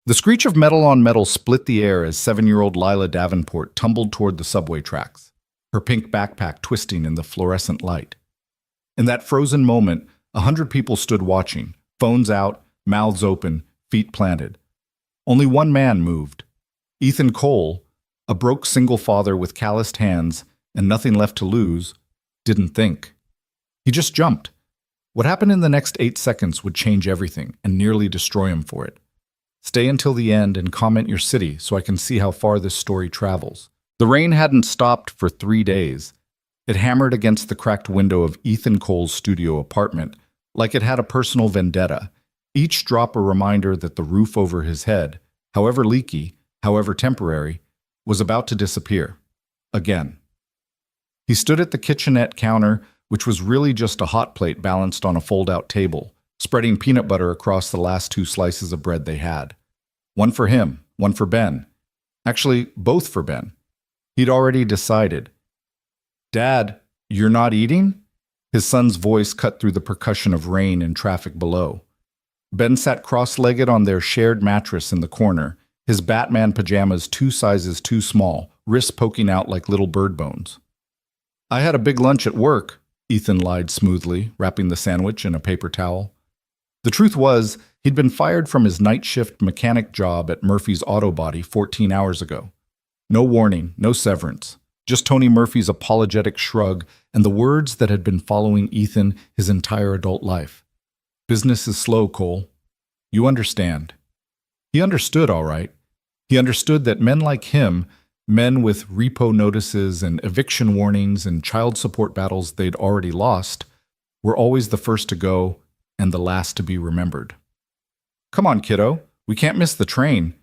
The screech of metal on metal split the air as 7-year-old Lila Davenport tumbled toward the subway tracks, her pink backpack twisting in the fluorescent light. In that frozen moment, 100 people stood watching, phones out, mouths open, feet planted. Only one man moved. Ethan Cole, a broke single father with calloused hands and nothing left to lose, didn't think. He just jumped. What happened in the next 8 seconds would change everything and nearly destroy him for it. Stay until the end and comment your city so I can see how far this story travels. The rain hadn't stopped for 3 days. It hammered against the cracked window of Ethan Cole's studio apartment like it had a personal vendetta, each drop a reminder that the roof over his head, however leaky, however temporary, was about to disappear. Again. He stood at the kitchenette counter, which was really just a hot plate balanced on a fold-out table, spreading peanut butter across the last 2 slices of bread they had. One for him, one for Ben. Actually, both for Ben. He'd already decided. "Dad, you're not eating?" His son's voice cut through the percussion of rain and traffic below. Ben sat cross-legged on their shared mattress in the corner, his Batman pajamas 2 sizes too small, wrists poking out like little bird bones. "I had a big lunch at work," Ethan lied smoothly, wrapping the sandwich in a paper towel. The truth was, he'd been fired from his night shift mechanic job at Murphy's Auto Body 14 hours ago. No warning, no severance, just Tony Murphy's apologetic shrug and the words that had been following Ethan his entire adult life. "Business is slow, Cole. You understand." He understood, all right. He understood that men like him, men with repo notices and eviction warnings and child support battles they'd already lost, were always the first to go and the last to be remembered. "Come on, kiddo. We can't miss the train."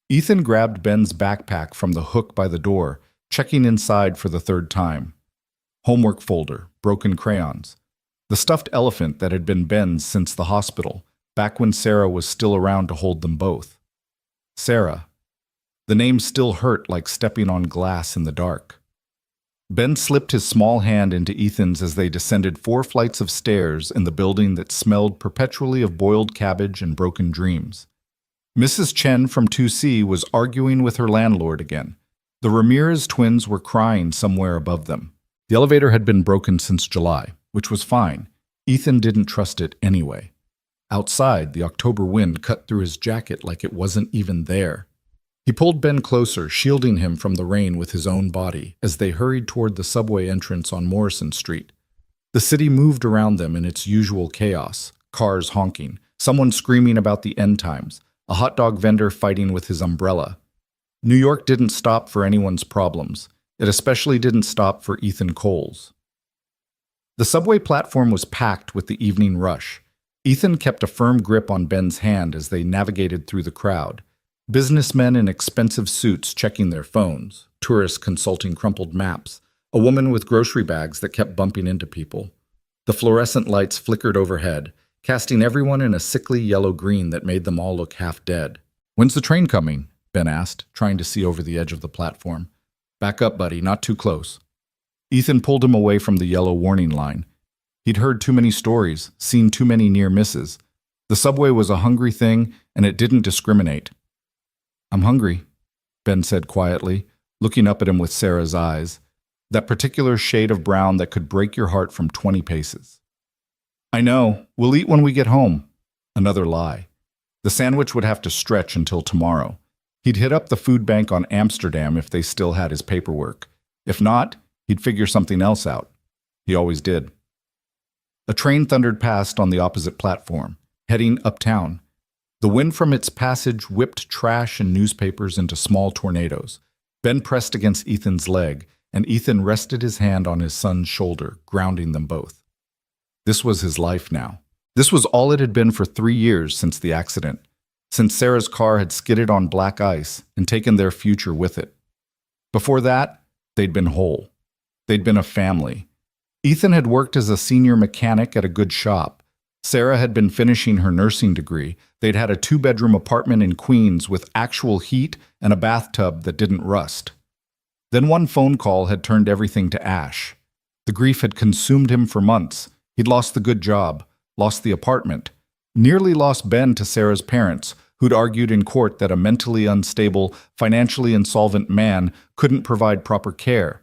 Ethan grabbed Ben's backpack from the hook by the door, checking inside for the 3rd time. Homework folder, broken crayons. The stuffed elephant that had been Ben's since the hospital, back when Sarah was still around to hold them both. Sarah. The name still hurt like stepping on glass in the dark. Ben slipped his small hand into Ethan's as they descended 4 flights of stairs in the building that smelled perpetually of boiled cabbage and broken dreams. Mrs. Chen from 2C was arguing with her landlord again. The Ramirez twins were crying somewhere above them. The elevator had been broken since July, which was fine. Ethan didn't trust it anyway. Outside, the October wind cut through his jacket like it wasn't even there. He pulled Ben closer, shielding him from the rain with his own body, as they hurried toward the subway entrance on Morrison Street. The city moved around them in its usual chaos, cars honking, someone screaming about the end times, a hot dog vendor fighting with his umbrella. New York didn't stop for anyone's problems. It especially didn't stop for Ethan Cole's. The subway platform was packed with the evening rush. Ethan kept a firm grip on Ben's hand as they navigated through the crowd. Businessmen in expensive suits checking their phones, tourists consulting crumpled maps, a woman with grocery bags that kept bumping into people. The fluorescent lights flickered overhead, casting everyone in a sickly yellow-green that made them all look half dead. "When's the train coming?" Ben asked, trying to see over the edge of the platform. "Back up, buddy, not too close." Ethan pulled him away from the yellow warning line. He'd heard too many stories, seen too many near misses. The subway was a hungry thing, and it didn't discriminate. "I'm hungry," Ben said quietly, looking up at him with Sarah's eyes, that particular shade of brown that could break your heart from 20 paces. "I know. We'll eat when we get home." Another lie. The sandwich would have to stretch until tomorrow. He'd hit up the food bank on Amsterdam if they still had his paperwork. If not, he'd figure something else out. He always did. A train thundered past on the opposite platform, heading uptown. The wind from its passage whipped trash and newspapers into small tornadoes. Ben pressed against Ethan's leg, and Ethan rested his hand on his son's shoulder, grounding them both. This was his life now. This was all it had been for 3 years since the accident, since Sarah's car had skidded on black ice and taken their future with it. Before that, they'd been whole. They'd been a family. Ethan had worked as a senior mechanic at a good shop. Sarah had been finishing her nursing degree. They'd had a 2-bedroom apartment in Queens with actual heat and a bathtub that didn't rust. Then one phone call had turned everything to ash. The grief had consumed him for months. He'd lost the good job, lost the apartment, nearly lost Ben to Sarah's parents, who'd argued in court that a mentally unstable, financially insolvent man couldn't provide proper care.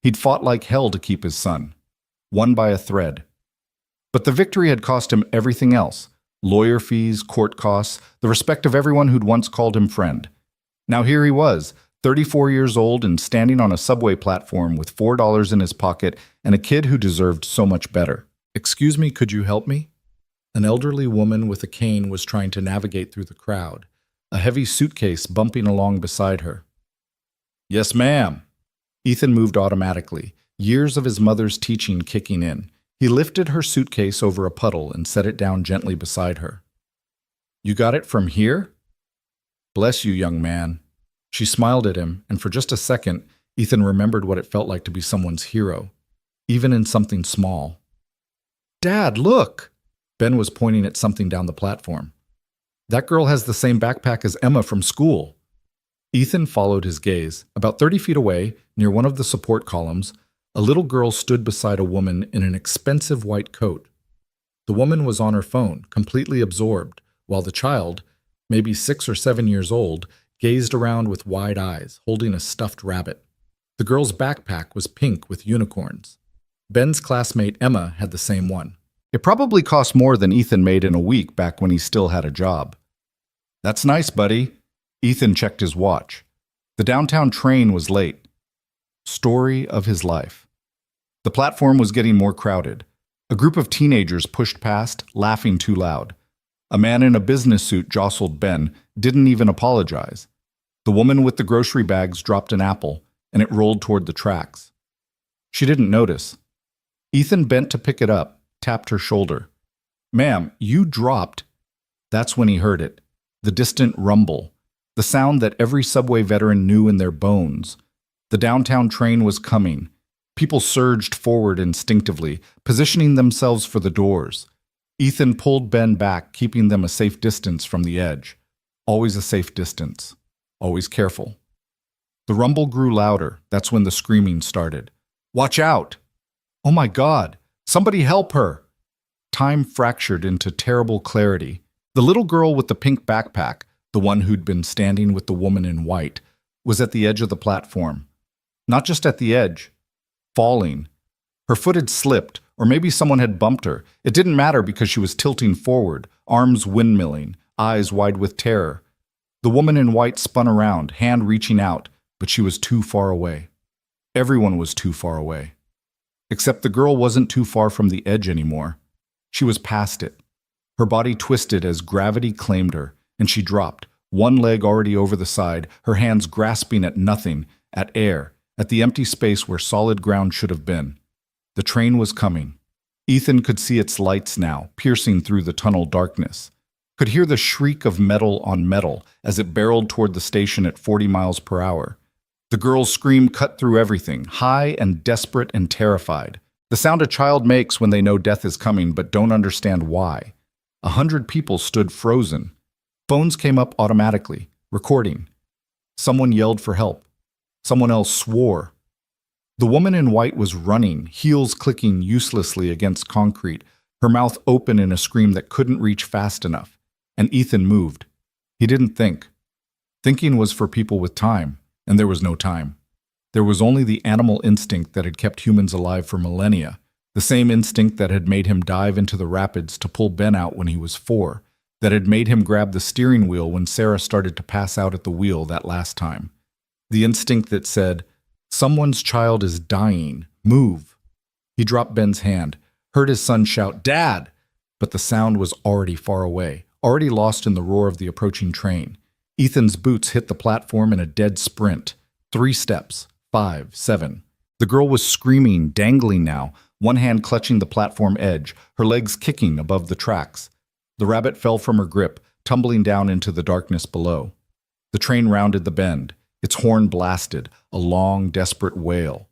He'd fought like hell to keep his son, won by a thread. But the victory had cost him everything else: lawyer fees, court costs, the respect of everyone who'd once called him friend. Now here he was, 34 years old and standing on a subway platform with $4 in his pocket and a kid who deserved so much better. "Excuse me, could you help me?" An elderly woman with a cane was trying to navigate through the crowd, a heavy suitcase bumping along beside her. "Yes, ma'am." Ethan moved automatically, years of his mother's teaching kicking in. He lifted her suitcase over a puddle and set it down gently beside her. "You got it from here?" "Bless you, young man." She smiled at him, and for just a second, Ethan remembered what it felt like to be someone's hero, even in something small. "Dad, look!" Ben was pointing at something down the platform. "That girl has the same backpack as Emma from school." Ethan followed his gaze. About 30 feet away, near one of the support columns, a little girl stood beside a woman in an expensive white coat. The woman was on her phone, completely absorbed, while the child, maybe 6 or 7 years old, gazed around with wide eyes, holding a stuffed rabbit. The girl's backpack was pink with unicorns. Ben's classmate Emma had the same one. It probably cost more than Ethan made in a week back when he still had a job. "That's nice, buddy." Ethan checked his watch. The downtown train was late. Story of his life. The platform was getting more crowded. A group of teenagers pushed past, laughing too loud. A man in a business suit jostled Ben, didn't even apologize. The woman with the grocery bags dropped an apple, and it rolled toward the tracks. She didn't notice. Ethan bent to pick it up, tapped her shoulder. "Ma'am, you dropped." That's when he heard it. The distant rumble. The sound that every subway veteran knew in their bones. The downtown train was coming. People surged forward instinctively, positioning themselves for the doors. Ethan pulled Ben back, keeping them a safe distance from the edge. Always a safe distance. Always careful. The rumble grew louder. That's when the screaming started. "Watch out!" "Oh my God! Somebody help her!" Time fractured into terrible clarity. The little girl with the pink backpack, the one who'd been standing with the woman in white, was at the edge of the platform. Not just at the edge, falling. Her foot had slipped, or maybe someone had bumped her. It didn't matter because she was tilting forward, arms windmilling, eyes wide with terror. The woman in white spun around, hand reaching out, but she was too far away. Everyone was too far away. Except the girl wasn't too far from the edge anymore. She was past it. Her body twisted as gravity claimed her, and she dropped, one leg already over the side, her hands grasping at nothing, at air, at the empty space where solid ground should have been. The train was coming. Ethan could see its lights now, piercing through the tunnel darkness. Could hear the shriek of metal on metal as it barreled toward the station at 40 miles per hour. The girl's scream cut through everything, high and desperate and terrified. The sound a child makes when they know death is coming but don't understand why. 100 people stood frozen. Phones came up automatically, recording. Someone yelled for help. Someone else swore. The woman in white was running, heels clicking uselessly against concrete, her mouth open in a scream that couldn't reach fast enough. And Ethan moved. He didn't think. Thinking was for people with time. And there was no time. There was only the animal instinct that had kept humans alive for millennia, the same instinct that had made him dive into the rapids to pull Ben out when he was 4, that had made him grab the steering wheel when Sarah started to pass out at the wheel that last time. The instinct that said, "Someone's child is dying. Move." He dropped Ben's hand, heard his son shout, "Dad!" But the sound was already far away, already lost in the roar of the approaching train. Ethan's boots hit the platform in a dead sprint. 3 steps, 5, 7. The girl was screaming, dangling now, one hand clutching the platform edge, her legs kicking above the tracks. The rabbit fell from her grip, tumbling down into the darkness below. The train rounded the bend. Its horn blasted, a long, desperate wail.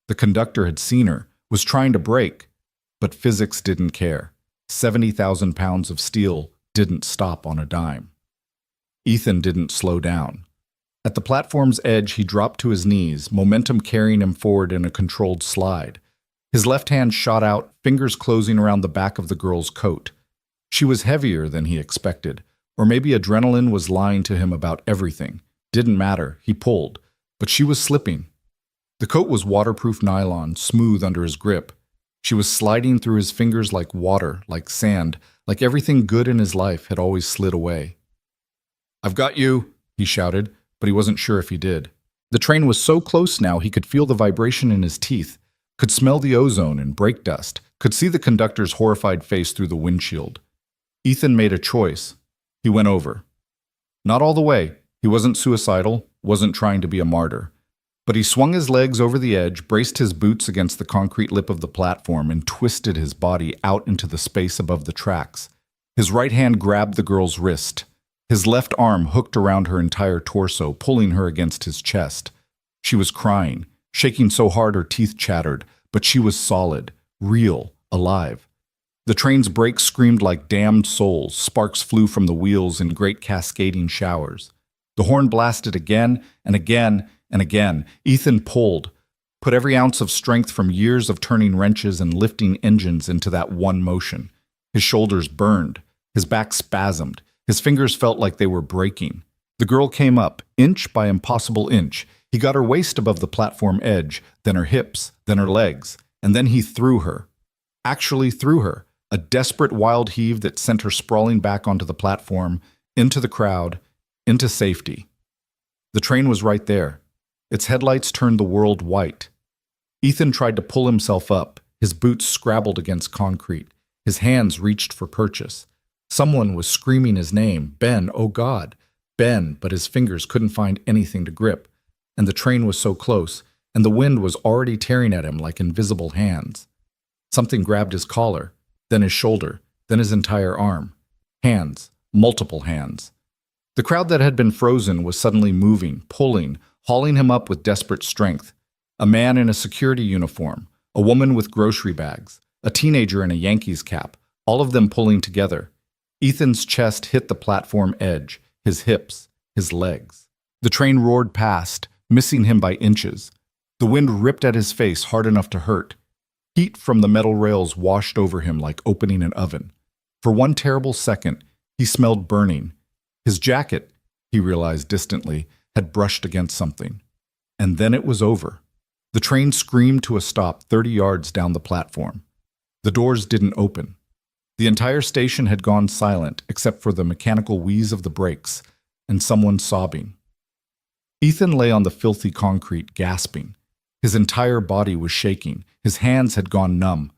The conductor had seen her, was trying to brake, but physics didn't care. 70,000 pounds of steel didn't stop on a dime. Ethan didn't slow down. At the platform's edge, he dropped to his knees, momentum carrying him forward in a controlled slide. His left hand shot out, fingers closing around the back of the girl's coat. She was heavier than he expected, Or maybe adrenaline was lying to him about everything. Didn't matter, he pulled. But she was slipping. The coat was waterproof nylon, smooth under his grip. She was sliding through his fingers like water, like sand, like everything good in his life had always slid away. "I've got you," he shouted, but he wasn't sure if he did. The train was so close now he could feel the vibration in his teeth, could smell the ozone and brake dust, could see the conductor's horrified face through the windshield. Ethan made a choice. He went over. Not all the way. He wasn't suicidal, wasn't trying to be a martyr. But he swung his legs over the edge, braced his boots against the concrete lip of the platform, and twisted his body out into the space above the tracks. His right hand grabbed the girl's wrist. His left arm hooked around her entire torso, pulling her against his chest. She was crying, shaking so hard her teeth chattered, but she was solid, real, alive. The train's brakes screamed like damned souls, sparks flew from the wheels in great cascading showers. The horn blasted again and again and again. Ethan pulled, put every ounce of strength from years of turning wrenches and lifting engines into that one motion. His shoulders burned, his back spasmed, his fingers felt like they were breaking. The girl came up, inch by impossible inch. He got her waist above the platform edge, then her hips, then her legs, and then he threw her. Actually threw her, a desperate wild heave that sent her sprawling back onto the platform, into the crowd, into safety. The train was right there. Its headlights turned the world white. Ethan tried to pull himself up. His boots scrabbled against concrete. His hands reached for purchase. Someone was screaming his name, Ben, oh God, Ben, but his fingers couldn't find anything to grip. And the train was so close, and the wind was already tearing at him like invisible hands. Something grabbed his collar, then his shoulder, then his entire arm. Hands, multiple hands. The crowd that had been frozen was suddenly moving, pulling, hauling him up with desperate strength. A man in a security uniform, a woman with grocery bags, a teenager in a Yankees cap, all of them pulling together. Ethan's chest hit the platform edge, his hips, his legs. The train roared past, missing him by inches. The wind ripped at his face hard enough to hurt. Heat from the metal rails washed over him like opening an oven. For one terrible second, he smelled burning. His jacket, he realized distantly, had brushed against something. And then it was over. The train screamed to a stop 30 yards down the platform. The doors didn't open. The entire station had gone silent except for the mechanical wheeze of the brakes and someone sobbing. Ethan lay on the filthy concrete, gasping. His entire body was shaking. His hands had gone numb.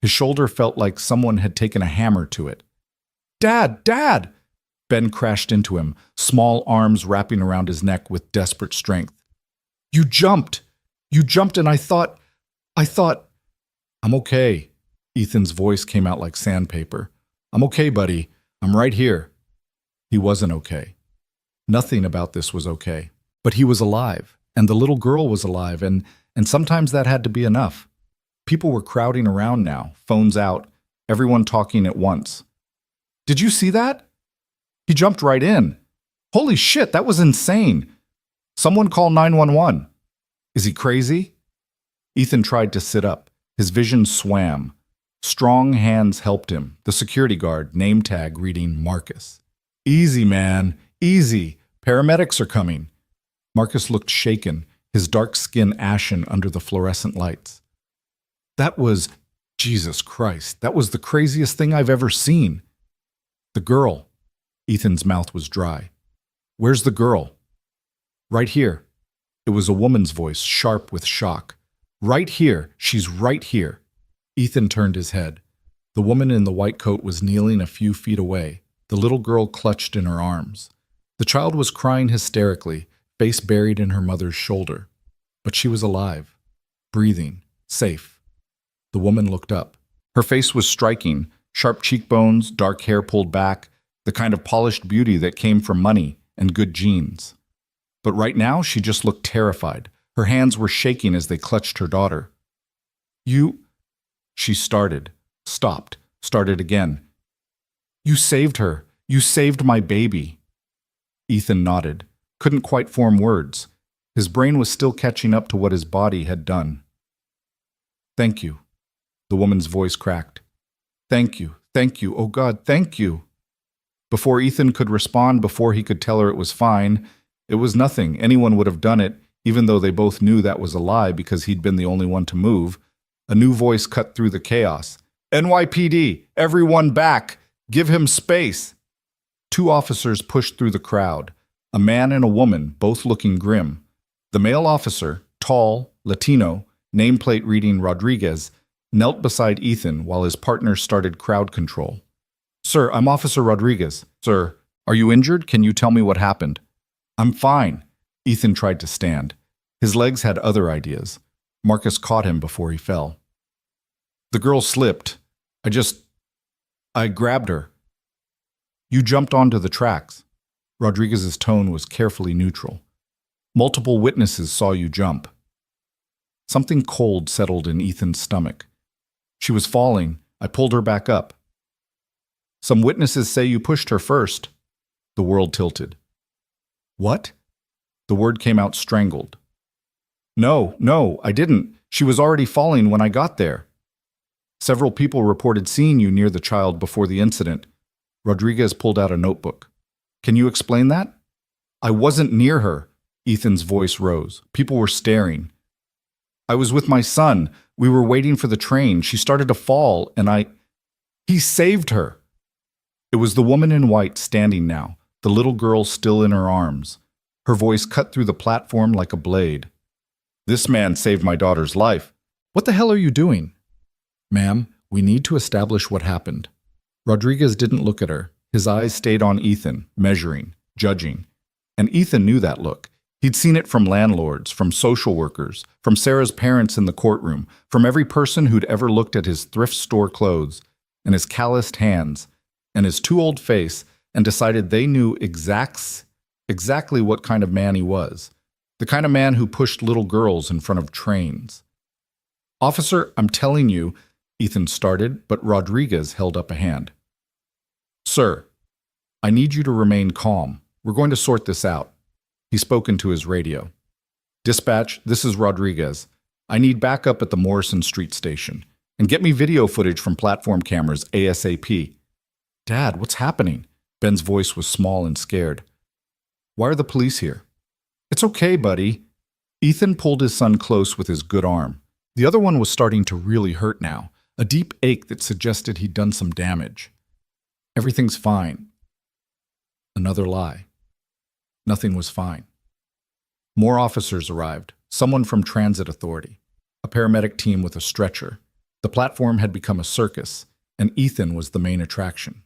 His shoulder felt like someone had taken a hammer to it. "Dad! Dad!" Ben crashed into him, small arms wrapping around his neck with desperate strength. You jumped! You jumped and I thought... I'm okay." Ethan's voice came out like sandpaper. "I'm okay, buddy. I'm right here." He wasn't okay. Nothing about this was okay. But he was alive, and the little girl was alive, and sometimes that had to be enough. People were crowding around now, phones out, everyone talking at once. "Did you see that? He jumped right in. Holy shit, that was insane. Someone call 911. Is he crazy?" Ethan tried to sit up. His vision swam. Strong hands helped him, the security guard, name tag reading Marcus. "Easy, man, easy. Paramedics are coming." Marcus looked shaken, his dark skin ashen under the fluorescent lights. That was, Jesus Christ, that was the craziest thing I've ever seen. The girl. Ethan's mouth was dry. "Where's the girl?" "Right here." It was a woman's voice, sharp with shock. "Right here. She's right here." Ethan turned his head. The woman in the white coat was kneeling a few feet away, the little girl clutched in her arms. The child was crying hysterically, face buried in her mother's shoulder. But she was alive, breathing, safe. The woman looked up. Her face was striking, sharp cheekbones, dark hair pulled back, the kind of polished beauty that came from money and good genes. But right now, she just looked terrified. Her hands were shaking as they clutched her daughter. "You..." She started, stopped, started again. "You saved her. You saved my baby." Ethan nodded, couldn't quite form words. His brain was still catching up to what his body had done. "Thank you." The woman's voice cracked. Thank you, oh God, thank you." Before Ethan could respond, before he could tell her it was fine, it was nothing. Anyone would have done it, even though they both knew that was a lie because he'd been the only one to move. A new voice cut through the chaos. NYPD, everyone back! Give him space! Two officers pushed through the crowd, a man and a woman, both looking grim. The male officer, tall, Latino, nameplate reading Rodriguez, knelt beside Ethan while his partner started crowd control. Sir, I'm Officer Rodriguez. Sir, are you injured? Can you tell me what happened? I'm fine. Ethan tried to stand. His legs had other ideas. Marcus caught him before he fell. The girl slipped. I grabbed her. You jumped onto the tracks. Rodriguez's tone was carefully neutral. Multiple witnesses saw you jump. Something cold settled in Ethan's stomach. She was falling. I pulled her back up. Some witnesses say you pushed her first. The world tilted. What? The word came out strangled. No, I didn't. She was already falling when I got there. Several people reported seeing you near the child before the incident. Rodriguez pulled out a notebook. Can you explain that? I wasn't near her. Ethan's voice rose. People were staring. I was with my son. We were waiting for the train. She started to fall, and He saved her. It was the woman in white standing now, the little girl still in her arms. Her voice cut through the platform like a blade. This man saved my daughter's life. What the hell are you doing? Ma'am, we need to establish what happened. Rodriguez didn't look at her. His eyes stayed on Ethan, measuring, judging. And Ethan knew that look. He'd seen it from landlords, from social workers, from Sarah's parents in the courtroom, from every person who'd ever looked at his thrift store clothes, and his calloused hands, and his too old face, and decided they knew exactly what kind of man he was. The kind of man who pushed little girls in front of trains. Officer, I'm telling you, Ethan started, but Rodriguez held up a hand. Sir, I need you to remain calm. We're going to sort this out. He spoke into his radio. Dispatch, this is Rodriguez. I need backup at the Morrison Street station. And get me video footage from platform cameras ASAP. Dad, what's happening? Ben's voice was small and scared. Why are the police here? It's okay, buddy. Ethan pulled his son close with his good arm. The other one was starting to really hurt now, a deep ache that suggested he'd done some damage. Everything's fine. Another lie. Nothing was fine. More officers arrived, someone from Transit Authority, a paramedic team with a stretcher. The platform had become a circus, and Ethan was the main attraction.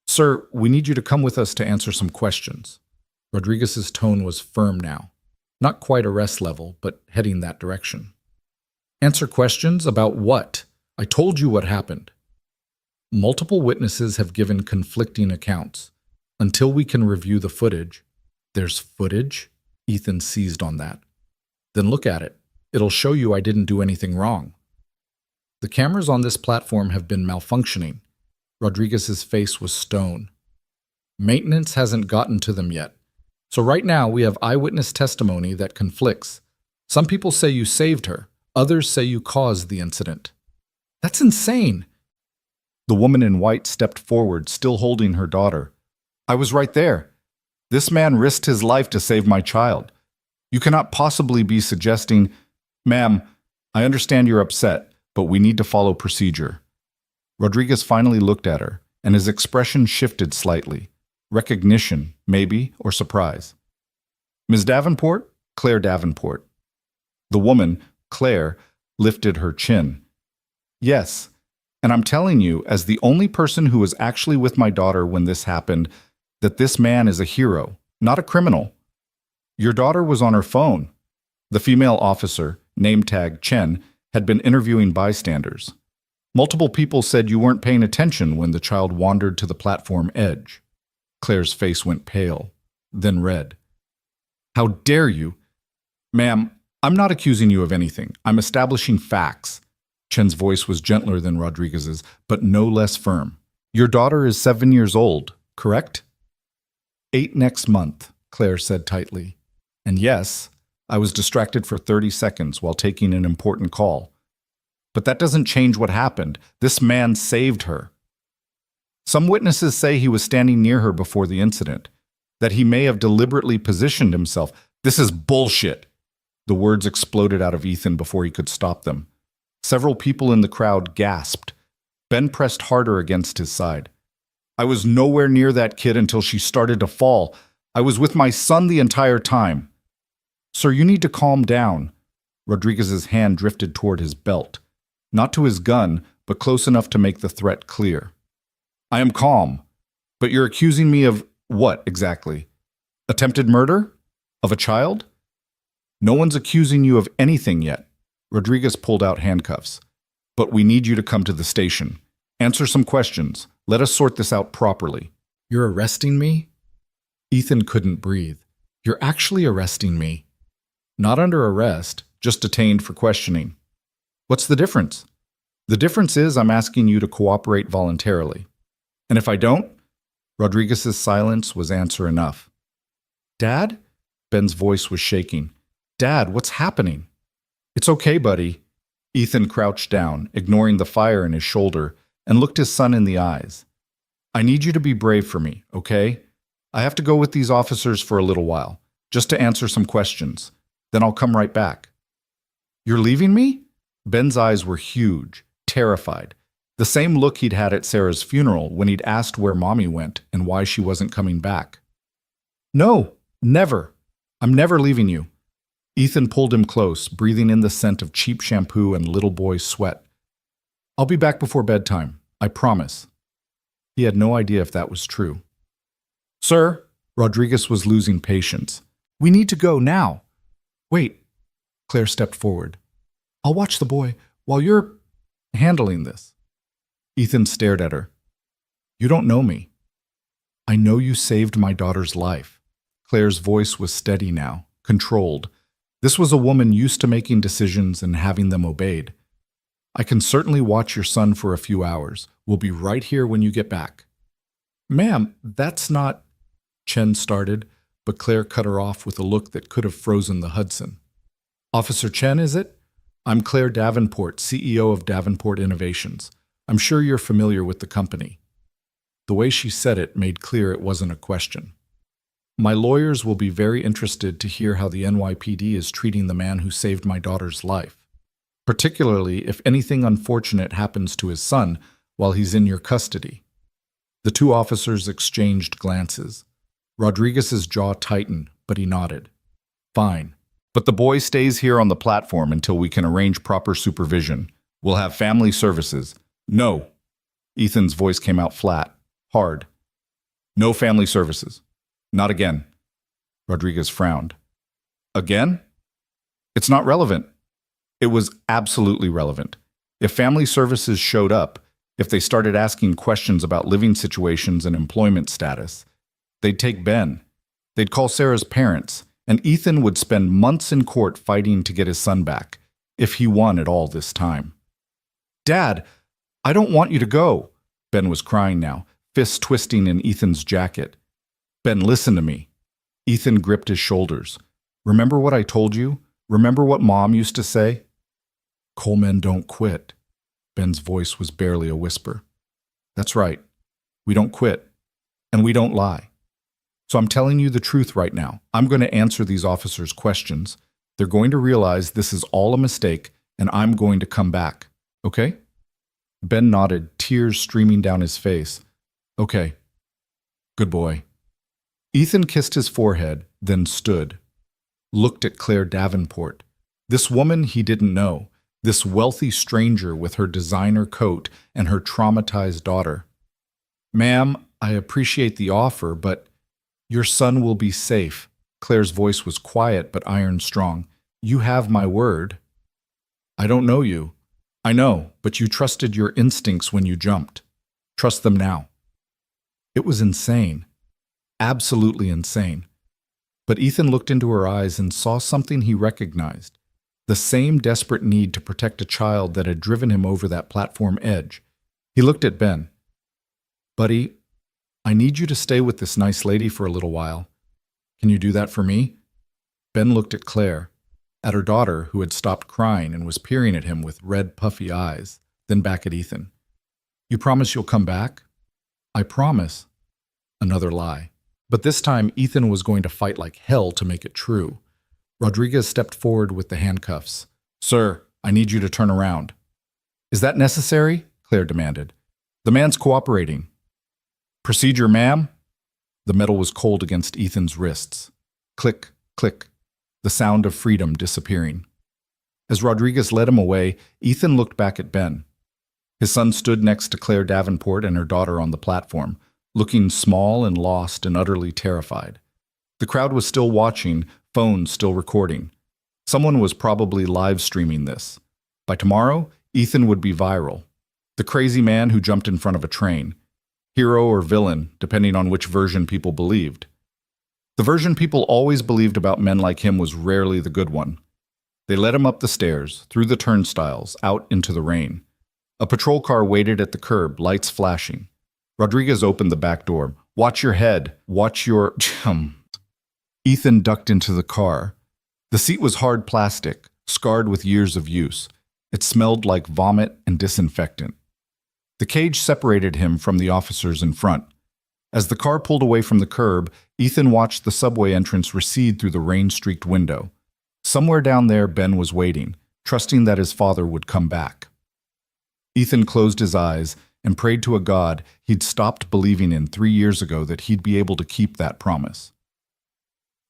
Sir, we need you to come with us to answer some questions. Rodriguez's tone was firm now. Not quite arrest level, but heading that direction. Answer questions about what? I told you what happened. Multiple witnesses have given conflicting accounts. Until we can review the footage. There's footage? Ethan seized on that. Then look at it. It'll show you I didn't do anything wrong. The cameras on this platform have been malfunctioning. Rodriguez's face was stone. Maintenance hasn't gotten to them yet. So right now we have eyewitness testimony that conflicts. Some people say you saved her. Others say you caused the incident. That's insane. The woman in white stepped forward, still holding her daughter. I was right there. This man risked his life to save my child. You cannot possibly be suggesting, Ma'am, I understand you're upset, but we need to follow procedure. Rodriguez finally looked at her, and his expression shifted slightly. Recognition, maybe, or surprise. Ms. Davenport? Claire Davenport. The woman, Claire, lifted her chin. Yes, and I'm telling you, as the only person who was actually with my daughter when this happened, that this man is a hero, not a criminal. Your daughter was on her phone. The female officer, name tag Chen, had been interviewing bystanders. Multiple people said you weren't paying attention when the child wandered to the platform edge. Claire's face went pale, then red. How dare you? Ma'am, I'm not accusing you of anything. I'm establishing facts. Chen's voice was gentler than Rodriguez's, but no less firm. Your daughter is 7 years old, correct? 8 next month, Claire said tightly. And yes, I was distracted for 30 seconds while taking an important call. But that doesn't change what happened. This man saved her. Some witnesses say he was standing near her before the incident, that he may have deliberately positioned himself. This is bullshit. The words exploded out of Ethan before he could stop them. Several people in the crowd gasped. Ben pressed harder against his side. I was nowhere near that kid until she started to fall. I was with my son the entire time. Sir, you need to calm down. Rodriguez's hand drifted toward his belt. Not to his gun, but close enough to make the threat clear. I am calm. But you're accusing me of what exactly? Attempted murder? Of a child? No one's accusing you of anything yet. Rodriguez pulled out handcuffs. But we need you to come to the station. Answer some questions. Let us sort this out properly. You're arresting me? Ethan couldn't breathe. You're actually arresting me. Not under arrest, just detained for questioning. What's the difference? The difference is I'm asking you to cooperate voluntarily. And if I don't? Rodriguez's silence was answer enough. Dad? Ben's voice was shaking. Dad, what's happening? It's okay, buddy. Ethan crouched down, ignoring the fire in his shoulder, and looked his son in the eyes. I need you to be brave for me, okay? I have to go with these officers for a little while, just to answer some questions. Then I'll come right back. You're leaving me? Ben's eyes were huge, terrified. The same look he'd had at Sarah's funeral when he'd asked where Mommy went and why she wasn't coming back. No, never. I'm never leaving you. Ethan pulled him close, breathing in the scent of cheap shampoo and little boy's sweat. I'll be back before bedtime, I promise. He had no idea if that was true. Sir, Rodriguez was losing patience. We need to go now. Wait, Claire stepped forward. I'll watch the boy while you're handling this. Ethan stared at her. You don't know me. I know you saved my daughter's life. Claire's voice was steady now, controlled. This was a woman used to making decisions and having them obeyed. I can certainly watch your son for a few hours. We'll be right here when you get back. Ma'am, that's not... Chen started, but Claire cut her off with a look that could have frozen the Hudson. Officer Chen, is it? I'm Claire Davenport, CEO of Davenport Innovations. I'm sure you're familiar with the company. The way she said it made clear it wasn't a question. My lawyers will be very interested to hear how the NYPD is treating the man who saved my daughter's life, particularly if anything unfortunate happens to his son while he's in your custody. The two officers exchanged glances. Rodriguez's jaw tightened, but he nodded. Fine. But the boy stays here on the platform until we can arrange proper supervision. We'll have family services. No. Ethan's voice came out flat, hard. No family services. Not again. Rodriguez frowned. Again? It's not relevant. It was absolutely relevant. If family services showed up, if they started asking questions about living situations and employment status, they'd take Ben. They'd call Sarah's parents, and Ethan would spend months in court fighting to get his son back, if he won at all this time. Dad, I don't want you to go. Ben was crying now, fists twisting in Ethan's jacket. Ben, listen to me. Ethan gripped his shoulders. Remember what I told you? Remember what Mom used to say? Coal men don't quit. Ben's voice was barely a whisper. That's right. We don't quit. And we don't lie. So I'm telling you the truth right now. I'm going to answer these officers' questions. They're going to realize this is all a mistake, and I'm going to come back. Okay? Ben nodded, tears streaming down his face. Okay. Good boy. Ethan kissed his forehead, then stood. Looked at Claire Davenport. This woman he didn't know. This wealthy stranger with her designer coat and her traumatized daughter. Ma'am, I appreciate the offer, but your son will be safe. Claire's voice was quiet but iron strong. You have my word. I don't know you. I know, but you trusted your instincts when you jumped. Trust them now. It was insane. Absolutely insane. But Ethan looked into her eyes and saw something he recognized. The same desperate need to protect a child that had driven him over that platform edge. He looked at Ben. Buddy, I need you to stay with this nice lady for a little while. Can you do that for me? Ben looked at Claire, at her daughter who had stopped crying and was peering at him with red, puffy eyes, then back at Ethan. You promise you'll come back? I promise. Another lie. But this time, Ethan was going to fight like hell to make it true. Rodriguez stepped forward with the handcuffs. Sir, I need you to turn around. Is that necessary? Claire demanded. The man's cooperating. Procedure, ma'am? The metal was cold against Ethan's wrists. Click, click, the sound of freedom disappearing. As Rodriguez led him away, Ethan looked back at Ben. His son stood next to Claire Davenport and her daughter on the platform, looking small and lost and utterly terrified. The crowd was still watching, phones still recording. Someone was probably live streaming this. By tomorrow, Ethan would be viral. The crazy man who jumped in front of a train. Hero or villain, depending on which version people believed. The version people always believed about men like him was rarely the good one. They led him up the stairs, through the turnstiles, out into the rain. A patrol car waited at the curb, lights flashing. Rodriguez opened the back door. Watch your head. Watch your... Ethan ducked into the car. The seat was hard plastic, scarred with years of use. It smelled like vomit and disinfectant. The cage separated him from the officers in front. As the car pulled away from the curb, Ethan watched the subway entrance recede through the rain-streaked window. Somewhere down there, Ben was waiting, trusting that his father would come back. Ethan closed his eyes and prayed to a God he'd stopped believing in 3 years ago that he'd be able to keep that promise.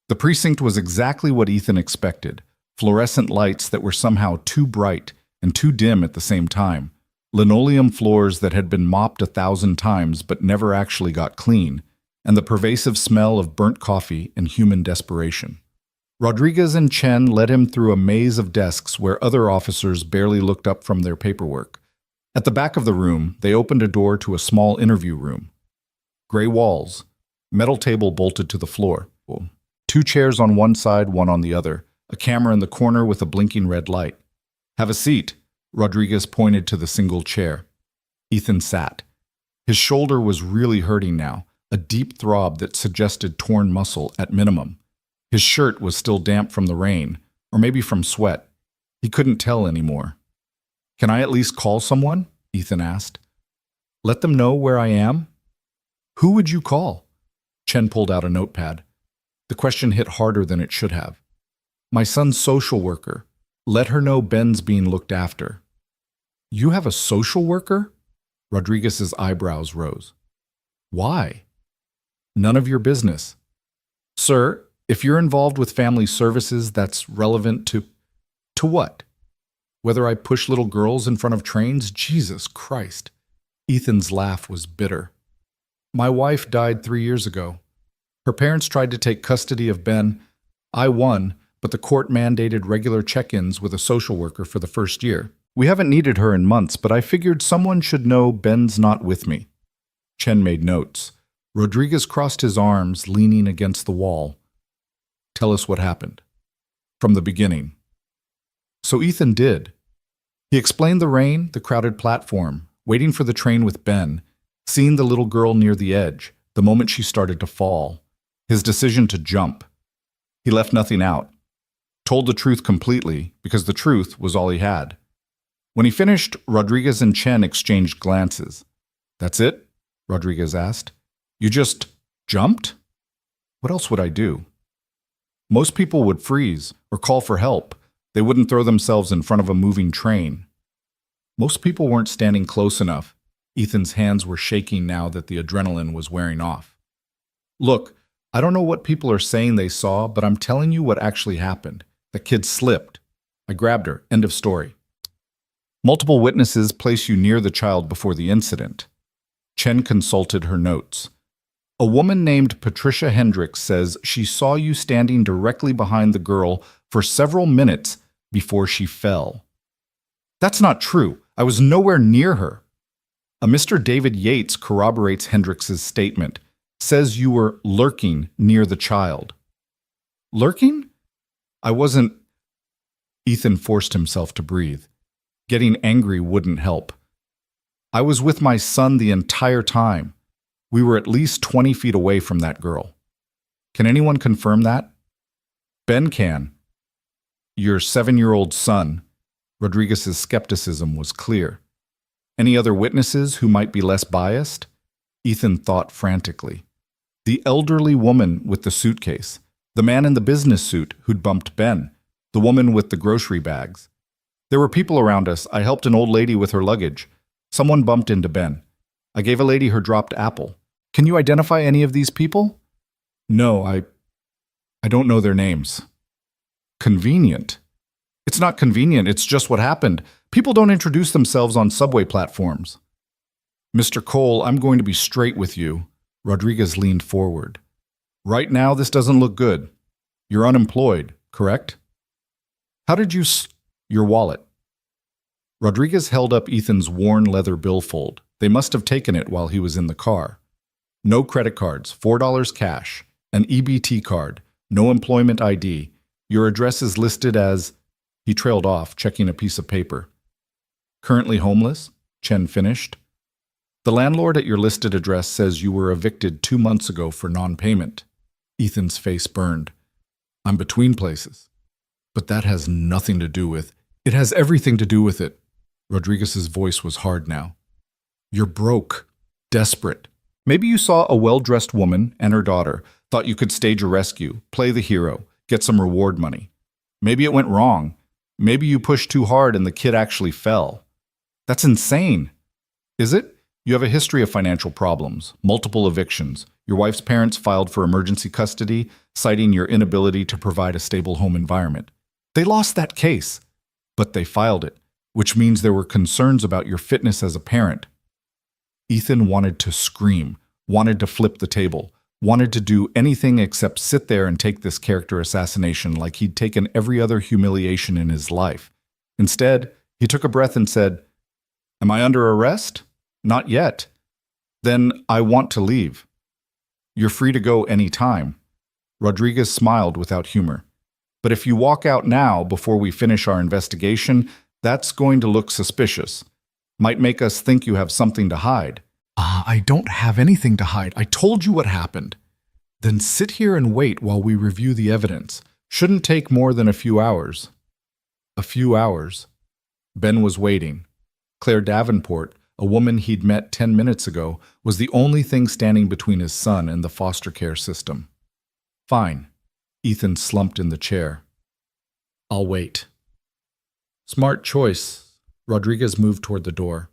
The precinct was exactly what Ethan expected, fluorescent lights that were somehow too bright and too dim at the same time, linoleum floors that had been mopped 1,000 times but never actually got clean, and the pervasive smell of burnt coffee and human desperation. Rodriguez and Chen led him through a maze of desks where other officers barely looked up from their paperwork. At the back of the room, they opened a door to a small interview room. Gray walls, metal table bolted to the floor. 2 chairs on one side, one on the other, a camera in the corner with a blinking red light. Have a seat, Rodriguez pointed to the single chair. Ethan sat. His shoulder was really hurting now, a deep throb that suggested torn muscle at minimum. His shirt was still damp from the rain, or maybe from sweat. He couldn't tell anymore. Can I at least call someone? Ethan asked. Let them know where I am? Who would you call? Chen pulled out a notepad. The question hit harder than it should have. My son's social worker. Let her know Ben's being looked after. You have a social worker? Rodriguez's eyebrows rose. Why? None of your business. Sir, if you're involved with family services, that's relevant to what? Whether I push little girls in front of trains? Jesus Christ. Ethan's laugh was bitter. My wife died 3 years ago. Her parents tried to take custody of Ben. I won, but the court mandated regular check-ins with a social worker for the first year. We haven't needed her in months, but I figured someone should know Ben's not with me. Chen made notes. Rodriguez crossed his arms, leaning against the wall. Tell us what happened. From the beginning. So Ethan did. He explained the rain, the crowded platform, waiting for the train with Ben, seeing the little girl near the edge, the moment she started to fall, his decision to jump. He left nothing out. Told the truth completely, because the truth was all he had. When he finished, Rodriguez and Chen exchanged glances. That's it? Rodriguez asked. You just jumped? What else would I do? Most people would freeze or call for help. They wouldn't throw themselves in front of a moving train. Most people weren't standing close enough. Ethan's hands were shaking now that the adrenaline was wearing off. Look, I don't know what people are saying they saw, but I'm telling you what actually happened. The kid slipped. I grabbed her. End of story. Multiple witnesses place you near the child before the incident. Chen consulted her notes. A woman named Patricia Hendricks says she saw you standing directly behind the girl for several minutes before she fell. That's not true. I was nowhere near her. A Mr. David Yates corroborates Hendricks's statement, says you were lurking near the child. Lurking? I wasn't... Ethan forced himself to breathe. Getting angry wouldn't help. I was with my son the entire time. We were at least 20 feet away from that girl. Can anyone confirm that? Ben can. Your 7-year-old son. Rodriguez's skepticism was clear. Any other witnesses who might be less biased? Ethan thought frantically. The elderly woman with the suitcase, the man in the business suit who'd bumped Ben, the woman with the grocery bags. There were people around us. I helped an old lady with her luggage. Someone bumped into Ben. I gave a lady her dropped apple. Can you identify any of these people? No, I don't know their names. Convenient. It's not convenient, it's just what happened. People don't introduce themselves on subway platforms. Mr. Cole, I'm going to be straight with you. Rodriguez leaned forward. Right now, this doesn't look good. You're unemployed, correct? How did you your wallet? Rodriguez held up Ethan's worn leather billfold. They must have taken it while he was in the car. No credit cards, $4 cash, an EBT card, no employment ID. Your address is listed as... He trailed off, checking a piece of paper. Currently homeless? Chen finished. The landlord at your listed address says you were evicted 2 months ago for non-payment. Ethan's face burned. I'm between places. But that has nothing to do with... It has everything to do with it. Rodriguez's voice was hard now. You're broke. Desperate. Maybe you saw a well-dressed woman and her daughter, thought you could stage a rescue, play the hero, get some reward money. Maybe it went wrong. Maybe you pushed too hard and the kid actually fell. That's insane. Is it? You have a history of financial problems, multiple evictions. Your wife's parents filed for emergency custody, citing your inability to provide a stable home environment. They lost that case, but they filed it, which means there were concerns about your fitness as a parent. Ethan wanted to scream, wanted to flip the table, wanted to do anything except sit there and take this character assassination like he'd taken every other humiliation in his life. Instead, he took a breath and said, Am I under arrest? Not yet. Then I want to leave. You're free to go any time. Rodriguez smiled without humor. But if you walk out now before we finish our investigation, that's going to look suspicious. Might make us think you have something to hide. I don't have anything to hide. I told you what happened. Then sit here and wait while we review the evidence. Shouldn't take more than a few hours. A few hours. Ben was waiting. Claire Davenport, a woman he'd met 10 minutes ago, was the only thing standing between his son and the foster care system. Fine. Ethan slumped in the chair. I'll wait. Smart choice. Rodriguez moved toward the door.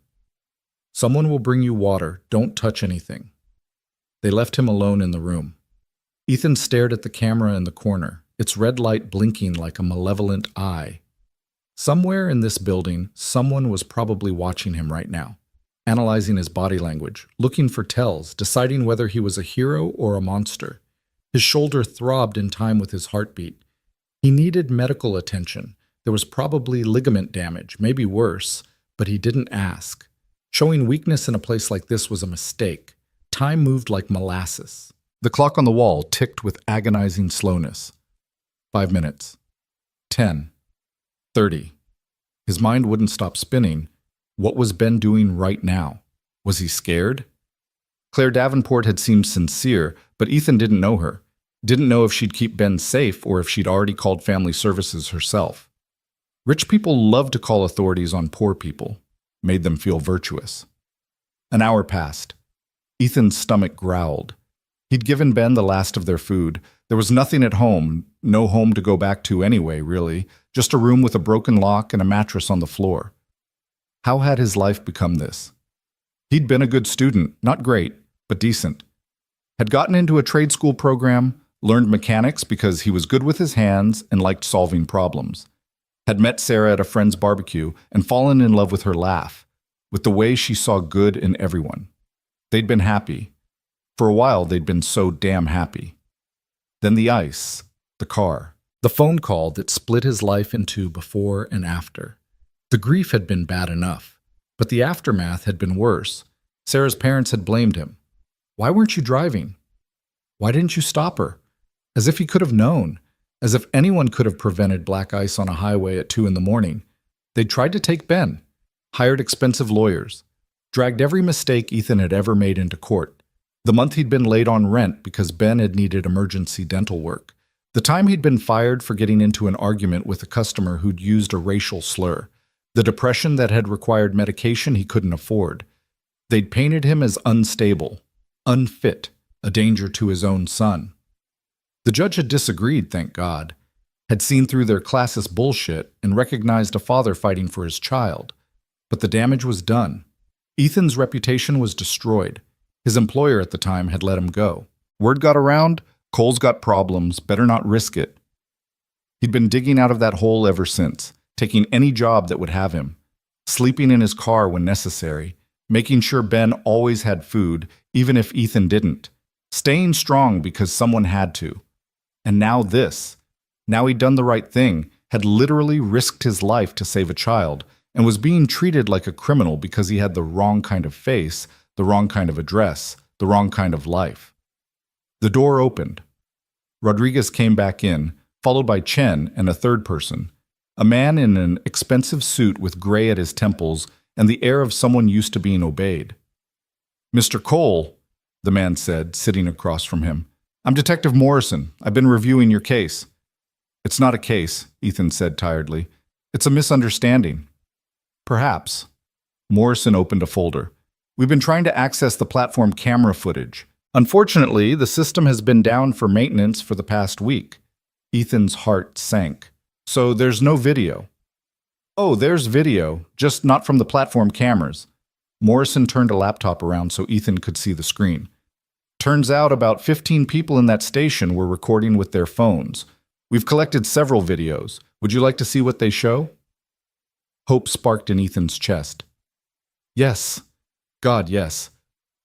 Someone will bring you water. Don't touch anything. They left him alone in the room. Ethan stared at the camera in the corner, its red light blinking like a malevolent eye. Somewhere in this building, someone was probably watching him right now, analyzing his body language, looking for tells, deciding whether he was a hero or a monster. His shoulder throbbed in time with his heartbeat. He needed medical attention. There was probably ligament damage, maybe worse, but he didn't ask. Showing weakness in a place like this was a mistake. Time moved like molasses. The clock on the wall ticked with agonizing slowness. 5 minutes. 10. 30. His mind wouldn't stop spinning. What was Ben doing right now? Was he scared? Claire Davenport had seemed sincere, but Ethan didn't know her. Didn't know if she'd keep Ben safe or if she'd already called family services herself. Rich people love to call authorities on poor people. Made them feel virtuous. An hour passed. Ethan's stomach growled. He'd given Ben the last of their food. There was nothing at home, no home to go back to anyway, really, just a room with a broken lock and a mattress on the floor. How had his life become this? He'd been a good student, not great, but decent. Had gotten into a trade school program, learned mechanics because he was good with his hands and liked solving problems. Had met Sarah at a friend's barbecue and fallen in love with her laugh, with the way she saw good in everyone. They'd been happy. For a while, they'd been so damn happy. Then the ice, the car, the phone call that split his life into before and after. The grief had been bad enough, but the aftermath had been worse. Sarah's parents had blamed him. Why weren't you driving? Why didn't you stop her? As if he could have known. As if anyone could have prevented black ice on a highway at 2 a.m. They'd tried to take Ben, hired expensive lawyers, dragged every mistake Ethan had ever made into court. The month he'd been late on rent because Ben had needed emergency dental work. The time he'd been fired for getting into an argument with a customer who'd used a racial slur. The depression that had required medication he couldn't afford. They'd painted him as unstable, unfit, a danger to his own son. The judge had disagreed, thank God, had seen through their classist bullshit and recognized a father fighting for his child. But the damage was done. Ethan's reputation was destroyed. His employer at the time had let him go. Word got around, Cole's got problems, better not risk it. He'd been digging out of that hole ever since, taking any job that would have him, sleeping in his car when necessary, making sure Ben always had food, even if Ethan didn't, staying strong because someone had to. And now this. Now he'd done the right thing, had literally risked his life to save a child, and was being treated like a criminal because he had the wrong kind of face, the wrong kind of address, the wrong kind of life. The door opened. Rodriguez came back in, followed by Chen and a third person, a man in an expensive suit with gray at his temples and the air of someone used to being obeyed. "Mr. Cole," the man said, sitting across from him, "I'm Detective Morrison. I've been reviewing your case." "It's not a case," Ethan said tiredly. "It's a misunderstanding." "Perhaps." Morrison opened a folder. "We've been trying to access the platform camera footage. Unfortunately, the system has been down for maintenance for the past week." Ethan's heart sank. "So there's no video?" "Oh, there's video, just not from the platform cameras." Morrison turned a laptop around so Ethan could see the screen. "Turns out about 15 people in that station were recording with their phones. We've collected several videos. Would you like to see what they show?" Hope sparked in Ethan's chest. "Yes. God, yes.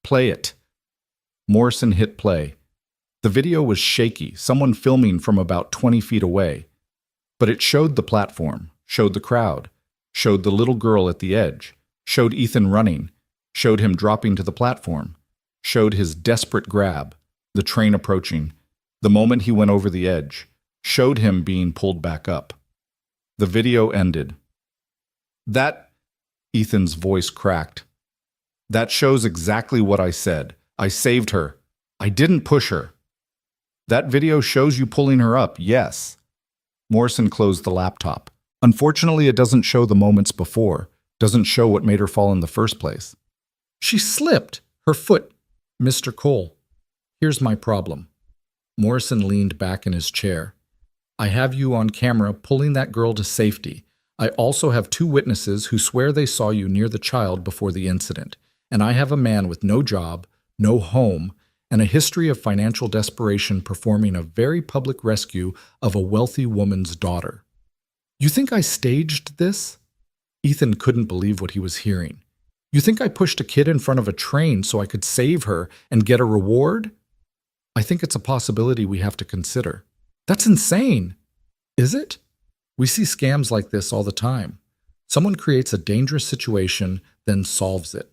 Play it." Morrison hit play. The video was shaky, someone filming from about 20 feet away. But it showed the platform, showed the crowd, showed the little girl at the edge, showed Ethan running, showed him dropping to the platform, showed his desperate grab, the train approaching, the moment he went over the edge, showed him being pulled back up. The video ended. "That," Ethan's voice cracked, "that shows exactly what I said. I saved her. I didn't push her." "That video shows you pulling her up, yes." Morrison closed the laptop. "Unfortunately, it doesn't show the moments before, doesn't show what made her fall in the first place." "She slipped. Her foot." "Mr. Cole, here's my problem." Morrison leaned back in his chair. "I have you on camera pulling that girl to safety. I also have 2 witnesses who swear they saw you near the child before the incident. And I have a man with no job, no home, and a history of financial desperation performing a very public rescue of a wealthy woman's daughter. You think I staged this?" Ethan couldn't believe what he was hearing. "You think I pushed a kid in front of a train so I could save her and get a reward?" "I think it's a possibility we have to consider." "That's insane." "Is it? We see scams like this all the time. Someone creates a dangerous situation, then solves it.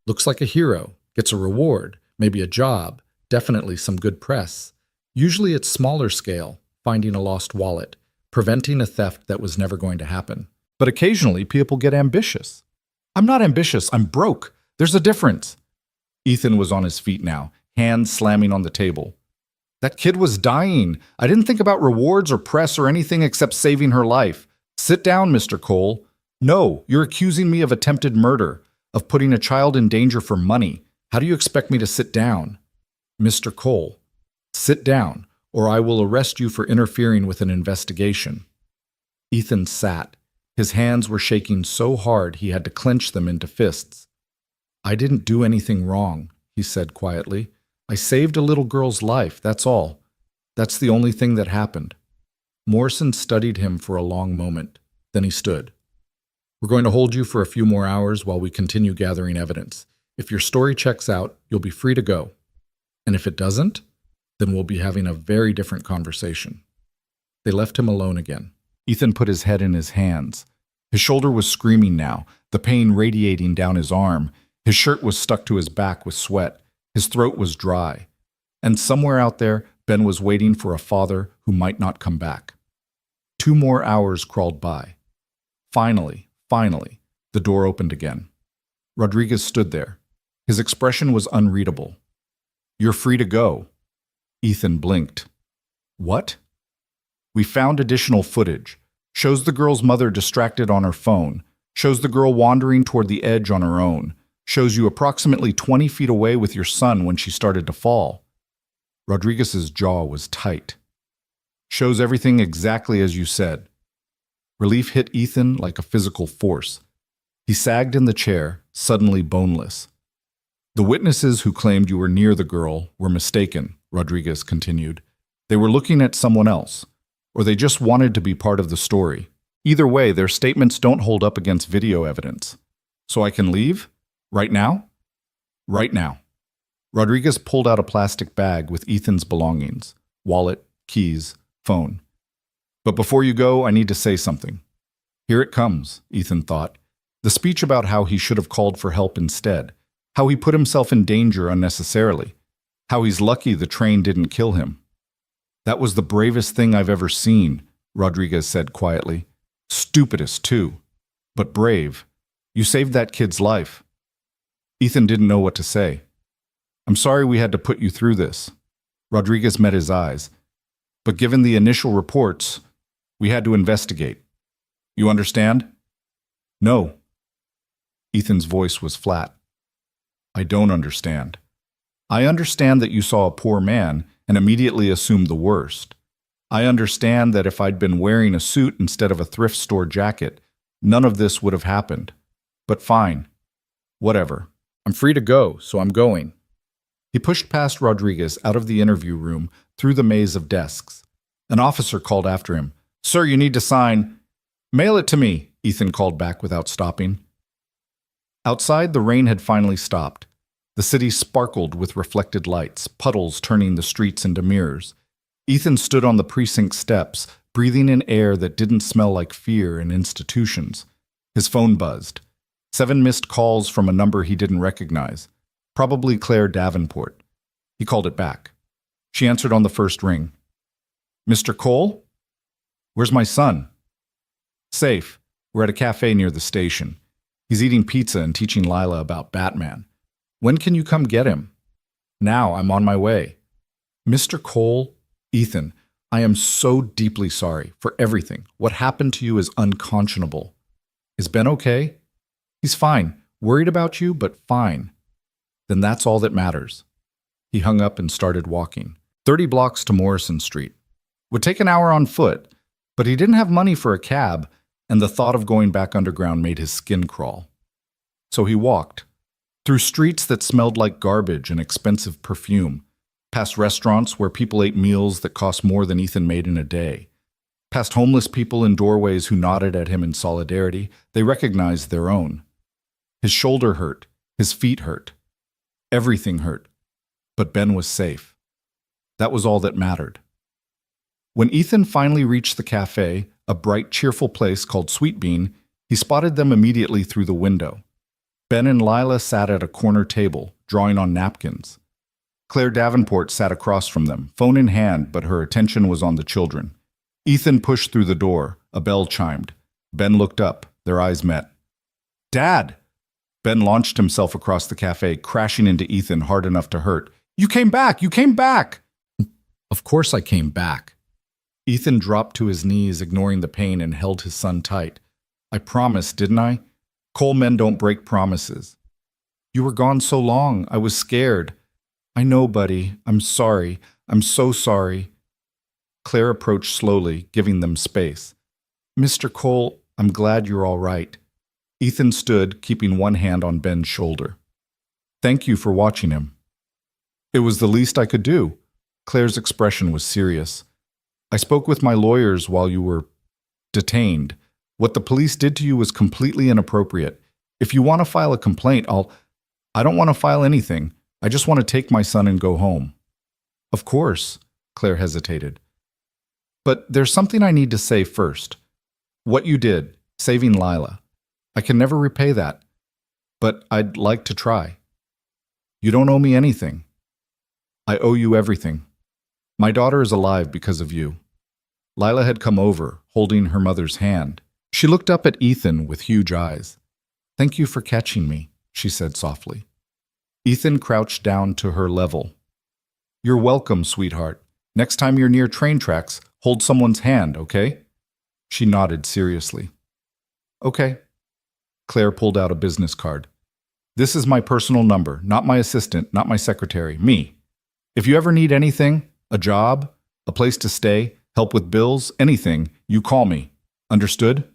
Looks like a hero, gets a reward, maybe a job, definitely some good press. Usually it's smaller scale, finding a lost wallet, preventing a theft that was never going to happen. But occasionally people get ambitious." "I'm not ambitious, I'm broke. There's a difference." Ethan was on his feet now, hands slamming on the table. "That kid was dying. I didn't think about rewards or press or anything except saving her life. Sit down, Mr. Cole. No, you're accusing me of attempted murder, of putting a child in danger for money. How do you expect me to sit down?" "Mr. Cole, sit down, or I will arrest you for interfering with an investigation." Ethan sat. His hands were shaking so hard he had to clench them into fists. "I didn't do anything wrong," he said quietly. "I saved a little girl's life, that's all. That's the only thing that happened." Morrison studied him for a long moment. Then he stood. "We're going to hold you for a few more hours while we continue gathering evidence. If your story checks out, you'll be free to go. And if it doesn't, then we'll be having a very different conversation." They left him alone again. Ethan put his head in his hands. His shoulder was screaming now, the pain radiating down his arm. His shirt was stuck to his back with sweat. His throat was dry. And somewhere out there, Ben was waiting for a father who might not come back. 2 more hours crawled by. Finally, the door opened again. Rodriguez stood there. His expression was unreadable. "You're free to go." Ethan blinked. "What?" "We found additional footage. Shows the girl's mother distracted on her phone. Shows the girl wandering toward the edge on her own. Shows you approximately 20 feet away with your son when she started to fall. Rodriguez's jaw was tight. Shows everything exactly as you said. Relief hit Ethan like a physical force. He sagged in the chair, suddenly boneless. The witnesses who claimed you were near the girl were mistaken, Rodriguez continued. They were looking at someone else, or they just wanted to be part of the story. Either way, their statements don't hold up against video evidence. So I can leave? Right now? Right now. Rodriguez pulled out a plastic bag with Ethan's belongings, wallet, keys, phone. But before you go, I need to say something. Here it comes, Ethan thought. The speech about how he should have called for help instead, how he put himself in danger unnecessarily, how he's lucky the train didn't kill him. That was the bravest thing I've ever seen, Rodriguez said quietly. Stupidest, too. But brave. You saved that kid's life. Ethan didn't know what to say. I'm sorry we had to put you through this. Rodriguez met his eyes. But given the initial reports, we had to investigate. You understand? No. Ethan's voice was flat. I don't understand. I understand that you saw a poor man and immediately assumed the worst. I understand that if I'd been wearing a suit instead of a thrift store jacket, none of this would have happened. But fine. Whatever. I'm free to go, so I'm going. He pushed past Rodriguez out of the interview room through the maze of desks. An officer called after him. Sir, you need to sign. Mail it to me, Ethan called back without stopping. Outside, the rain had finally stopped. The city sparkled with reflected lights, puddles turning the streets into mirrors. Ethan stood on the precinct steps, breathing in air that didn't smell like fear and institutions. His phone buzzed. 7 missed calls from a number he didn't recognize. Probably Claire Davenport. He called it back. She answered on the first ring. Mr. Cole? Where's my son? Safe. We're at a cafe near the station. He's eating pizza and teaching Lila about Batman. When can you come get him? Now, I'm on my way. Mr. Cole, Ethan, I am so deeply sorry for everything. What happened to you is unconscionable. Is Ben okay? He's fine. Worried about you, but fine. Then that's all that matters. He hung up and started walking. 30 blocks to Morrison Street. Would take an hour on foot, but he didn't have money for a cab, and the thought of going back underground made his skin crawl. So he walked, through streets that smelled like garbage and expensive perfume, past restaurants where people ate meals that cost more than Ethan made in a day, past homeless people in doorways who nodded at him in solidarity. They recognized their own. His shoulder hurt, his feet hurt. Everything hurt, but Ben was safe. That was all that mattered. When Ethan finally reached the cafe, a bright, cheerful place called Sweet Bean, he spotted them immediately through the window. Ben and Lila sat at a corner table, drawing on napkins. Claire Davenport sat across from them, phone in hand, but her attention was on the children. Ethan pushed through the door. A bell chimed. Ben looked up. Their eyes met. Dad! Ben launched himself across the cafe, crashing into Ethan hard enough to hurt. You came back! You came back! Of course I came back. Ethan dropped to his knees, ignoring the pain, and held his son tight. I promised, didn't I? Cole men don't break promises. You were gone so long, I was scared. I know, buddy. I'm sorry. I'm so sorry. Claire approached slowly, giving them space. Mr. Cole, I'm glad you're all right. Ethan stood, keeping one hand on Ben's shoulder. Thank you for watching him. It was the least I could do. Claire's expression was serious. I spoke with my lawyers while you were detained. What the police did to you was completely inappropriate. If you want to file a complaint, I don't want to file anything. I just want to take my son and go home. Of course, Claire hesitated. But there's something I need to say first. What you did, saving Lila. I can never repay that, but I'd like to try. You don't owe me anything. I owe you everything. My daughter is alive because of you. Lila had come over, holding her mother's hand. She looked up at Ethan with huge eyes. Thank you for catching me, she said softly. Ethan crouched down to her level. You're welcome, sweetheart. Next time you're near train tracks, hold someone's hand, okay? She nodded seriously. Okay. Claire pulled out a business card. This is my personal number, not my assistant, not my secretary, me. If you ever need anything, a job, a place to stay, help with bills, anything, you call me. Understood?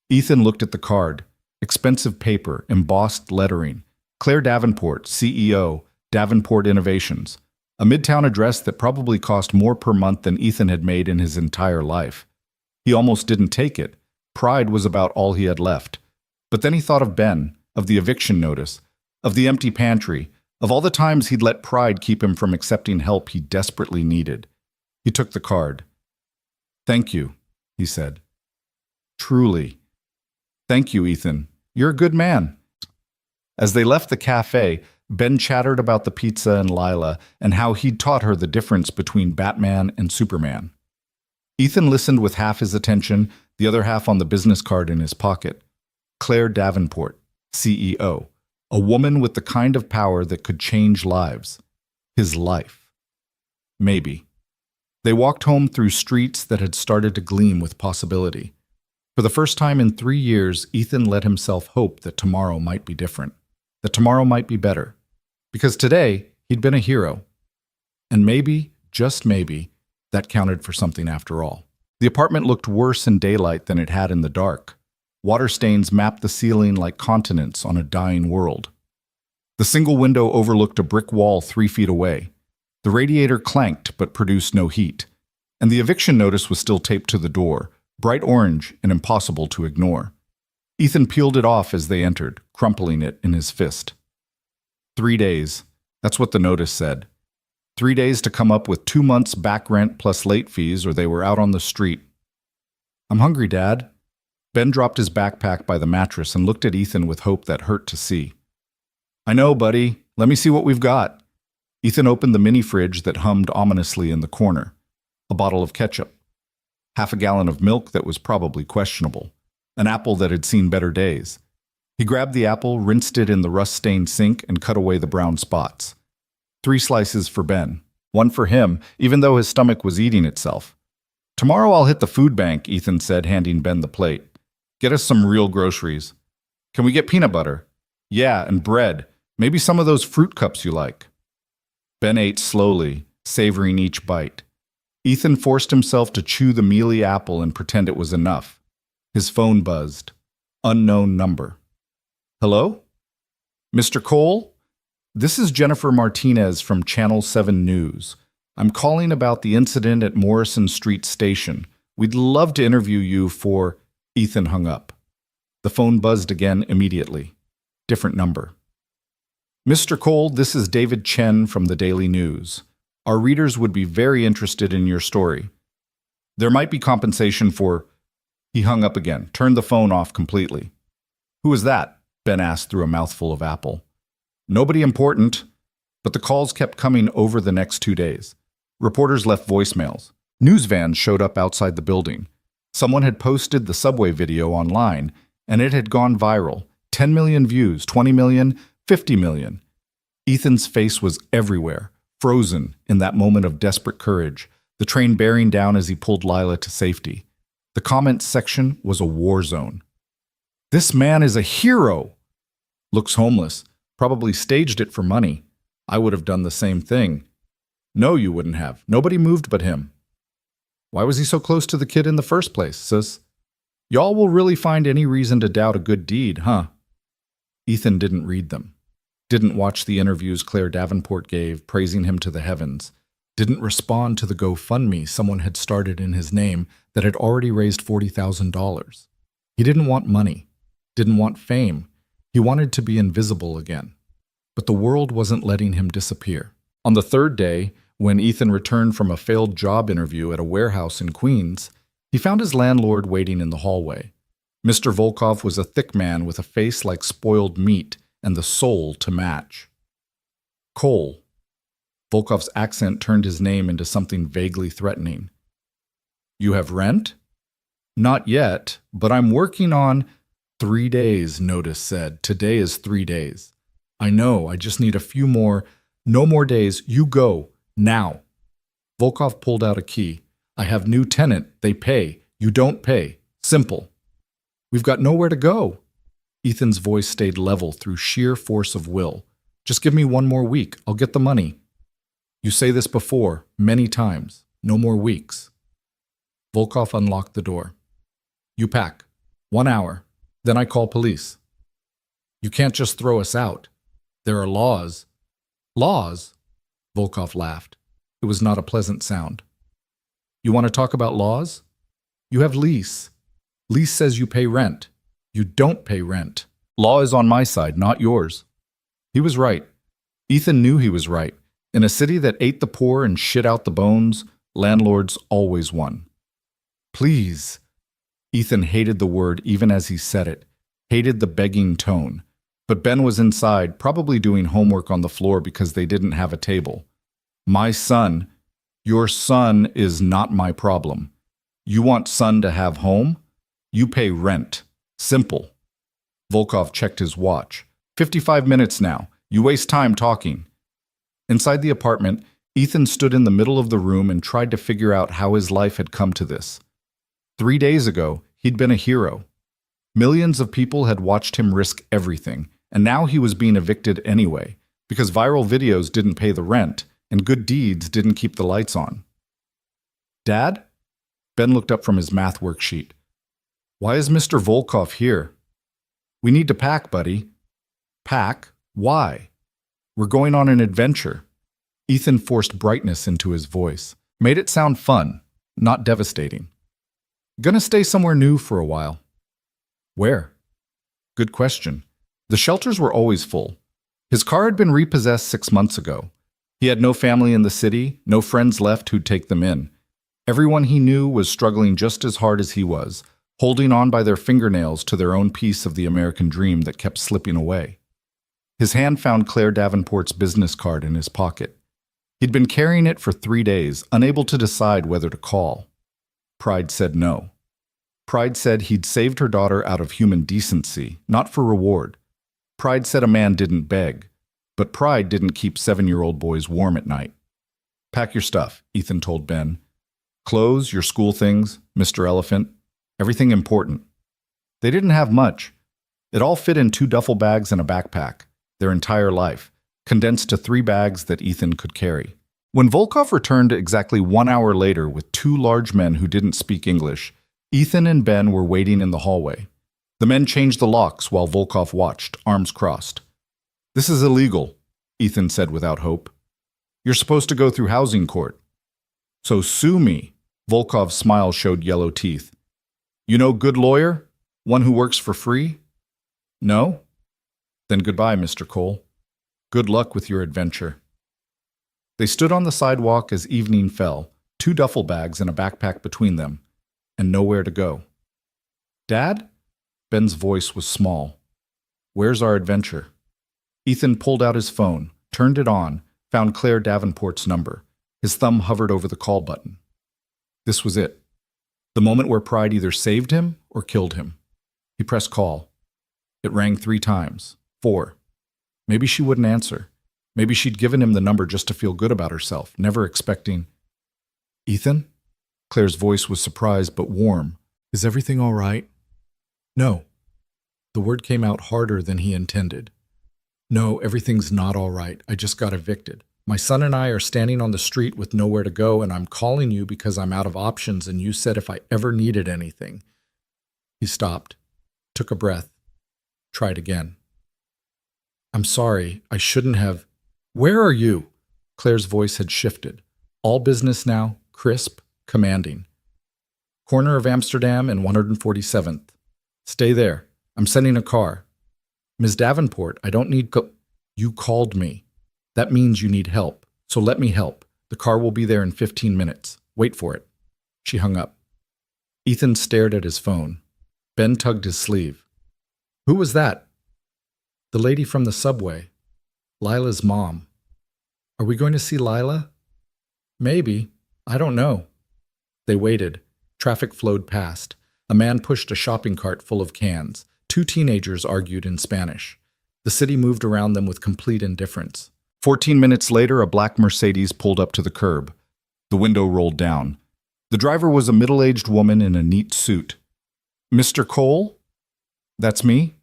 Ethan looked at the card. Expensive paper, embossed lettering. Claire Davenport, CEO, Davenport Innovations. A midtown address that probably cost more per month than Ethan had made in his entire life. He almost didn't take it. Pride was about all he had left. But then he thought of Ben, of the eviction notice, of the empty pantry, of all the times he'd let pride keep him from accepting help he desperately needed. He took the card. "Thank you," he said. "Truly. Thank you, Ethan. You're a good man." As they left the cafe, Ben chattered about the pizza and Lila and how he'd taught her the difference between Batman and Superman. Ethan listened with half his attention, the other half on the business card in his pocket. Claire Davenport, CEO. A woman with the kind of power that could change lives. His life. Maybe. They walked home through streets that had started to gleam with possibility. For the first time in 3 years, Ethan let himself hope that tomorrow might be different, that tomorrow might be better. Because today, he'd been a hero. And maybe, just maybe, that counted for something after all. The apartment looked worse in daylight than it had in the dark. Water stains mapped the ceiling like continents on a dying world. The single window overlooked a brick wall 3 feet away. The radiator clanked but produced no heat. And the eviction notice was still taped to the door, bright orange and impossible to ignore. Ethan peeled it off as they entered, crumpling it in his fist. 3 days. That's what the notice said. 3 days to come up with 2 months back rent plus late fees, or they were out on the street. "I'm hungry, Dad." Ben dropped his backpack by the mattress and looked at Ethan with hope that hurt to see. "I know, buddy. Let me see what we've got." Ethan opened the mini fridge that hummed ominously in the corner. A bottle of ketchup. Half a gallon of milk that was probably questionable. An apple that had seen better days. He grabbed the apple, rinsed it in the rust-stained sink, and cut away the brown spots. 3 slices for Ben. 1 for him, even though his stomach was eating itself. "Tomorrow I'll hit the food bank," Ethan said, handing Ben the plate. "Get us some real groceries. Can we get peanut butter?" "Yeah, and bread. Maybe some of those fruit cups you like." Ben ate slowly, savoring each bite. Ethan forced himself to chew the mealy apple and pretend it was enough. His phone buzzed. Unknown number. "Hello? Mr. Cole? This is Jennifer Martinez from Channel 7 News. I'm calling about the incident at Morrison Street Station. We'd love to interview you for..." Ethan hung up. The phone buzzed again immediately. Different number. "Mr. Cole, this is David Chen from the Daily News. Our readers would be very interested in your story. There might be compensation for..." He hung up again, turned the phone off completely. "Who is that?" Ben asked through a mouthful of apple. "Nobody important." But the calls kept coming over the next 2 days. Reporters left voicemails. News vans showed up outside the building. Someone had posted the subway video online, and it had gone viral. 10 million views, 20 million, 50 million. Ethan's face was everywhere, frozen in that moment of desperate courage, the train bearing down as he pulled Lila to safety. The comments section was a war zone. "This man is a hero!" "Looks homeless. Probably staged it for money. I would have done the same thing." "No, you wouldn't have. Nobody moved but him." "Why was he so close to the kid in the first place, sis? Y'all will really find any reason to doubt a good deed, huh?" Ethan didn't read them. Didn't watch the interviews Claire Davenport gave, praising him to the heavens. Didn't respond to the GoFundMe someone had started in his name that had already raised $40,000. He didn't want money. Didn't want fame. He wanted to be invisible again. But the world wasn't letting him disappear. On the 3rd day, when Ethan returned from a failed job interview at a warehouse in Queens, he found his landlord waiting in the hallway. Mr. Volkov was a thick man with a face like spoiled meat and the soul to match. "Cole." Volkov's accent turned his name into something vaguely threatening. "You have rent?" "Not yet, but I'm working on..." 3 days, notice said. "Today is 3 days. I know, I just need a few more..." "No more days. You go. Now." Volkov pulled out a key. "I have new tenant. They pay. You don't pay. Simple." "We've got nowhere to go." Ethan's voice stayed level through sheer force of will. Just give me 1 more week. I'll get the money. You say this before, many times. No more weeks. Volkov unlocked the door. You pack. 1 hour. Then I call police. You can't just throw us out. There are laws. Laws? Volkov laughed. It was not a pleasant sound. You want to talk about laws? You have lease. Lease says you pay rent. You don't pay rent. Law is on my side, not yours. He was right. Ethan knew he was right. In a city that ate the poor and shit out the bones, landlords always won. Please. Ethan hated the word even as he said it, hated the begging tone. But Ben was inside, probably doing homework on the floor because they didn't have a table. My son, your son is not my problem. You want son to have home? You pay rent. Simple. Volkov checked his watch. 55 minutes now. You waste time talking. Inside the apartment, Ethan stood in the middle of the room and tried to figure out how his life had come to this. 3 days ago, he'd been a hero. Millions of people had watched him risk everything, and now he was being evicted anyway, because viral videos didn't pay the rent, and good deeds didn't keep the lights on. Dad? Ben looked up from his math worksheet. Why is Mr. Volkov here? We need to pack, buddy. Pack? Why? We're going on an adventure. Ethan forced brightness into his voice, made it sound fun, not devastating. Gonna stay somewhere new for a while. Where? Good question. The shelters were always full. His car had been repossessed 6 months ago. He had no family in the city, no friends left who'd take them in. Everyone he knew was struggling just as hard as he was, holding on by their fingernails to their own piece of the American dream that kept slipping away. His hand found Claire Davenport's business card in his pocket. He'd been carrying it for 3 days, unable to decide whether to call. Pride said no. Pride said he'd saved her daughter out of human decency, not for reward. Pride said a man didn't beg, but pride didn't keep 7-year-old boys warm at night. Pack your stuff, Ethan told Ben. Clothes, your school things, Mr. Elephant, everything important. They didn't have much. It all fit in 2 duffel bags and a backpack, their entire life, condensed to 3 bags that Ethan could carry. When Volkov returned exactly 1 hour later with 2 large men who didn't speak English, Ethan and Ben were waiting in the hallway. The men changed the locks while Volkov watched, arms crossed. This is illegal, Ethan said without hope. You're supposed to go through housing court. So sue me. Volkov's smile showed yellow teeth. You know good lawyer? One who works for free? No? Then goodbye, Mr. Cole. Good luck with your adventure. They stood on the sidewalk as evening fell, 2 duffel bags and a backpack between them, and nowhere to go. Dad? Ben's voice was small. Where's our adventure? Ethan pulled out his phone, turned it on, found Claire Davenport's number. His thumb hovered over the call button. This was it. The moment where pride either saved him or killed him. He pressed call. It rang 3 times. 4. Maybe she wouldn't answer. Maybe she'd given him the number just to feel good about herself, never expecting... Ethan? Claire's voice was surprised but warm. Is everything all right? No. The word came out harder than he intended. No, everything's not all right. I just got evicted. My son and I are standing on the street with nowhere to go, and I'm calling you because I'm out of options, and you said if I ever needed anything. He stopped, took a breath, tried again. I'm sorry, I shouldn't have... Where are you? Claire's voice had shifted. All business now, crisp, commanding. Corner of Amsterdam and 147th. Stay there. I'm sending a car. Ms. Davenport, I don't need... You called me. That means you need help, so let me help. The car will be there in 15 minutes. Wait for it. She hung up. Ethan stared at his phone. Ben tugged his sleeve. Who was that? The lady from the subway. Lila's mom. Are we going to see Lila? Maybe. I don't know. They waited. Traffic flowed past. A man pushed a shopping cart full of cans. 2 teenagers argued in Spanish. The city moved around them with complete indifference. 14 minutes later, a black Mercedes pulled up to the curb. The window rolled down. The driver was a middle-aged woman in a neat suit. Mr. Cole? That's me?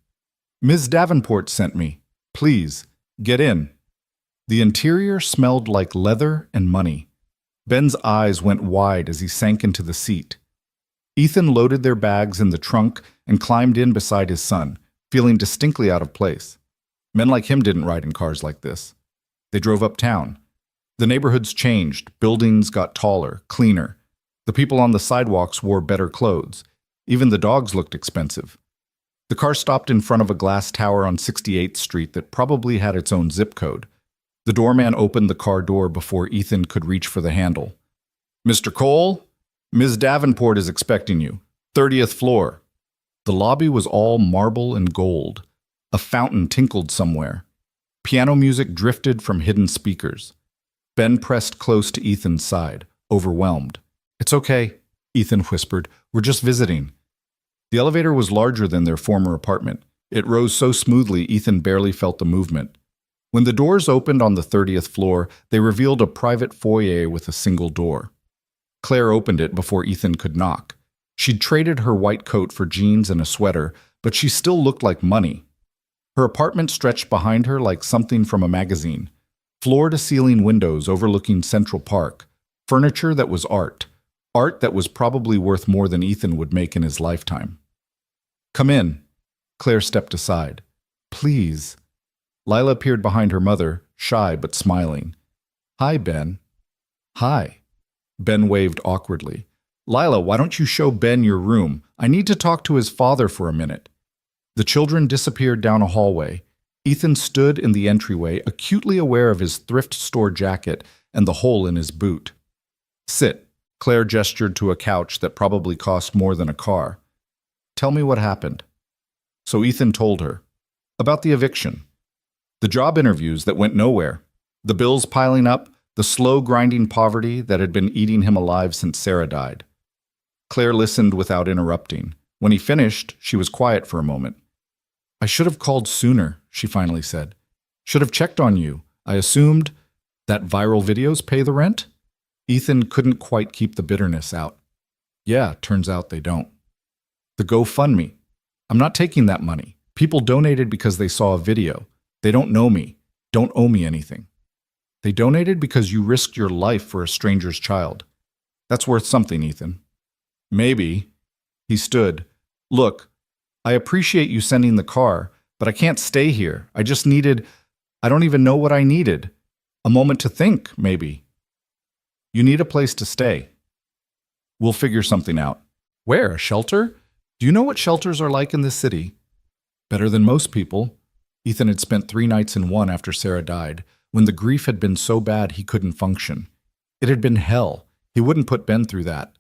Ms. Davenport sent me. Please, get in. The interior smelled like leather and money. Ben's eyes went wide as he sank into the seat. Ethan loaded their bags in the trunk and climbed in beside his son, feeling distinctly out of place. Men like him didn't ride in cars like this. They drove uptown. The neighborhoods changed. Buildings got taller, cleaner. The people on the sidewalks wore better clothes. Even the dogs looked expensive. The car stopped in front of a glass tower on 68th Street that probably had its own zip code. The doorman opened the car door before Ethan could reach for the handle. Mr. Cole, Ms. Davenport is expecting you. 30th floor. The lobby was all marble and gold. A fountain tinkled somewhere. Piano music drifted from hidden speakers. Ben pressed close to Ethan's side, overwhelmed. It's okay, Ethan whispered. We're just visiting. The elevator was larger than their former apartment. It rose so smoothly Ethan barely felt the movement. When the doors opened on the 30th floor, they revealed a private foyer with a single door. Claire opened it before Ethan could knock. She'd traded her white coat for jeans and a sweater, but she still looked like money. Her apartment stretched behind her like something from a magazine. Floor-to-ceiling windows overlooking Central Park. Furniture that was art. Art that was probably worth more than Ethan would make in his lifetime. Come in. Claire stepped aside. Please. Lila appeared behind her mother, shy but smiling. Hi, Ben. Hi. Ben waved awkwardly. Lila, why don't you show Ben your room? I need to talk to his father for a minute. The children disappeared down a hallway. Ethan stood in the entryway, acutely aware of his thrift store jacket and the hole in his boot. Sit. Claire gestured to a couch that probably cost more than a car. Tell me what happened. So Ethan told her. About the eviction. The job interviews that went nowhere. The bills piling up. The slow grinding poverty that had been eating him alive since Sarah died. Claire listened without interrupting. When he finished, she was quiet for a moment. I should have called sooner, she finally said. Should have checked on you. I assumed that viral videos pay the rent? Ethan couldn't quite keep the bitterness out. Yeah, turns out they don't. The GoFundMe. I'm not taking that money. People donated because they saw a video. They don't know me, don't owe me anything. They donated because you risked your life for a stranger's child. That's worth something, Ethan. Maybe. He stood. Look, I appreciate you sending the car, but I can't stay here. I don't even know what I needed. A moment to think, maybe. You need a place to stay. We'll figure something out. Where? A shelter? Do you know what shelters are like in this city? Better than most people. Ethan had spent 3 nights in one after Sarah died, when the grief had been so bad he couldn't function. It had been hell. He wouldn't put Ben through that.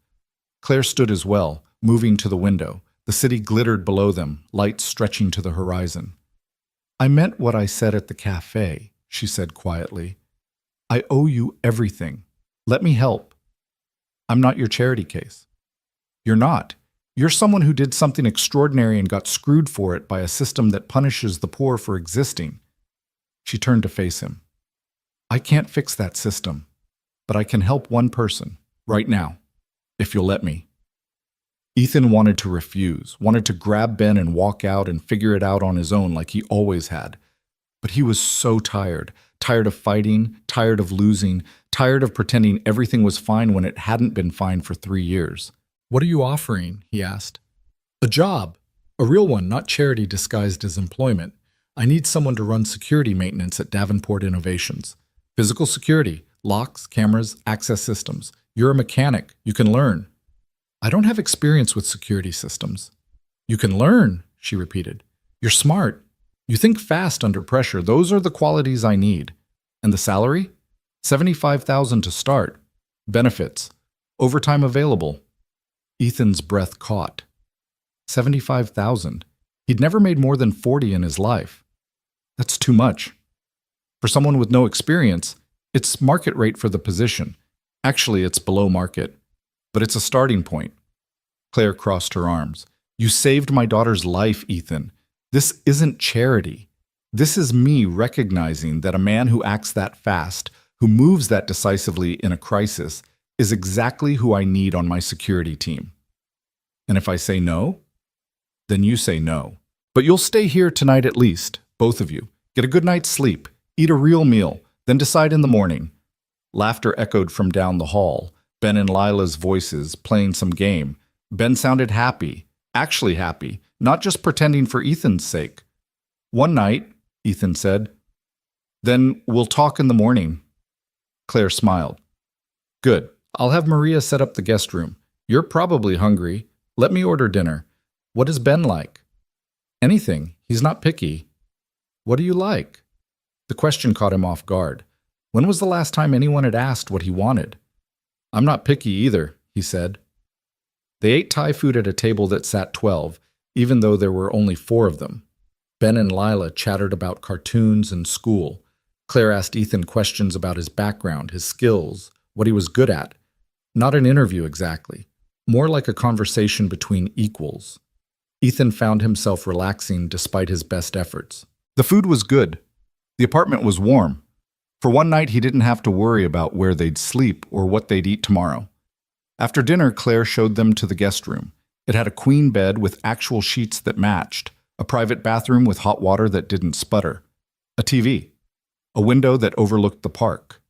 Claire stood as well, moving to the window. The city glittered below them, lights stretching to the horizon. I meant what I said at the cafe, she said quietly. I owe you everything. Let me help. I'm not your charity case. You're not. You're someone who did something extraordinary and got screwed for it by a system that punishes the poor for existing. She turned to face him. I can't fix that system, but I can help one person, right now, if you'll let me. Ethan wanted to refuse, wanted to grab Ben and walk out and figure it out on his own like he always had. But he was so tired, tired of fighting, tired of losing, tired of pretending everything was fine when it hadn't been fine for 3 years. What are you offering? He asked. A job. A real one, not charity disguised as employment. I need someone to run security maintenance at Davenport Innovations. Physical security, locks, cameras, access systems. You're a mechanic. You can learn. I don't have experience with security systems. You can learn, she repeated. You're smart. You think fast under pressure. Those are the qualities I need. And the salary? $75,000 to start. Benefits. Overtime available. Ethan's breath caught. $75,000. He'd never made more than 40 in his life. That's too much. For someone with no experience, it's market rate for the position. Actually, it's below market. But it's a starting point. Claire crossed her arms. You saved my daughter's life, Ethan. This isn't charity. This is me recognizing that a man who acts that fast, who moves that decisively in a crisis, is exactly who I need on my security team. And if I say no, then you say no. But you'll stay here tonight at least, both of you. Get a good night's sleep, eat a real meal, then decide in the morning. Laughter echoed from down the hall, Ben and Lila's voices playing some game. Ben sounded happy, actually happy, not just pretending for Ethan's sake. One night, Ethan said. Then we'll talk in the morning. Claire smiled. Good. I'll have Maria set up the guest room. You're probably hungry. Let me order dinner. What is Ben like? Anything. He's not picky. What do you like? The question caught him off guard. When was the last time anyone had asked what he wanted? I'm not picky either, he said. They ate Thai food at a table that sat 12, even though there were only 4 of them. Ben and Lila chattered about cartoons and school. Claire asked Ethan questions about his background, his skills, what he was good at. Not an interview exactly, more like a conversation between equals. Ethan found himself relaxing despite his best efforts. The food was good. The apartment was warm. For one night, he didn't have to worry about where they'd sleep or what they'd eat tomorrow. After dinner, Claire showed them to the guest room. It had a queen bed with actual sheets that matched, a private bathroom with hot water that didn't sputter, a TV, a window that overlooked the park.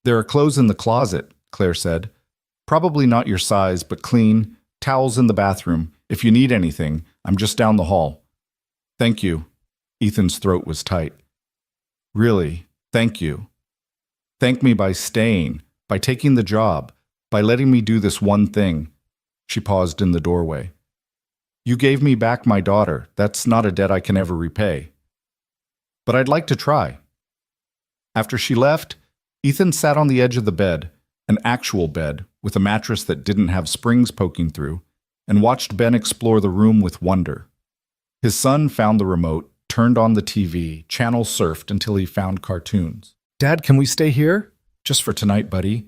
There are clothes in the closet, Claire said. Probably not your size, but clean, towels in the bathroom. If you need anything, I'm just down the hall. Thank you. Ethan's throat was tight. Really, thank you. Thank me by staying, by taking the job, by letting me do this one thing. She paused in the doorway. You gave me back my daughter. That's not a debt I can ever repay. But I'd like to try. After she left, Ethan sat on the edge of the bed, an actual bed, with a mattress that didn't have springs poking through, and watched Ben explore the room with wonder. His son found the remote, turned on the TV, channel surfed until he found cartoons. Dad, can we stay here? Just for tonight, buddy.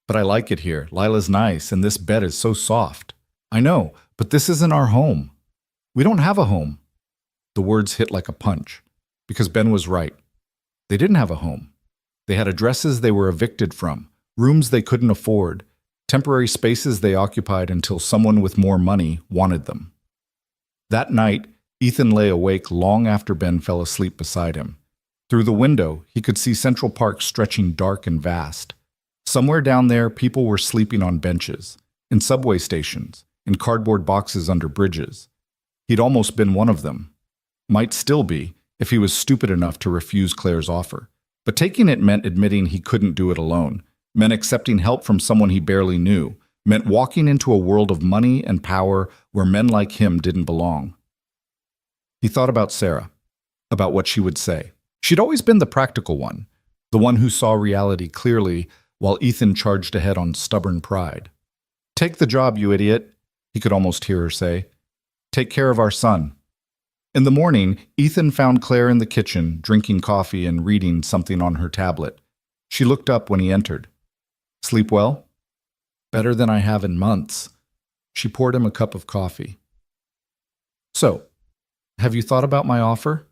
But I like it here. Lila's nice, and this bed is so soft. I know, but this isn't our home. We don't have a home. The words hit like a punch, because Ben was right. They didn't have a home. They had addresses they were evicted from, rooms they couldn't afford, temporary spaces they occupied until someone with more money wanted them. That night, Ethan lay awake long after Ben fell asleep beside him. Through the window, he could see Central Park stretching dark and vast. Somewhere down there, people were sleeping on benches, in subway stations, in cardboard boxes under bridges. He'd almost been one of them. Might still be, if he was stupid enough to refuse Claire's offer. But taking it meant admitting he couldn't do it alone, meant accepting help from someone he barely knew, meant walking into a world of money and power where men like him didn't belong. He thought about Sarah, about what she would say. She'd always been the practical one, the one who saw reality clearly while Ethan charged ahead on stubborn pride. Take the job, you idiot, he could almost hear her say. Take care of our son. In the morning, Ethan found Claire in the kitchen, drinking coffee and reading something on her tablet. She looked up when he entered. Sleep well? Better than I have in months. She poured him a cup of coffee. So, have you thought about my offer?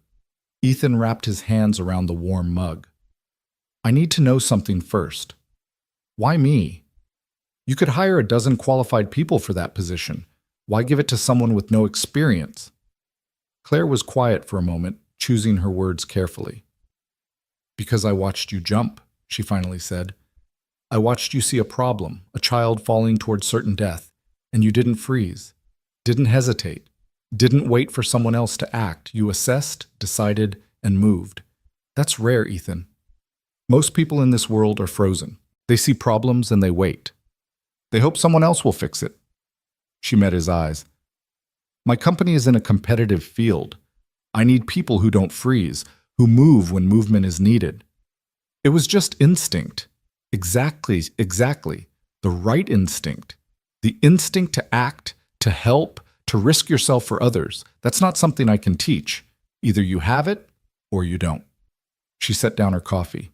Ethan wrapped his hands around the warm mug. I need to know something first. Why me? You could hire a dozen qualified people for that position. Why give it to someone with no experience? Claire was quiet for a moment, choosing her words carefully. Because I watched you jump, she finally said. I watched you see a problem, a child falling toward certain death, and you didn't freeze, didn't hesitate, didn't wait for someone else to act. You assessed, decided, and moved. That's rare, Ethan. Most people in this world are frozen. They see problems and they wait. They hope someone else will fix it. She met his eyes. My company is in a competitive field. I need people who don't freeze, who move when movement is needed. It was just instinct. Exactly. The right instinct. The instinct to act, to help, to risk yourself for others. That's not something I can teach. Either you have it or you don't. She set down her coffee.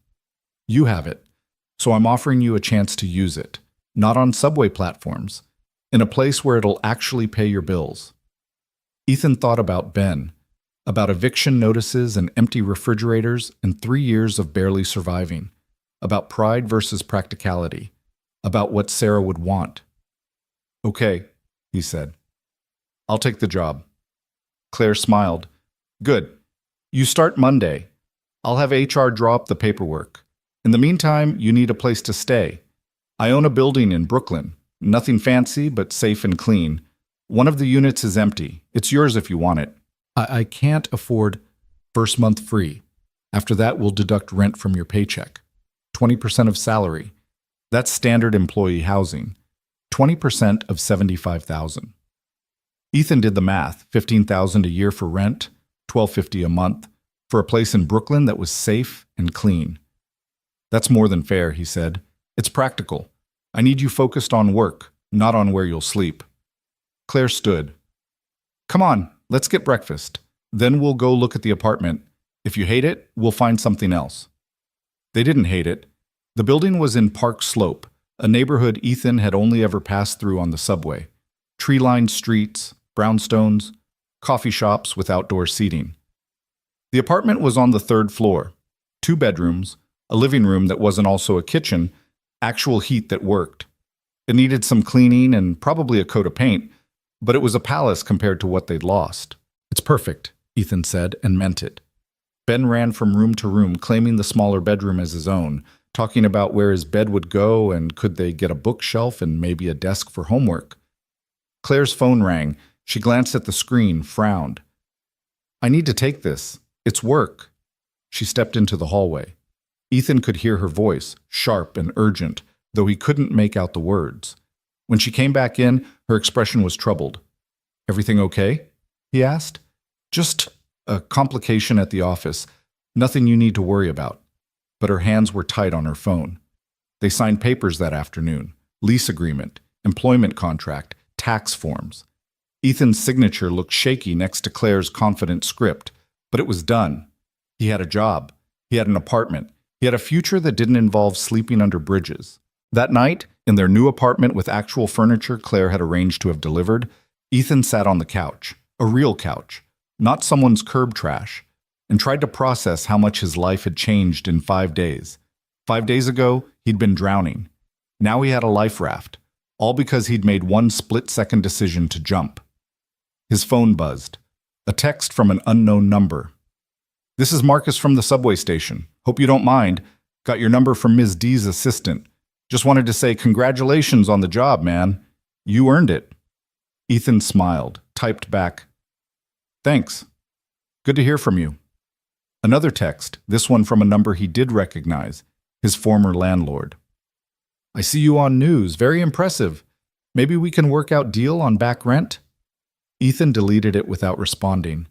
You have it, so I'm offering you a chance to use it. Not on subway platforms. In a place where it'll actually pay your bills. Ethan thought about Ben, about eviction notices and empty refrigerators and 3 years of barely surviving, about pride versus practicality, about what Sarah would want. Okay, he said. I'll take the job. Claire smiled. Good. You start Monday. I'll have HR draw up the paperwork. In the meantime, you need a place to stay. I own a building in Brooklyn. Nothing fancy, but safe and clean. One of the units is empty. It's yours if you want it. I can't afford first month free. After that, we'll deduct rent from your paycheck. 20% of salary. That's standard employee housing. 20% of $75,000. Ethan did the math. $15,000 a year for rent, $1,250 a month, for a place in Brooklyn that was safe and clean. That's more than fair, he said. It's practical. I need you focused on work, not on where you'll sleep. Claire stood. Come on, let's get breakfast. Then we'll go look at the apartment. If you hate it, we'll find something else. They didn't hate it. The building was in Park Slope, a neighborhood Ethan had only ever passed through on the subway. Tree-lined streets, brownstones, coffee shops with outdoor seating. The apartment was on the 3rd floor. 2 bedrooms, a living room that wasn't also a kitchen, actual heat that worked. It needed some cleaning and probably a coat of paint, but it was a palace compared to what they'd lost. It's perfect, Ethan said, and meant it. Ben ran from room to room, claiming the smaller bedroom as his own, talking about where his bed would go and could they get a bookshelf and maybe a desk for homework. Claire's phone rang. She glanced at the screen, frowned. I need to take this. It's work. She stepped into the hallway. Ethan could hear her voice, sharp and urgent, though he couldn't make out the words. When she came back in, her expression was troubled. Everything okay? He asked. Just a complication at the office. Nothing you need to worry about. But her hands were tight on her phone. They signed papers that afternoon. Lease agreement, employment contract, tax forms. Ethan's signature looked shaky next to Claire's confident script, but it was done. He had a job. He had an apartment. He had a future that didn't involve sleeping under bridges. That night, in their new apartment with actual furniture Claire had arranged to have delivered, Ethan sat on the couch, a real couch, not someone's curb trash, and tried to process how much his life had changed in 5 days. 5 days ago, he'd been drowning. Now he had a life raft, all because he'd made one split-second decision to jump. His phone buzzed. A text from an unknown number. This is Marcus from the subway station. Hope you don't mind. Got your number from Ms. D's assistant. Just wanted to say congratulations on the job, man. You earned it. Ethan smiled, typed back, Thanks. Good to hear from you. Another text, this one from a number he did recognize, his former landlord. I see you on news. Very impressive. Maybe we can work out deal on back rent? Ethan deleted it without responding.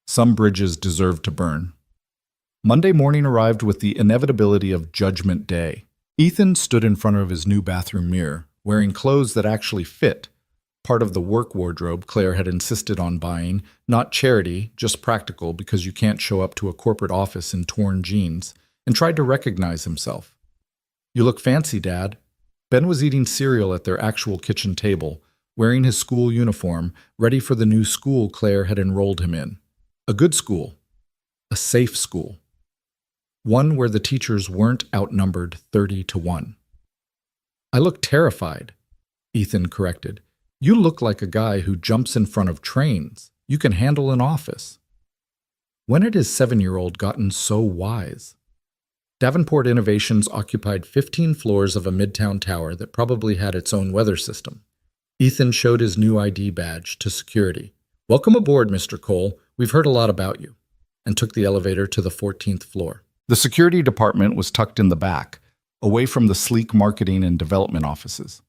Some bridges deserve to burn. Monday morning arrived with the inevitability of Judgment Day. Ethan stood in front of his new bathroom mirror, wearing clothes that actually fit, part of the work wardrobe Claire had insisted on buying, not charity, just practical because you can't show up to a corporate office in torn jeans, and tried to recognize himself. You look fancy, Dad. Ben was eating cereal at their actual kitchen table, wearing his school uniform, ready for the new school Claire had enrolled him in. A good school. A safe school. One where the teachers weren't outnumbered 30-1. I look terrified, Ethan corrected. You look like a guy who jumps in front of trains. You can handle an office. When had his 7-year-old gotten so wise? Davenport Innovations occupied 15 floors of a midtown tower that probably had its own weather system. Ethan showed his new ID badge to security. Welcome aboard, Mr. Cole. We've heard a lot about you, and took the elevator to the 14th floor. The security department was tucked in the back, away from the sleek marketing and development offices.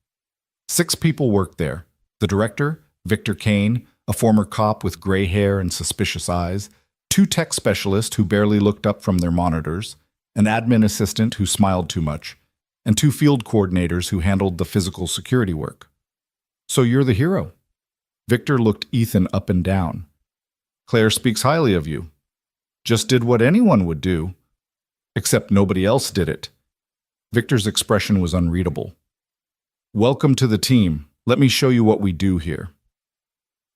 6 people worked there. The director, Victor Kane, a former cop with gray hair and suspicious eyes, 2 tech specialists who barely looked up from their monitors, an admin assistant who smiled too much, and 2 field coordinators who handled the physical security work. So you're the hero. Victor looked Ethan up and down. Claire speaks highly of you. Just did what anyone would do. Except nobody else did it. Victor's expression was unreadable. Welcome to the team. Let me show you what we do here.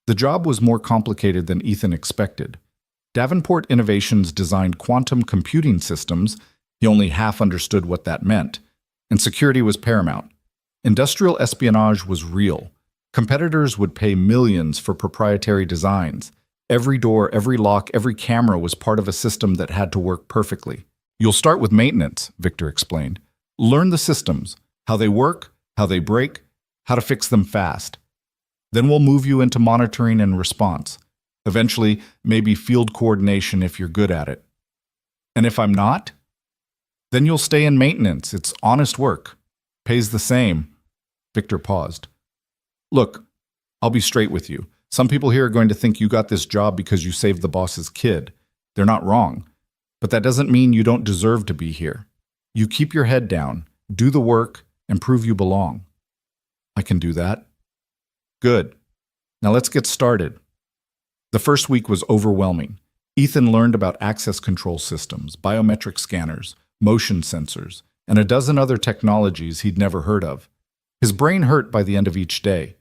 The job was more complicated than Ethan expected. Davenport Innovations designed quantum computing systems. He only half understood what that meant. And security was paramount. Industrial espionage was real. Competitors would pay millions for proprietary designs. Every door, every lock, every camera was part of a system that had to work perfectly. You'll start with maintenance, Victor explained. Learn the systems, how they work, how they break, how to fix them fast. Then we'll move you into monitoring and response. Eventually, maybe field coordination if you're good at it. And if I'm not? Then you'll stay in maintenance. It's honest work. Pays the same. Victor paused. Look, I'll be straight with you. Some people here are going to think you got this job because you saved the boss's kid. They're not wrong. But that doesn't mean you don't deserve to be here. You keep your head down, do the work, and prove you belong. I can do that. Good. Now let's get started. The first week was overwhelming. Ethan learned about access control systems, biometric scanners, motion sensors, and a dozen other technologies he'd never heard of. His brain hurt by the end of each day.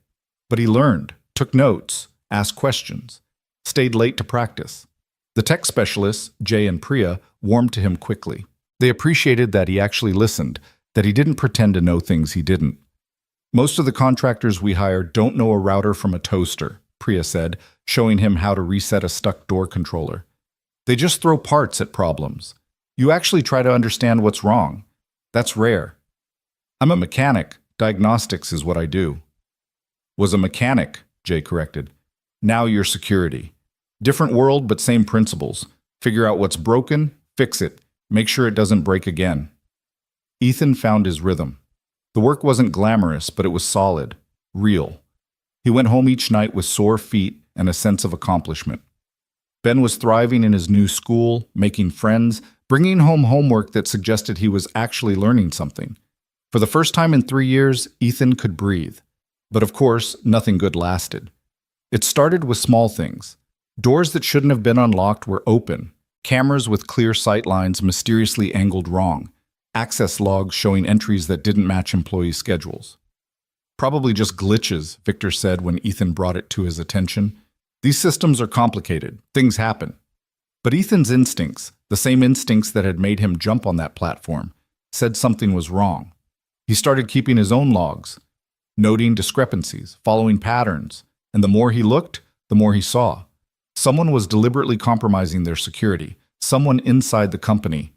But he learned, took notes, asked questions, stayed late to practice. The tech specialists, Jay and Priya, warmed to him quickly. They appreciated that he actually listened, that he didn't pretend to know things he didn't. Most of the contractors we hire don't know a router from a toaster, Priya said, showing him how to reset a stuck door controller. They just throw parts at problems. You actually try to understand what's wrong. That's rare. I'm a mechanic. Diagnostics is what I do. Was a mechanic, Jay corrected. Now you're security. Different world, but same principles. Figure out what's broken, fix it. Make sure it doesn't break again. Ethan found his rhythm. The work wasn't glamorous, but it was solid, real. He went home each night with sore feet and a sense of accomplishment. Ben was thriving in his new school, making friends, bringing home homework that suggested he was actually learning something. For the first time in 3 years, Ethan could breathe. But of course, nothing good lasted. It started with small things. Doors that shouldn't have been unlocked were open. Cameras with clear sight lines mysteriously angled wrong. Access logs showing entries that didn't match employee schedules. Probably just glitches, Victor said when Ethan brought it to his attention. These systems are complicated. Things happen. But Ethan's instincts, the same instincts that had made him jump on that platform, said something was wrong. He started keeping his own logs, noting discrepancies, following patterns, and the more he looked, the more he saw. Someone was deliberately compromising their security, someone inside the company.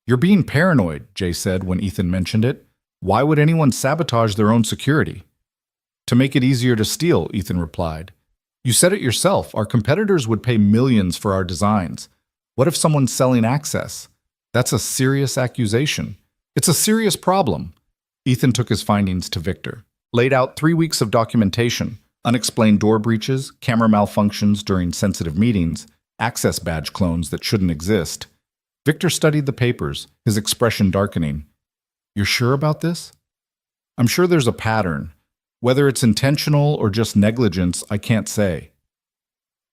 You're being paranoid, Jay said when Ethan mentioned it. Why would anyone sabotage their own security? To make it easier to steal, Ethan replied. You said it yourself, our competitors would pay millions for our designs. What if someone's selling access? That's a serious accusation. It's a serious problem. Ethan took his findings to Victor, laid out 3 weeks of documentation, unexplained door breaches, camera malfunctions during sensitive meetings, access badge clones that shouldn't exist. Victor studied the papers, his expression darkening. You're sure about this? I'm sure there's a pattern. Whether it's intentional or just negligence, I can't say.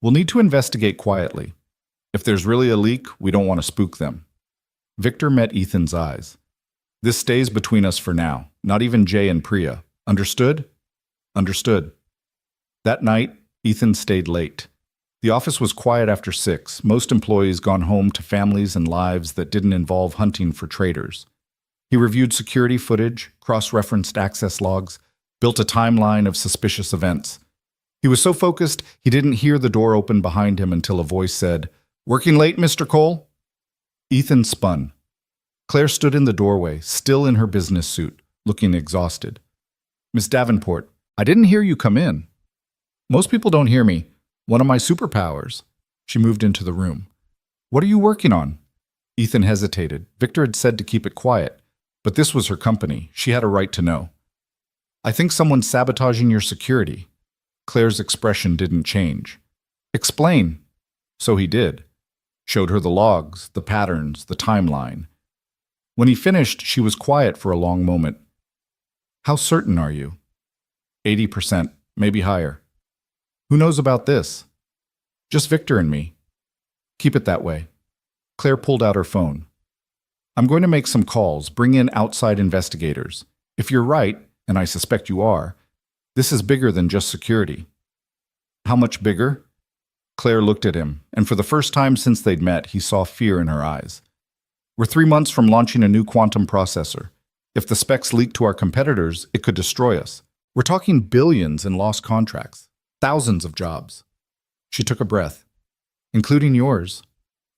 We'll need to investigate quietly. If there's really a leak, we don't want to spook them. Victor met Ethan's eyes. This stays between us for now, not even Jay and Priya. Understood? Understood. That night, Ethan stayed late. The office was quiet after 6, most employees gone home to families and lives that didn't involve hunting for traitors. He reviewed security footage, cross-referenced access logs, built a timeline of suspicious events. He was so focused, he didn't hear the door open behind him until a voice said, "Working late, Mr. Cole?" Ethan spun. Claire stood in the doorway, still in her business suit, looking exhausted. "Miss Davenport, I didn't hear you come in." "Most people don't hear me. One of my superpowers." She moved into the room. "What are you working on?" Ethan hesitated. Victor had said to keep it quiet, but this was her company. She had a right to know. "I think someone's sabotaging your security." Claire's expression didn't change. "Explain." So he did. Showed her the logs, the patterns, the timeline. When he finished, she was quiet for a long moment. "How certain are you?" 80%, maybe higher. "Who knows about this?" "Just Victor and me." "Keep it that way." Claire pulled out her phone. "I'm going to make some calls, bring in outside investigators. If you're right, and I suspect you are, this is bigger than just security." "How much bigger?" Claire looked at him, and for the first time since they'd met, he saw fear in her eyes. "We're 3 months from launching a new quantum processor. If the specs leak to our competitors, it could destroy us. We're talking billions in lost contracts, thousands of jobs." She took a breath. Including yours.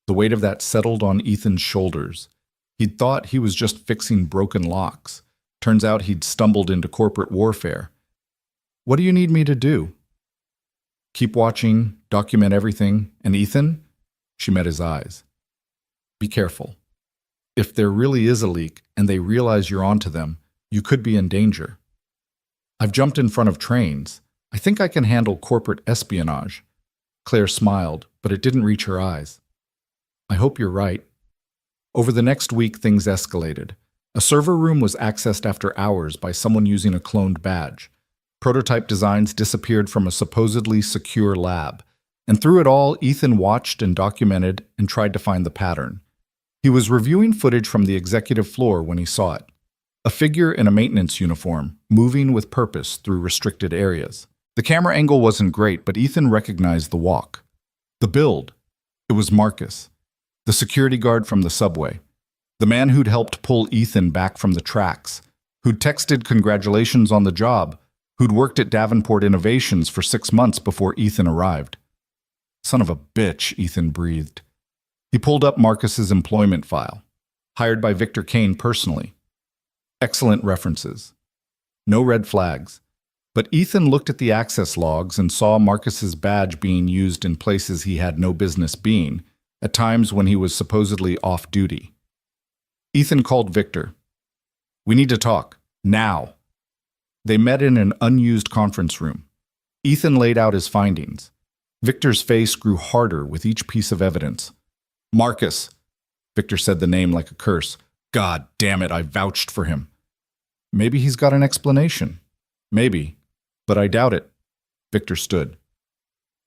The weight of that settled on Ethan's shoulders. He'd thought he was just fixing broken locks. Turns out he'd stumbled into corporate warfare. What do you need me to do? Keep watching, document everything, and Ethan? She met his eyes. Be careful. If there really is a leak and they realize you're onto them, you could be in danger. I've jumped in front of trains. I think I can handle corporate espionage. Claire smiled, but it didn't reach her eyes. I hope you're right. Over the next week, things escalated. A server room was accessed after hours by someone using a cloned badge. Prototype designs disappeared from a supposedly secure lab. And through it all, Ethan watched and documented and tried to find the pattern. He was reviewing footage from the executive floor when he saw it. A figure in a maintenance uniform, moving with purpose through restricted areas. The camera angle wasn't great, but Ethan recognized the walk. The build. It was Marcus, the security guard from the subway. The man who'd helped pull Ethan back from the tracks, who'd texted congratulations on the job, who'd worked at Davenport Innovations for 6 months before Ethan arrived. Son of a bitch, Ethan breathed. He pulled up Marcus's employment file, hired by Victor Kane personally. Excellent references. No red flags. But Ethan looked at the access logs and saw Marcus's badge being used in places he had no business being, at times when he was supposedly off duty. Ethan called Victor. We need to talk. Now. They met in an unused conference room. Ethan laid out his findings. Victor's face grew harder with each piece of evidence. Marcus. Victor said the name like a curse. God damn it, I vouched for him. Maybe he's got an explanation. Maybe. But I doubt it. Victor stood.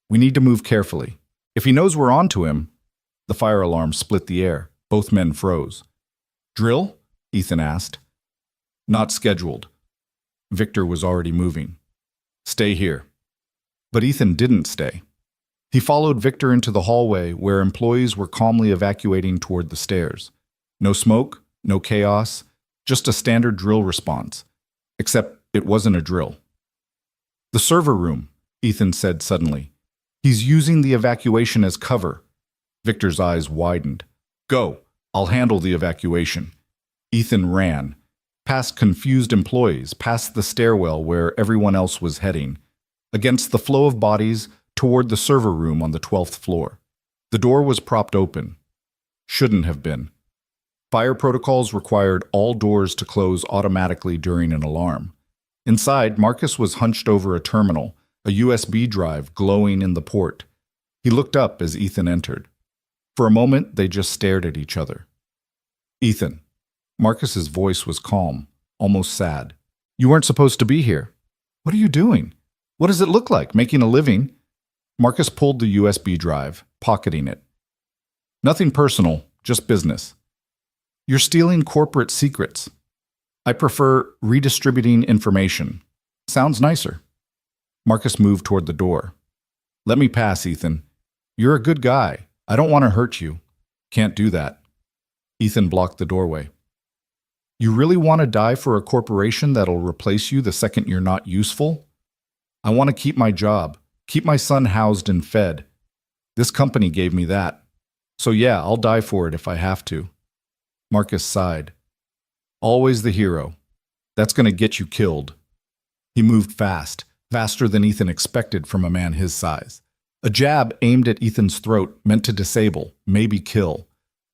We need to move carefully. If he knows we're on to him... The fire alarm split the air. Both men froze. Drill? Ethan asked. Not scheduled. Victor was already moving. Stay here. But Ethan didn't stay. He followed Victor into the hallway where employees were calmly evacuating toward the stairs. No smoke, no chaos, just a standard drill response. Except it wasn't a drill. The server room, Ethan said suddenly. He's using the evacuation as cover. Victor's eyes widened. Go, I'll handle the evacuation. Ethan ran, past confused employees, past the stairwell where everyone else was heading, against the flow of bodies toward the server room on the 12th floor. The door was propped open. Shouldn't have been. Fire protocols required all doors to close automatically during an alarm. Inside, Marcus was hunched over a terminal, a USB drive glowing in the port. He looked up as Ethan entered. For a moment, they just stared at each other. Ethan. Marcus's voice was calm, almost sad. You weren't supposed to be here. What are you doing? What does it look like, making a living? Marcus pulled the USB drive, pocketing it. Nothing personal, just business. You're stealing corporate secrets. I prefer redistributing information. Sounds nicer. Marcus moved toward the door. Let me pass, Ethan. You're a good guy. I don't want to hurt you. Can't do that. Ethan blocked the doorway. You really want to die for a corporation that'll replace you the second you're not useful? I want to keep my job, keep my son housed and fed. This company gave me that. So yeah, I'll die for it if I have to. Marcus sighed. Always the hero. That's going to get you killed. He moved fast, faster than Ethan expected from a man his size. A jab aimed at Ethan's throat meant to disable, maybe kill.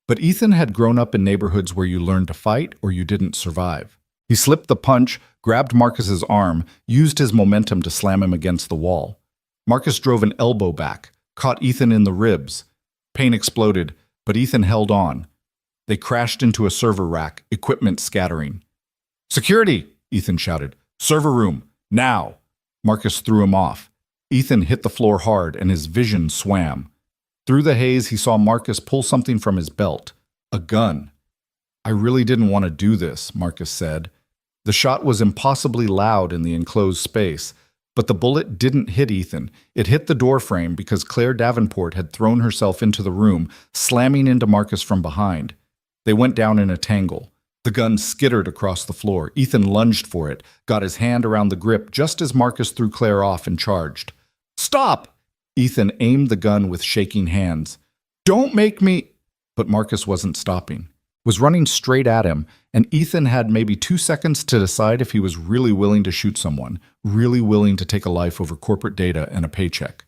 But Ethan had grown up in neighborhoods where you learned to fight or you didn't survive. He slipped the punch, grabbed Marcus's arm, used his momentum to slam him against the wall. Marcus drove an elbow back, caught Ethan in the ribs. Pain exploded, but Ethan held on. They crashed into a server rack, equipment scattering. Security! Ethan shouted. Server room! Now! Marcus threw him off. Ethan hit the floor hard and his vision swam. Through the haze, he saw Marcus pull something from his belt. A gun. I really didn't want to do this, Marcus said. The shot was impossibly loud in the enclosed space, but the bullet didn't hit Ethan. It hit the doorframe because Claire Davenport had thrown herself into the room, slamming into Marcus from behind. They went down in a tangle. The gun skittered across the floor. Ethan lunged for it, got his hand around the grip just as Marcus threw Claire off and charged. Stop! Ethan aimed the gun with shaking hands. "Don't make me—" But Marcus wasn't stopping. Was running straight at him, and Ethan had maybe 2 seconds to decide if he was really willing to shoot someone, really willing to take a life over corporate data and a paycheck.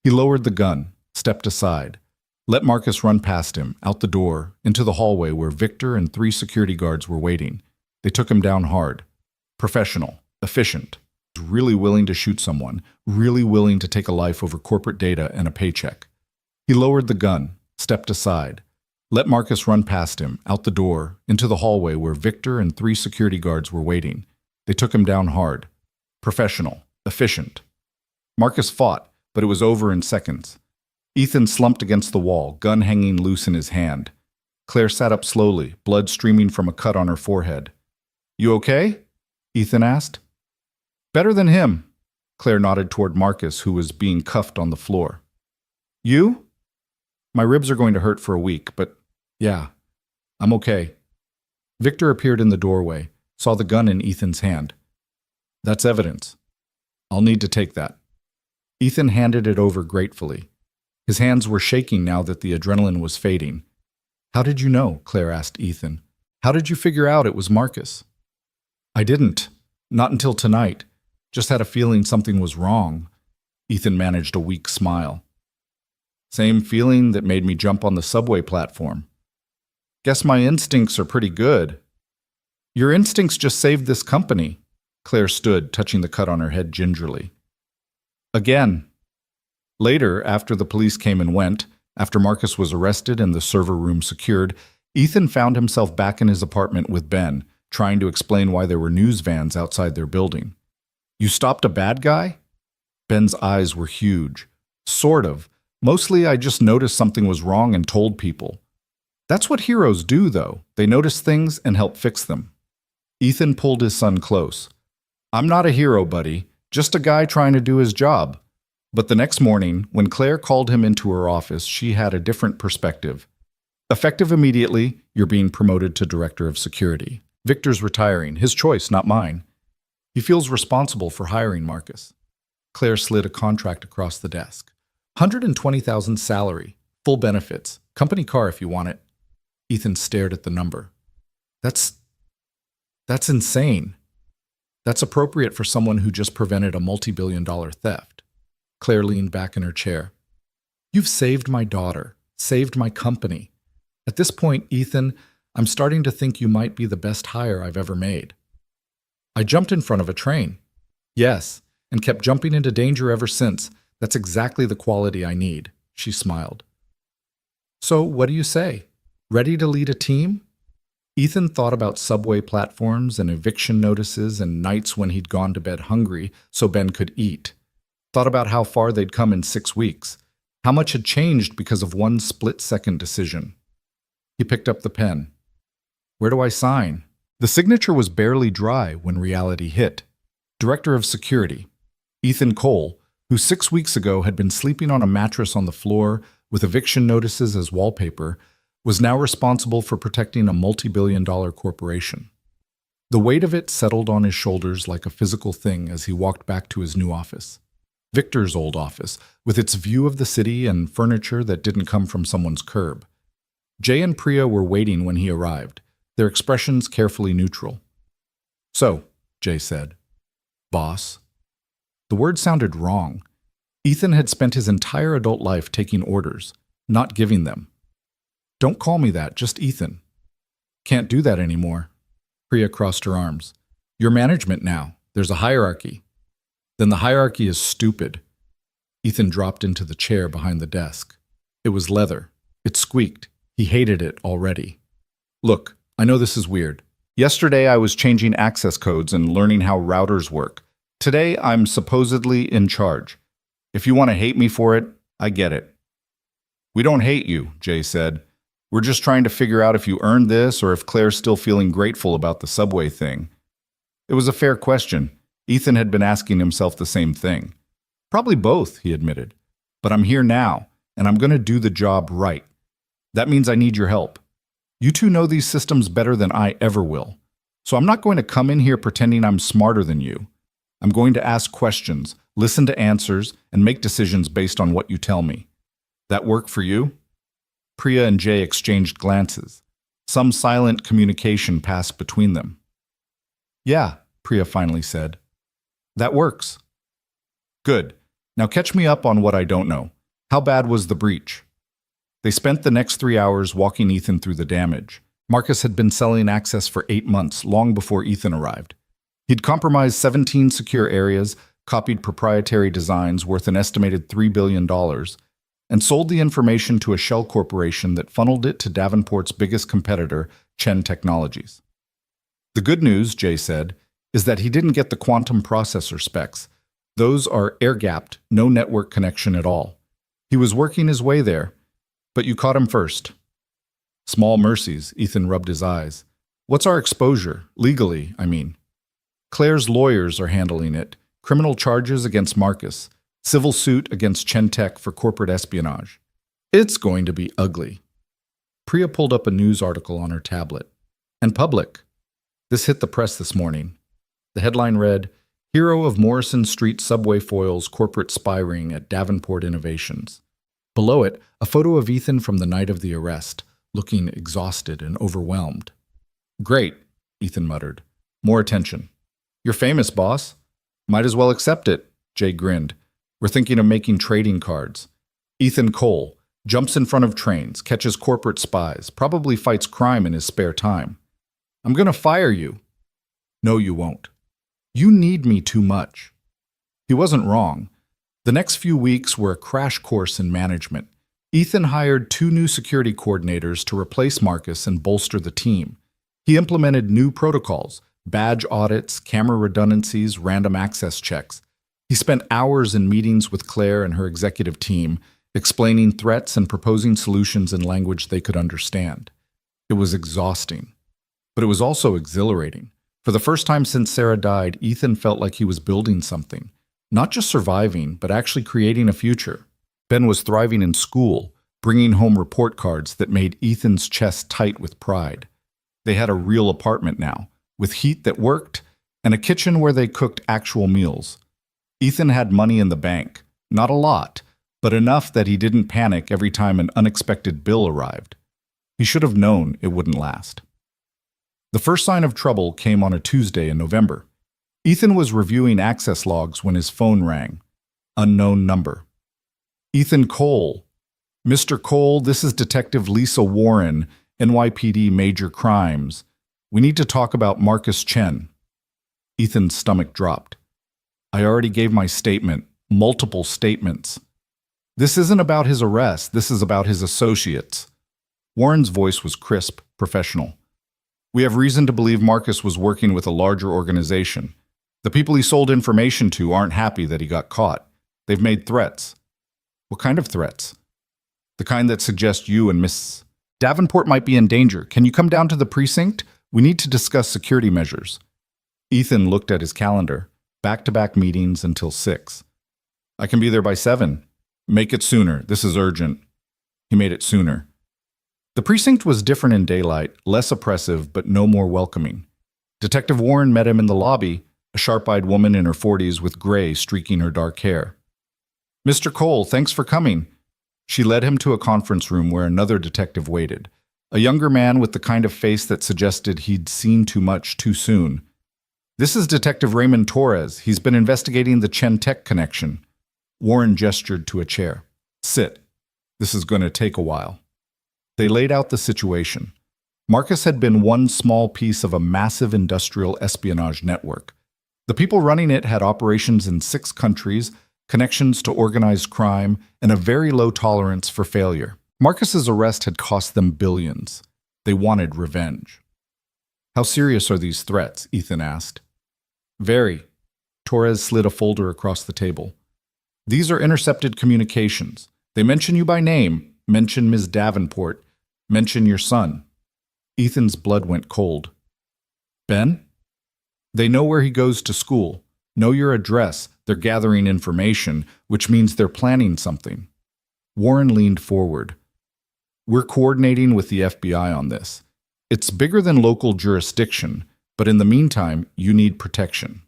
He lowered the gun, stepped aside, let Marcus run past him, out the door, into the hallway where Victor and 3 security guards were waiting. They took him down hard. Professional, efficient, really willing to shoot someone, really willing to take a life over corporate data and a paycheck. He lowered the gun, stepped aside, let Marcus run past him, out the door, into the hallway where Victor and 3 security guards were waiting. They took him down hard. Professional, efficient. Marcus fought, but it was over in seconds. Ethan slumped against the wall, gun hanging loose in his hand. Claire sat up slowly, blood streaming from a cut on her forehead. "You okay?" Ethan asked. "Better than him." Claire nodded toward Marcus, who was being cuffed on the floor. "You?" "My ribs are going to hurt for a week, but yeah, I'm okay." Victor appeared in the doorway, saw the gun in Ethan's hand. "That's evidence. I'll need to take that." Ethan handed it over gratefully. His hands were shaking now that the adrenaline was fading. "How did you know?" Claire asked Ethan. "How did you figure out it was Marcus?" "I didn't. Not until tonight. Just had a feeling something was wrong." Ethan managed a weak smile. "Same feeling that made me jump on the subway platform. Guess my instincts are pretty good." "Your instincts just saved this company." Claire stood, touching the cut on her head gingerly. "Again." Later, after the police came and went, after Marcus was arrested and the server room secured, Ethan found himself back in his apartment with Ben, trying to explain why there were news vans outside their building. "You stopped a bad guy?" Ben's eyes were huge. "Sort of. Mostly I just noticed something was wrong and told people." "That's what heroes do, though. They notice things and help fix them." Ethan pulled his son close. "I'm not a hero, buddy. Just a guy trying to do his job." But the next morning, when Claire called him into her office, she had a different perspective. "Effective immediately, you're being promoted to Director of Security. Victor's retiring. His choice, not mine. He feels responsible for hiring Marcus." Claire slid a contract across the desk. $120,000 salary, full benefits, company car if you want it. Ethan stared at the number. That's insane. That's appropriate for someone who just prevented a multi-billion-dollar theft." Claire leaned back in her chair. "You've saved my daughter, saved my company. At this point, Ethan, I'm starting to think you might be the best hire I've ever made." "I jumped in front of a train." "Yes, and kept jumping into danger ever since. That's exactly the quality I need," she smiled. "So, what do you say? Ready to lead a team?" Ethan thought about subway platforms and eviction notices and nights when he'd gone to bed hungry so Ben could eat. Thought about how far they'd come in 6 weeks, how much had changed because of one split-second decision. He picked up the pen. "Where do I sign?" The signature was barely dry when reality hit. Director of Security, Ethan Cole, who 6 weeks ago had been sleeping on a mattress on the floor with eviction notices as wallpaper, was now responsible for protecting a multi-billion-dollar corporation. The weight of it settled on his shoulders like a physical thing as he walked back to his new office. Victor's old office, with its view of the city and furniture that didn't come from someone's curb. Jay and Priya were waiting when he arrived, their expressions carefully neutral. "So," Jay said. "Boss?" The word sounded wrong. Ethan had spent his entire adult life taking orders, not giving them. "Don't call me that, just Ethan." "Can't do that anymore." Priya crossed her arms. "You're management now. There's a hierarchy." "Then the hierarchy is stupid." Ethan dropped into the chair behind the desk. It was leather. It squeaked. He hated it already. "Look, I know this is weird. Yesterday I was changing access codes and learning how routers work. Today I'm supposedly in charge. If you want to hate me for it, I get it." "We don't hate you," Jay said. "We're just trying to figure out if you earned this or if Claire's still feeling grateful about the subway thing." It was a fair question. Ethan had been asking himself the same thing. "Probably both," he admitted. "But I'm here now, and I'm going to do the job right. That means I need your help. You two know these systems better than I ever will. So I'm not going to come in here pretending I'm smarter than you. I'm going to ask questions, listen to answers, and make decisions based on what you tell me. That work for you?" Priya and Jay exchanged glances. Some silent communication passed between them. "Yeah," Priya finally said. "That works." "Good. Now catch me up on what I don't know. How bad was the breach?" They spent the next 3 hours walking Ethan through the damage. Marcus had been selling access for 8 months, long before Ethan arrived. He'd compromised 17 secure areas, copied proprietary designs worth an estimated $3 billion, and sold the information to a shell corporation that funneled it to Davenport's biggest competitor, Chen Technologies. "The good news," Jay said, "is that he didn't get the quantum processor specs. Those are air-gapped, no network connection at all. He was working his way there, but you caught him first." "Small mercies," Ethan rubbed his eyes. "What's our exposure? Legally, I mean." "Claire's lawyers are handling it. Criminal charges against Marcus. Civil suit against Chentech for corporate espionage. It's going to be ugly." Priya pulled up a news article on her tablet. "And public. This hit the press this morning." The headline read, "Hero of Morrison Street Subway foils corporate spy ring at Davenport Innovations." Below it, a photo of Ethan from the night of the arrest, looking exhausted and overwhelmed. "Great," Ethan muttered. "More attention." "You're famous, boss." "Might as well accept it," Jay grinned. "We're thinking of making trading cards." Ethan Cole jumps in front of trains, catches corporate spies, probably fights crime in his spare time. "I'm going to fire you." "No, you won't. You need me too much." He wasn't wrong. The next few weeks were a crash course in management. Ethan hired 2 new security coordinators to replace Marcus and bolster the team. He implemented new protocols, badge audits, camera redundancies, random access checks. He spent hours in meetings with Claire and her executive team, explaining threats and proposing solutions in language they could understand. It was exhausting, but it was also exhilarating. For the first time since Sarah died, Ethan felt like he was building something. Not just surviving, but actually creating a future. Ben was thriving in school, bringing home report cards that made Ethan's chest tight with pride. They had a real apartment now, with heat that worked, and a kitchen where they cooked actual meals. Ethan had money in the bank. Not a lot, but enough that he didn't panic every time an unexpected bill arrived. He should have known it wouldn't last. The first sign of trouble came on a Tuesday in November. Ethan was reviewing access logs when his phone rang. Unknown number. "Ethan Cole." "Mr. Cole, this is Detective Lisa Warren, NYPD Major Crimes. We need to talk about Marcus Chen." Ethan's stomach dropped. "I already gave my statement, multiple statements. This isn't about his arrest, this is about his associates." Warren's voice was crisp, professional. "We have reason to believe Marcus was working with a larger organization. The people he sold information to aren't happy that he got caught. They've made threats." "What kind of threats?" "The kind that suggest you and Miss Davenport might be in danger. Can you come down to the precinct? We need to discuss security measures." Ethan looked at his calendar. Back-to-back meetings until 6. "I can be there by 7. "Make it sooner. This is urgent." He made it sooner. The precinct was different in daylight, less oppressive, but no more welcoming. Detective Warren met him in the lobby, a sharp-eyed woman in her 40s with gray streaking her dark hair. "Mr. Cole, thanks for coming." She led him to a conference room where another detective waited, a younger man with the kind of face that suggested he'd seen too much too soon. "This is Detective Raymond Torres. He's been investigating the Chentech connection." Warren gestured to a chair. "Sit. This is going to take a while." They laid out the situation. Marcus had been one small piece of a massive industrial espionage network. The people running it had operations in 6 countries, connections to organized crime, and a very low tolerance for failure. Marcus's arrest had cost them billions. They wanted revenge. "How serious are these threats?" Ethan asked. "Very." Torres slid a folder across the table. "These are intercepted communications. They mention you by name, mention Ms. Davenport, mention your son." Ethan's blood went cold. "Ben?" "They know where he goes to school, know your address, they're gathering information, which means they're planning something." Warren leaned forward. "We're coordinating with the FBI on this. It's bigger than local jurisdiction, but in the meantime, you need protection."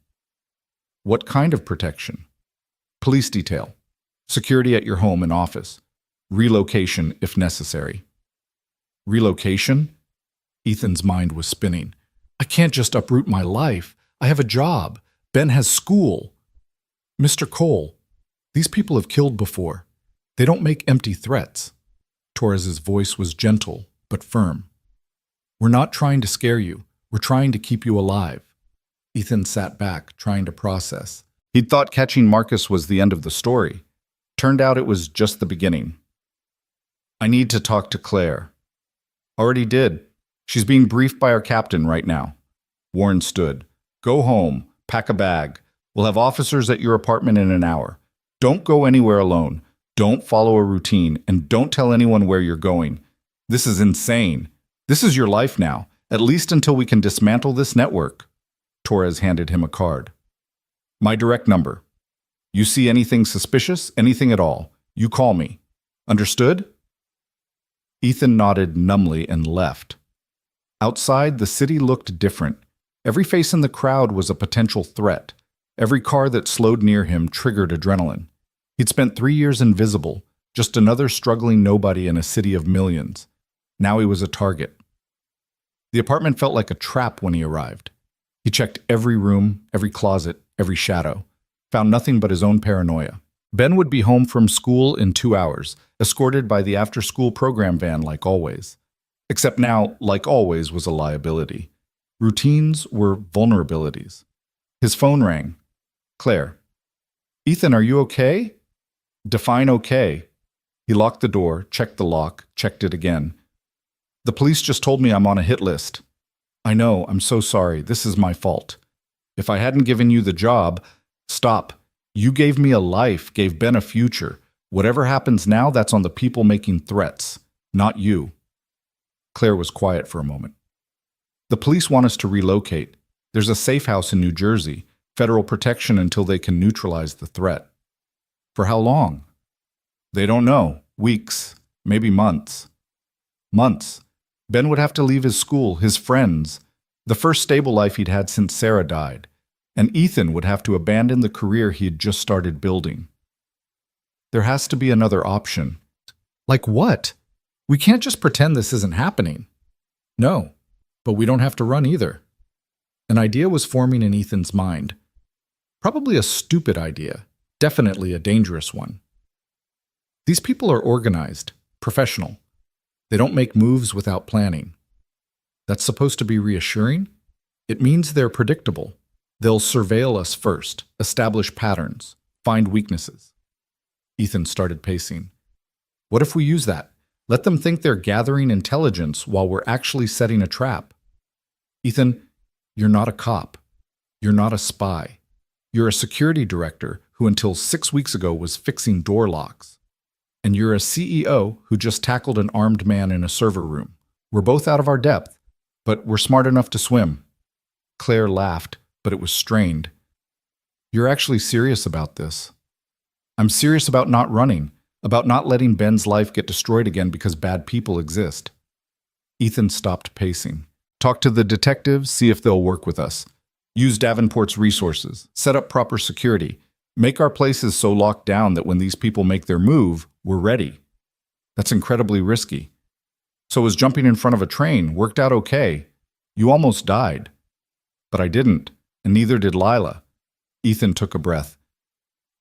What kind of protection? Police detail. Security at your home and office. Relocation if necessary. Relocation? Ethan's mind was spinning. I can't just uproot my life. I have a job. Ben has school. Mr. Cole, these people have killed before. They don't make empty threats. Torres's voice was gentle but firm. We're not trying to scare you. We're trying to keep you alive. Ethan sat back, trying to process. He'd thought catching Marcus was the end of the story. Turned out it was just the beginning. I need to talk to Claire. Already did. She's being briefed by our captain right now. Warren stood. Go home. Pack a bag. We'll have officers at your apartment in an hour. Don't go anywhere alone. Don't follow a routine, and don't tell anyone where you're going. This is insane. This is your life now, at least until we can dismantle this network. Torres handed him a card. My direct number. You see anything suspicious, anything at all, you call me. Understood? Ethan nodded numbly and left. Outside, the city looked different. Every face in the crowd was a potential threat. Every car that slowed near him triggered adrenaline. He'd spent 3 years invisible, just another struggling nobody in a city of millions. Now he was a target. The apartment felt like a trap when he arrived. He checked every room, every closet, every shadow. Found nothing but his own paranoia. Ben would be home from school in 2 hours, escorted by the after-school program van like always. Except now, like always, was a liability. Routines were vulnerabilities. His phone rang. Claire. Ethan, are you okay? Define okay. He locked the door, checked the lock, checked it again. The police just told me I'm on a hit list. I know, I'm so sorry. This is my fault. If I hadn't given you the job, stop. You gave me a life, gave Ben a future. Whatever happens now, that's on the people making threats, not you. Claire was quiet for a moment. The police want us to relocate. There's a safe house in New Jersey, federal protection until they can neutralize the threat. For how long? They don't know. Weeks, maybe months. Months. Ben would have to leave his school, his friends, the first stable life he'd had since Sarah died. And Ethan would have to abandon the career he had just started building. There has to be another option. Like what? We can't just pretend this isn't happening. No, but we don't have to run either. An idea was forming in Ethan's mind. Probably a stupid idea, definitely a dangerous one. These people are organized, professional. They don't make moves without planning. That's supposed to be reassuring? It means they're predictable. They'll surveil us first, establish patterns, find weaknesses. Ethan started pacing. What if we use that? Let them think they're gathering intelligence while we're actually setting a trap. Ethan, you're not a cop. You're not a spy. You're a security director who until 6 weeks ago was fixing door locks. And you're a CEO who just tackled an armed man in a server room. We're both out of our depth, but we're smart enough to swim. Claire laughed, but it was strained. You're actually serious about this. I'm serious about not running, about not letting Ben's life get destroyed again because bad people exist. Ethan stopped pacing. Talk to the detectives, see if they'll work with us. Use Davenport's resources, set up proper security, make our places so locked down that when these people make their move, we're ready. That's incredibly risky. So was jumping in front of a train worked out okay. You almost died. But I didn't, and neither did Lila. Ethan took a breath.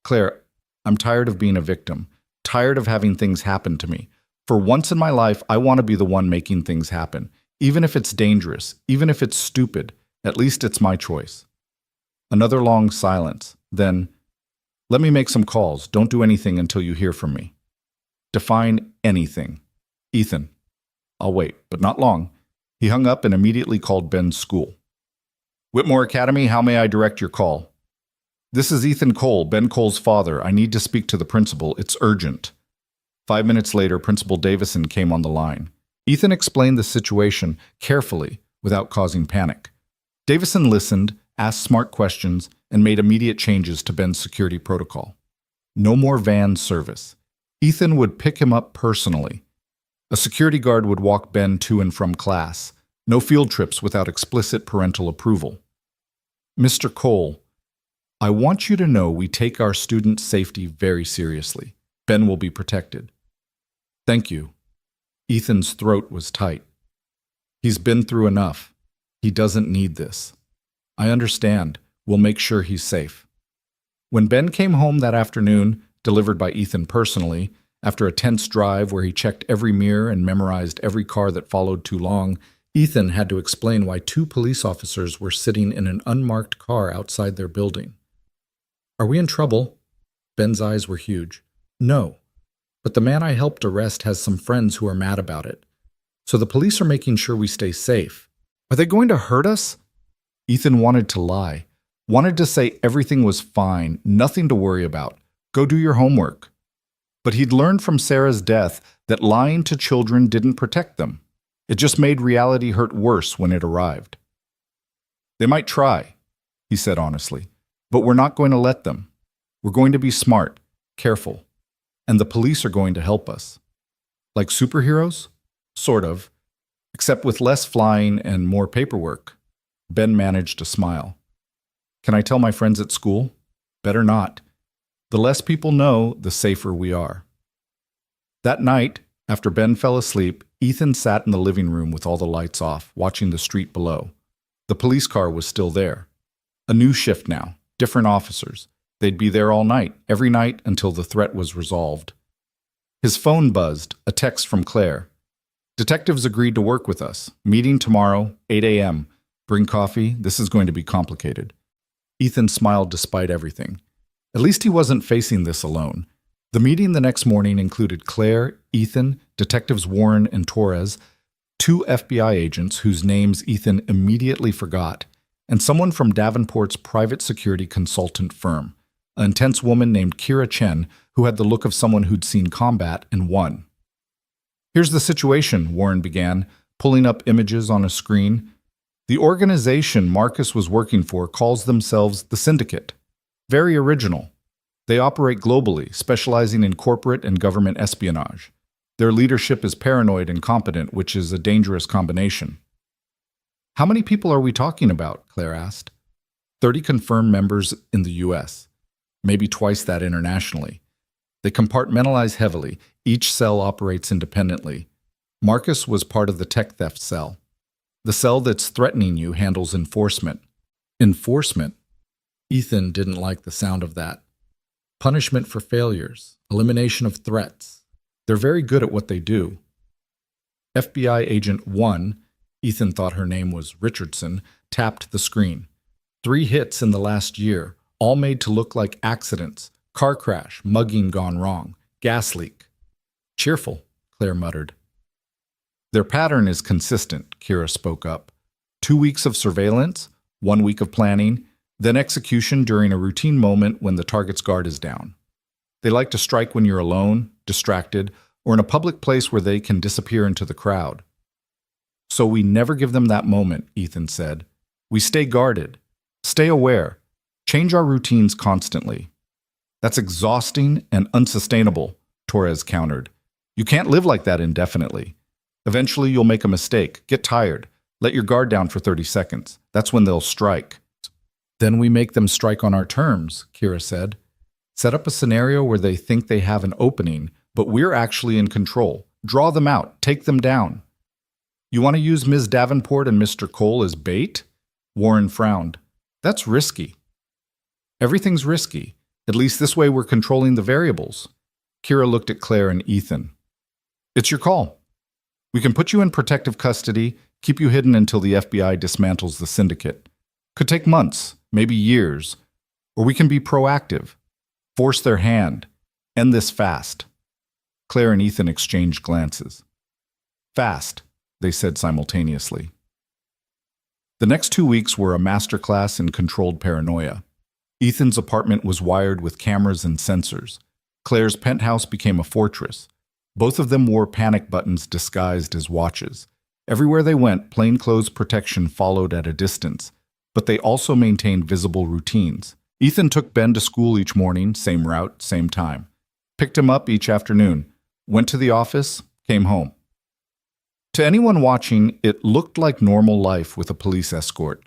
Claire, I'm tired of being a victim, tired of having things happen to me. For once in my life, I want to be the one making things happen. Even if it's dangerous, even if it's stupid, at least it's my choice. Another long silence. Then, let me make some calls. Don't do anything until you hear from me. Define anything. Ethan. I'll wait, but not long. He hung up and immediately called Ben's school. Whitmore Academy, how may I direct your call? This is Ethan Cole, Ben Cole's father. I need to speak to the principal. It's urgent. 5 minutes later, Principal Davison came on the line. Ethan explained the situation carefully without causing panic. Davison listened, asked smart questions, and made immediate changes to Ben's security protocol. No more van service. Ethan would pick him up personally. A security guard would walk Ben to and from class. No field trips without explicit parental approval. Mr. Cole, I want you to know we take our students' safety very seriously. Ben will be protected. Thank you. Ethan's throat was tight. He's been through enough. He doesn't need this. I understand. We'll make sure he's safe. When Ben came home that afternoon, delivered by Ethan personally, after a tense drive where he checked every mirror and memorized every car that followed too long, Ethan had to explain why 2 police officers were sitting in an unmarked car outside their building. Are we in trouble? Ben's eyes were huge. No, but the man I helped arrest has some friends who are mad about it. So the police are making sure we stay safe. Are they going to hurt us? Ethan wanted to lie, wanted to say everything was fine, nothing to worry about. Go do your homework. But he'd learned from Sarah's death that lying to children didn't protect them. It just made reality hurt worse when it arrived. They might try, he said honestly, but we're not going to let them. We're going to be smart, careful, and the police are going to help us. Like superheroes? Sort of, except with less flying and more paperwork. Ben managed to smile. Can I tell my friends at school? Better not. The less people know, the safer we are. That night, after Ben fell asleep, Ethan sat in the living room with all the lights off, watching the street below. The police car was still there. A new shift now, different officers. They'd be there all night, every night until the threat was resolved. His phone buzzed, a text from Claire. Detectives agreed to work with us. Meeting tomorrow, 8 a.m. Bring coffee. This is going to be complicated. Ethan smiled despite everything. At least he wasn't facing this alone. The meeting the next morning included Claire, Ethan, Detectives Warren and Torres, 2 FBI agents whose names Ethan immediately forgot, and someone from Davenport's private security consultant firm, an intense woman named Kira Chen who had the look of someone who'd seen combat and won. Here's the situation, Warren began, pulling up images on a screen. The organization Marcus was working for calls themselves the Syndicate. Very original. They operate globally, specializing in corporate and government espionage. Their leadership is paranoid and competent, which is a dangerous combination. How many people are we talking about? Claire asked. 30 confirmed members in the U.S., maybe twice that internationally. They compartmentalize heavily. Each cell operates independently. Marcus was part of the tech theft cell. The cell that's threatening you handles enforcement. Enforcement? Ethan didn't like the sound of that. Punishment for failures, elimination of threats. They're very good at what they do. FBI Agent 1, Ethan thought her name was Richardson, tapped the screen. 3 hits in the last year, all made to look like accidents. Car crash, mugging gone wrong, gas leak. Cheerful, Claire muttered. Their pattern is consistent, Kira spoke up. 2 weeks of surveillance, 1 week of planning, then execution during a routine moment when the target's guard is down. They like to strike when you're alone, distracted, or in a public place where they can disappear into the crowd. So we never give them that moment, Ethan said. We stay guarded, stay aware, change our routines constantly. That's exhausting and unsustainable, Torres countered. You can't live like that indefinitely. Eventually you'll make a mistake, get tired, let your guard down for 30 seconds. That's when they'll strike. Then we make them strike on our terms, Kira said. Set up a scenario where they think they have an opening, but we're actually in control. Draw them out, take them down. You want to use Ms. Davenport and Mr. Cole as bait? Warren frowned. That's risky. Everything's risky. At least this way we're controlling the variables. Kira looked at Claire and Ethan. It's your call. We can put you in protective custody, keep you hidden until the FBI dismantles the syndicate. Could take months, maybe years. Or we can be proactive. Force their hand. End this fast. Claire and Ethan exchanged glances. Fast, they said simultaneously. The next 2 weeks were a masterclass in controlled paranoia. Ethan's apartment was wired with cameras and sensors. Claire's penthouse became a fortress. Both of them wore panic buttons disguised as watches. Everywhere they went, plainclothes protection followed at a distance, but they also maintained visible routines. Ethan took Ben to school each morning, same route, same time. Picked him up each afternoon. Went to the office, came home. To anyone watching, it looked like normal life with a police escort.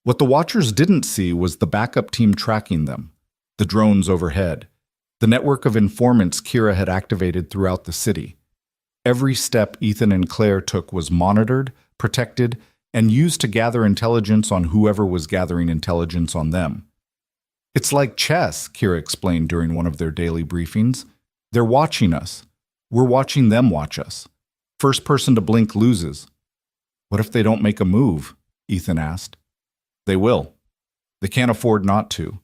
What the watchers didn't see was the backup team tracking them, the drones overhead, the network of informants Kira had activated throughout the city. Every step Ethan and Claire took was monitored, protected, and used to gather intelligence on whoever was gathering intelligence on them. It's like chess, Kira explained during one of their daily briefings. They're watching us. We're watching them watch us. First person to blink loses. What if they don't make a move? Ethan asked. They will. They can't afford not to.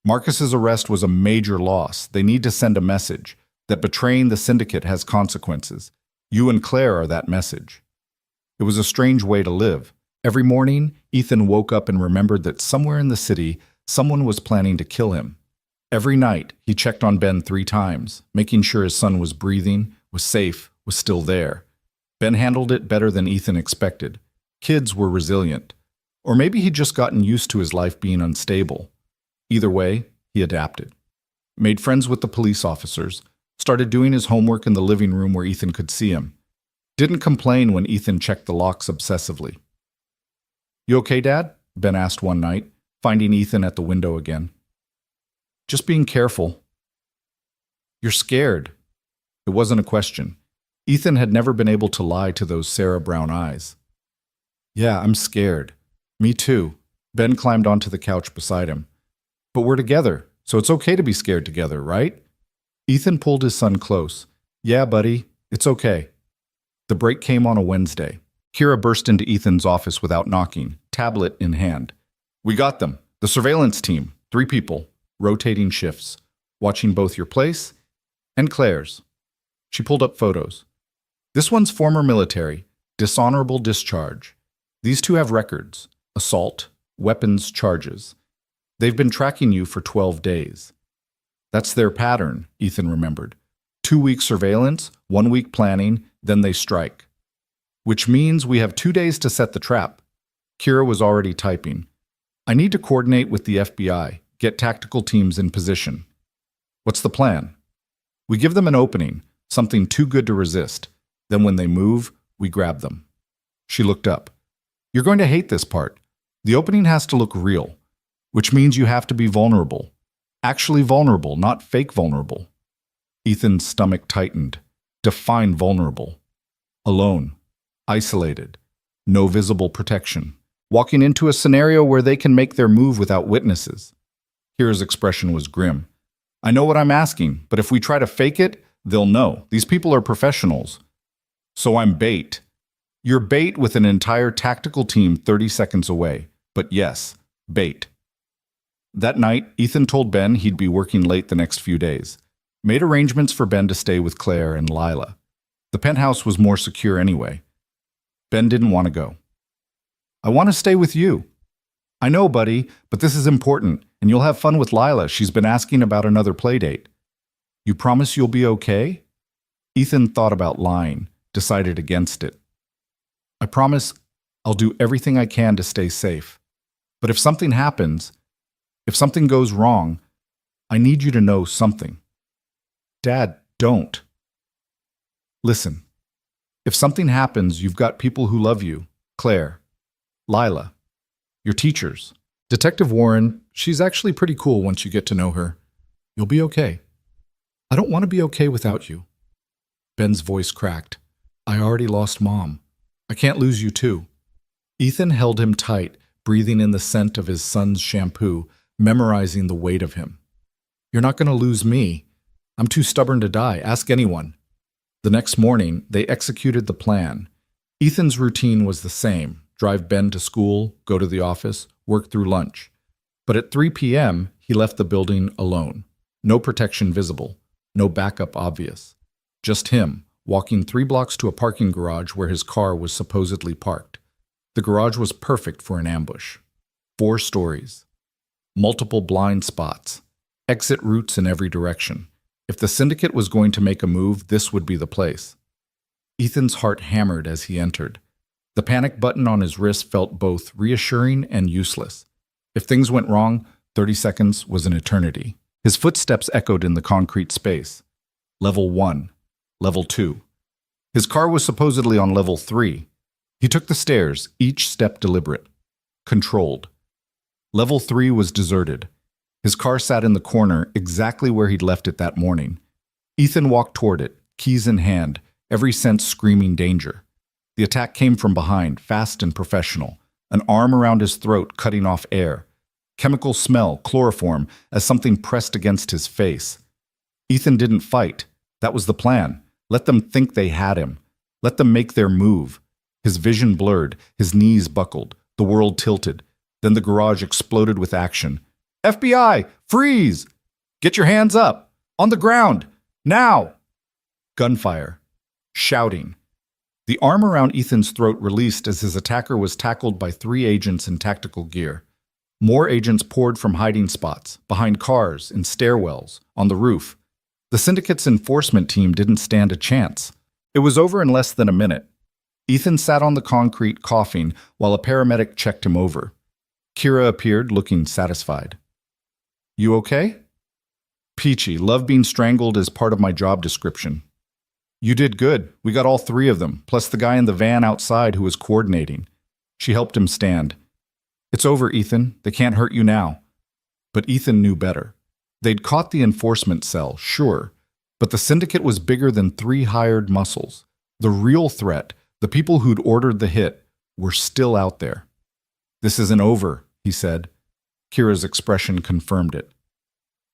Marcus's arrest was a major loss. They need to send a message that betraying the syndicate has consequences. You and Claire are that message. It was a strange way to live. Every morning, Ethan woke up and remembered that somewhere in the city, someone was planning to kill him. Every night, he checked on Ben 3 times, making sure his son was breathing, was safe, was still there. Ben handled it better than Ethan expected. Kids were resilient. Or maybe he'd just gotten used to his life being unstable. Either way, he adapted. Made friends with the police officers, started doing his homework in the living room where Ethan could see him. Didn't complain when Ethan checked the locks obsessively. You okay, Dad? Ben asked one night, finding Ethan at the window again. Just being careful. You're scared. It wasn't a question. Ethan had never been able to lie to those Sarah brown eyes. Yeah, I'm scared. Me too. Ben climbed onto the couch beside him. But we're together, so it's okay to be scared together, right? Ethan pulled his son close. Yeah, buddy, it's okay. The break came on a Wednesday. Kira burst into Ethan's office without knocking, tablet in hand. We got them. The surveillance team. 3 people. Rotating shifts. Watching both your place and Claire's. She pulled up photos. This one's former military. Dishonorable discharge. These 2 have records. Assault. Weapons charges. They've been tracking you for 12 days. That's their pattern, Ethan remembered. 2-week surveillance, 1 week planning, then they strike. Which means we have 2 days to set the trap. Kira was already typing. I need to coordinate with the FBI, get tactical teams in position. What's the plan? We give them an opening, something too good to resist. Then when they move, we grab them. She looked up. You're going to hate this part. The opening has to look real, which means you have to be vulnerable. Actually vulnerable, not fake vulnerable. Ethan's stomach tightened. Define vulnerable. Alone. Isolated. No visible protection. Walking into a scenario where they can make their move without witnesses. Kira's expression was grim. I know what I'm asking, but if we try to fake it, they'll know. These people are professionals. So I'm bait. You're bait with an entire tactical team 30 seconds away. But yes, bait. That night, Ethan told Ben he'd be working late the next few days. Made arrangements for Ben to stay with Claire and Lila. The penthouse was more secure anyway. Ben didn't want to go. I want to stay with you. I know, buddy, but this is important, and you'll have fun with Lila. She's been asking about another playdate. You promise you'll be okay? Ethan thought about lying, decided against it. I promise I'll do everything I can to stay safe. But if something happens, if something goes wrong, I need you to know something. Dad, don't. Listen, if something happens, you've got people who love you. Claire, Lila, your teachers. Detective Warren, she's actually pretty cool once you get to know her. You'll be okay. I don't want to be okay without you. Ben's voice cracked. I already lost Mom. I can't lose you too. Ethan held him tight, breathing in the scent of his son's shampoo, memorizing the weight of him. You're not going to lose me. I'm too stubborn to die. Ask anyone. The next morning, they executed the plan. Ethan's routine was the same. Drive Ben to school, go to the office, work through lunch. But at 3 p.m., he left the building alone. No protection visible. No backup obvious. Just him, walking 3 blocks to a parking garage where his car was supposedly parked. The garage was perfect for an ambush. 4 stories. Multiple blind spots. Exit routes in every direction. If the syndicate was going to make a move, this would be the place. Ethan's heart hammered as he entered. The panic button on his wrist felt both reassuring and useless. If things went wrong, 30 seconds was an eternity. His footsteps echoed in the concrete space. Level 1. Level 2. His car was supposedly on level 3. He took the stairs, each step deliberate. Controlled. Level 3 was deserted. His car sat in the corner, exactly where he'd left it that morning. Ethan walked toward it, keys in hand, every sense screaming danger. The attack came from behind, fast and professional, an arm around his throat cutting off air. Chemical smell, chloroform, as something pressed against his face. Ethan didn't fight. That was the plan. Let them think they had him. Let them make their move. His vision blurred, his knees buckled, the world tilted. Then the garage exploded with action. FBI! Freeze! Get your hands up! On the ground! Now! Gunfire. Shouting. The arm around Ethan's throat released as his attacker was tackled by 3 agents in tactical gear. More agents poured from hiding spots, behind cars, in stairwells, on the roof. The syndicate's enforcement team didn't stand a chance. It was over in less than a minute. Ethan sat on the concrete, coughing, while a paramedic checked him over. Kira appeared, looking satisfied. You okay? Peachy, love being strangled is part of my job description. You did good. We got all 3 of them, plus the guy in the van outside who was coordinating. She helped him stand. It's over, Ethan. They can't hurt you now. But Ethan knew better. They'd caught the enforcement cell, sure, but the syndicate was bigger than 3 hired muscles. The real threat, the people who'd ordered the hit, were still out there. This isn't over, he said. Kira's expression confirmed it.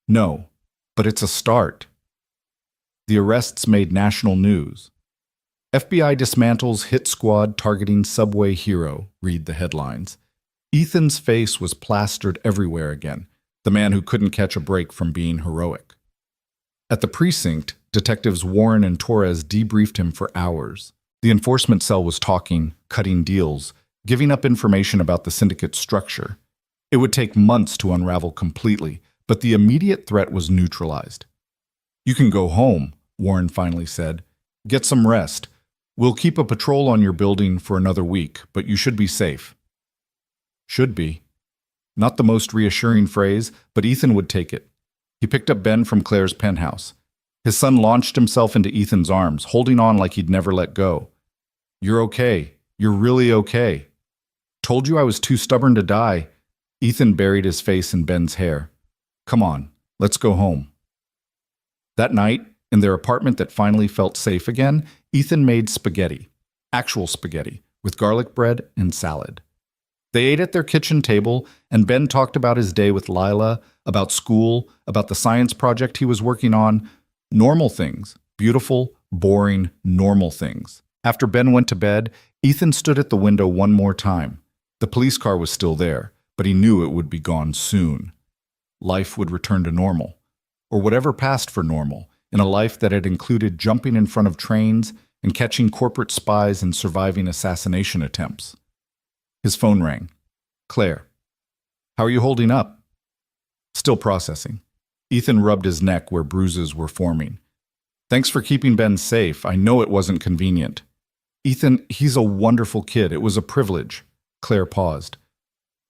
No, but it's a start. The arrests made national news. FBI dismantles hit squad targeting subway hero, read the headlines. Ethan's face was plastered everywhere again, the man who couldn't catch a break from being heroic. At the precinct, detectives Warren and Torres debriefed him for hours. The enforcement cell was talking, cutting deals, giving up information about the syndicate's structure. It would take months to unravel completely, but the immediate threat was neutralized. You can go home, Warren finally said. Get some rest. We'll keep a patrol on your building for another week, but you should be safe. Should be. Not the most reassuring phrase, but Ethan would take it. He picked up Ben from Claire's penthouse. His son launched himself into Ethan's arms, holding on like he'd never let go. You're okay. You're really okay. Told you I was too stubborn to die. Ethan buried his face in Ben's hair. Come on, let's go home. That night, in their apartment that finally felt safe again, Ethan made spaghetti. Actual spaghetti, with garlic bread and salad. They ate at their kitchen table, and Ben talked about his day with Lila, about school, about the science project he was working on. Normal things. Beautiful, boring, normal things. After Ben went to bed, Ethan stood at the window one more time. The police car was still there, but he knew it would be gone soon. Life would return to normal, or whatever passed for normal, in a life that had included jumping in front of trains and catching corporate spies and surviving assassination attempts. His phone rang. Claire. How are you holding up? Still processing. Ethan rubbed his neck where bruises were forming. Thanks for keeping Ben safe. I know it wasn't convenient. Ethan, he's a wonderful kid. It was a privilege. Claire paused.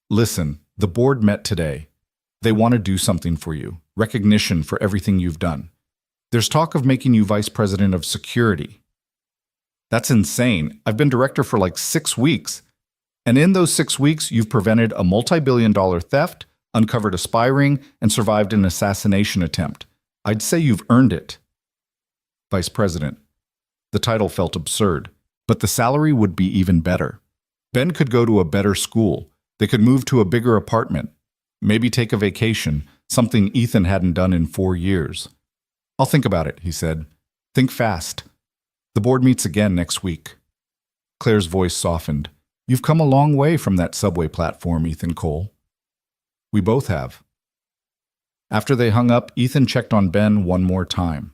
Listen, the board met today. They want to do something for you. Recognition for everything you've done. There's talk of making you vice president of security. That's insane. I've been director for like 6 weeks. And in those 6 weeks, you've prevented a multi-billion-dollar theft, uncovered a spy ring, and survived an assassination attempt. I'd say you've earned it. Vice president. The title felt absurd, but the salary would be even better. Ben could go to a better school. They could move to a bigger apartment. Maybe take a vacation, something Ethan hadn't done in 4 years. I'll think about it, he said. Think fast. The board meets again next week. Claire's voice softened. You've come a long way from that subway platform, Ethan Cole. We both have. After they hung up, Ethan checked on Ben one more time.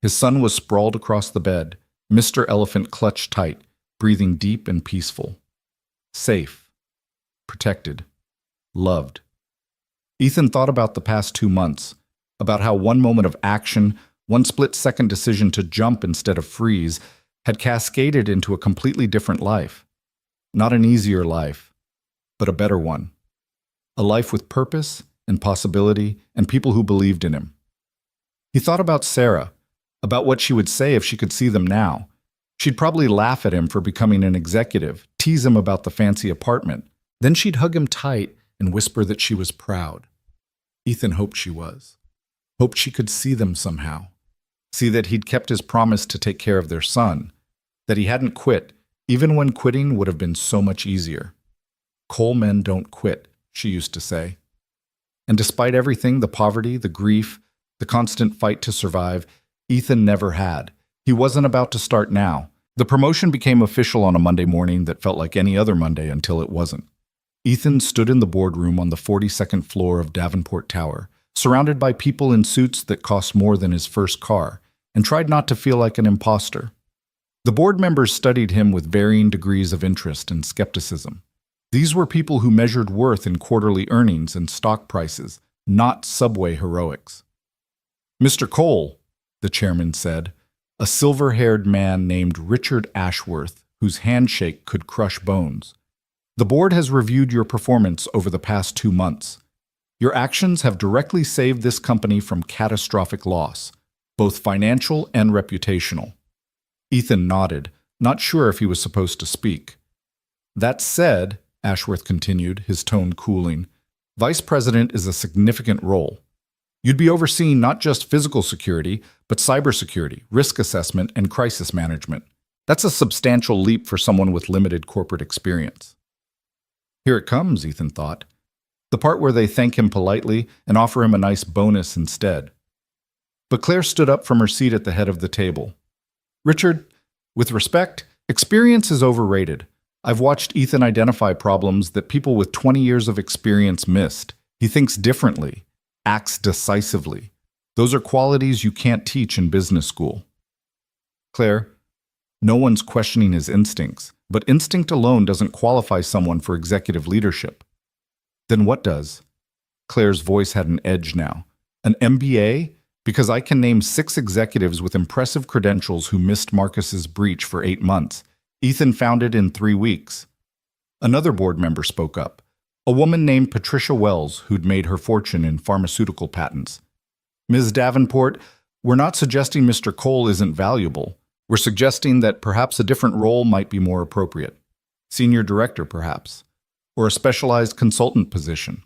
His son was sprawled across the bed, Mr. Elephant clutched tight, breathing deep and peaceful. Safe. Protected. Loved. Ethan thought about the past 2 months, about how one moment of action, one split-second decision to jump instead of freeze, had cascaded into a completely different life. Not an easier life, but a better one. A life with purpose and possibility and people who believed in him. He thought about Sarah, about what she would say if she could see them now. She'd probably laugh at him for becoming an executive, tease him about the fancy apartment. Then she'd hug him tight and whisper that she was proud. Ethan hoped she was. Hoped she could see them somehow. See that he'd kept his promise to take care of their son. That he hadn't quit, even when quitting would have been so much easier. Coal men don't quit, she used to say. And despite everything, the poverty, the grief, the constant fight to survive, Ethan never had. He wasn't about to start now. The promotion became official on a Monday morning that felt like any other Monday until it wasn't. Ethan stood in the boardroom on the 42nd floor of Davenport Tower, surrounded by people in suits that cost more than his first car, and tried not to feel like an imposter. The board members studied him with varying degrees of interest and skepticism. These were people who measured worth in quarterly earnings and stock prices, not subway heroics. "Mr. Cole," the chairman said, a silver-haired man named Richard Ashworth, whose handshake could crush bones. "The board has reviewed your performance over the past 2 months. Your actions have directly saved this company from catastrophic loss, both financial and reputational." Ethan nodded, not sure if he was supposed to speak. "That said," Ashworth continued, his tone cooling, "Vice President is a significant role. You'd be overseeing not just physical security, but cybersecurity, risk assessment, and crisis management. That's a substantial leap for someone with limited corporate experience." Here it comes, Ethan thought. The part where they thank him politely and offer him a nice bonus instead. But Claire stood up from her seat at the head of the table. "Richard, with respect, experience is overrated. I've watched Ethan identify problems that people with 20 years of experience missed. He thinks differently, acts decisively. Those are qualities you can't teach in business school." "Claire, no one's questioning his instincts, but instinct alone doesn't qualify someone for executive leadership." "Then what does?" Claire's voice had an edge now. "An MBA? Because I can name 6 executives with impressive credentials who missed Marcus's breach for 8 months. Ethan found it in 3 weeks." Another board member spoke up, a woman named Patricia Wells, who'd made her fortune in pharmaceutical patents. "Ms. Davenport, we're not suggesting Mr. Cole isn't valuable. We're suggesting that perhaps a different role might be more appropriate. Senior director, perhaps. Or a specialized consultant position.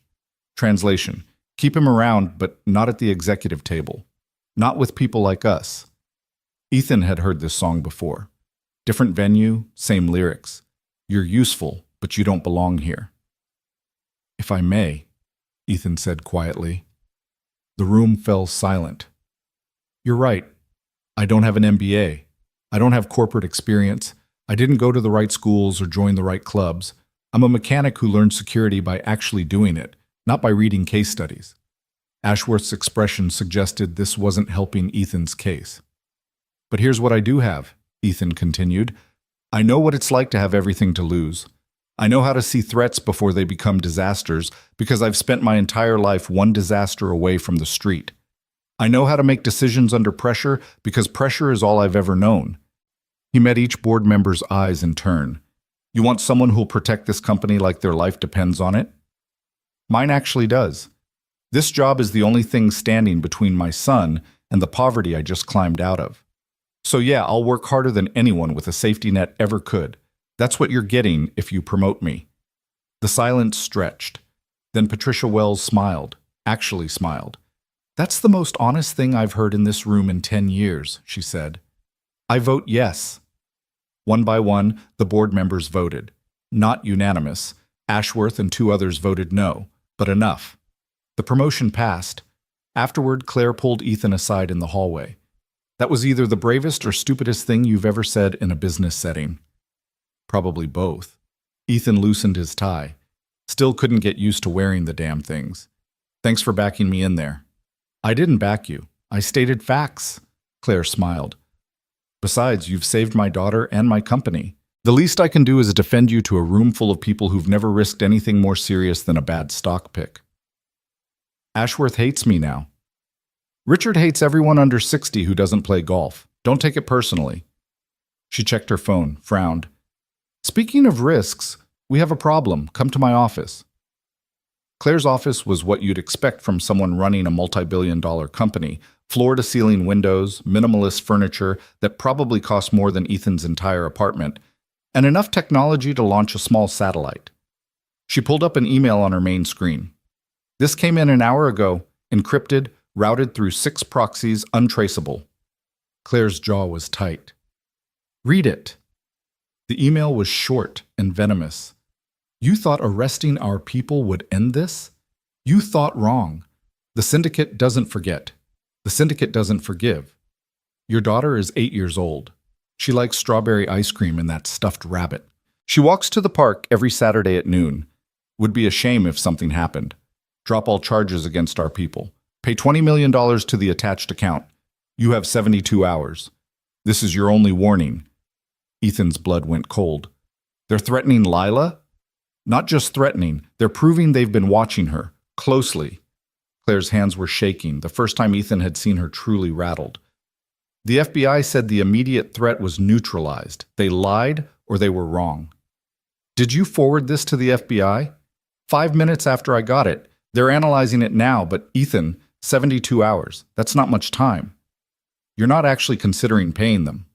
Translation: keep him around, but not at the executive table. Not with people like us." Ethan had heard this song before. Different venue, same lyrics. "You're useful, but you don't belong here." "If I may," Ethan said quietly. The room fell silent. "You're right. I don't have an MBA. I don't have corporate experience. I didn't go to the right schools or join the right clubs. I'm a mechanic who learned security by actually doing it, not by reading case studies." Ashworth's expression suggested this wasn't helping Ethan's case. "But here's what I do have," Ethan continued. "I know what it's like to have everything to lose. I know how to see threats before they become disasters because I've spent my entire life one disaster away from the street. I know how to make decisions under pressure because pressure is all I've ever known." He met each board member's eyes in turn. "You want someone who'll protect this company like their life depends on it?" "Mine actually does. This job is the only thing standing between my son and the poverty I just climbed out of. So yeah, I'll work harder than anyone with a safety net ever could. That's what you're getting if you promote me." The silence stretched. Then Patricia Wells smiled, actually smiled. "That's the most honest thing I've heard in this room in 10 years, she said. "I vote yes." One by one, the board members voted. Not unanimous. Ashworth and 2 others voted no, but enough. The promotion passed. Afterward, Claire pulled Ethan aside in the hallway. "That was either the bravest or stupidest thing you've ever said in a business setting." "Probably both." Ethan loosened his tie. Still couldn't get used to wearing the damn things. "Thanks for backing me in there." "I didn't back you. I stated facts." Claire smiled. "Besides, you've saved my daughter and my company. The least I can do is defend you to a room full of people who've never risked anything more serious than a bad stock pick." "Ashworth hates me now." "Richard hates everyone under 60 who doesn't play golf. Don't take it personally." She checked her phone, frowned. "Speaking of risks, we have a problem. Come to my office." Claire's office was what you'd expect from someone running a multi-billion-dollar company. Floor-to-ceiling windows, minimalist furniture that probably cost more than Ethan's entire apartment, and enough technology to launch a small satellite. She pulled up an email on her main screen. This came in an hour ago, encrypted, routed through 6 proxies, untraceable. Claire's jaw was tight. Read it. The email was short and venomous. You thought arresting our people would end this? You thought wrong. The syndicate doesn't forget. The syndicate doesn't forgive. Your daughter is 8 years old. She likes strawberry ice cream and that stuffed rabbit. She walks to the park every Saturday at noon. Would be a shame if something happened. Drop all charges against our people. Pay $20 million to the attached account. You have 72 hours. This is your only warning. Ethan's blood went cold. They're threatening Lila? Not just threatening, they're proving they've been watching her, closely. Claire's hands were shaking, the first time Ethan had seen her truly rattled. The FBI said the immediate threat was neutralized. They lied or they were wrong. Did you forward this to the FBI? 5 minutes after I got it. They're analyzing it now, but Ethan, 72 hours. That's not much time. You're not actually considering paying them.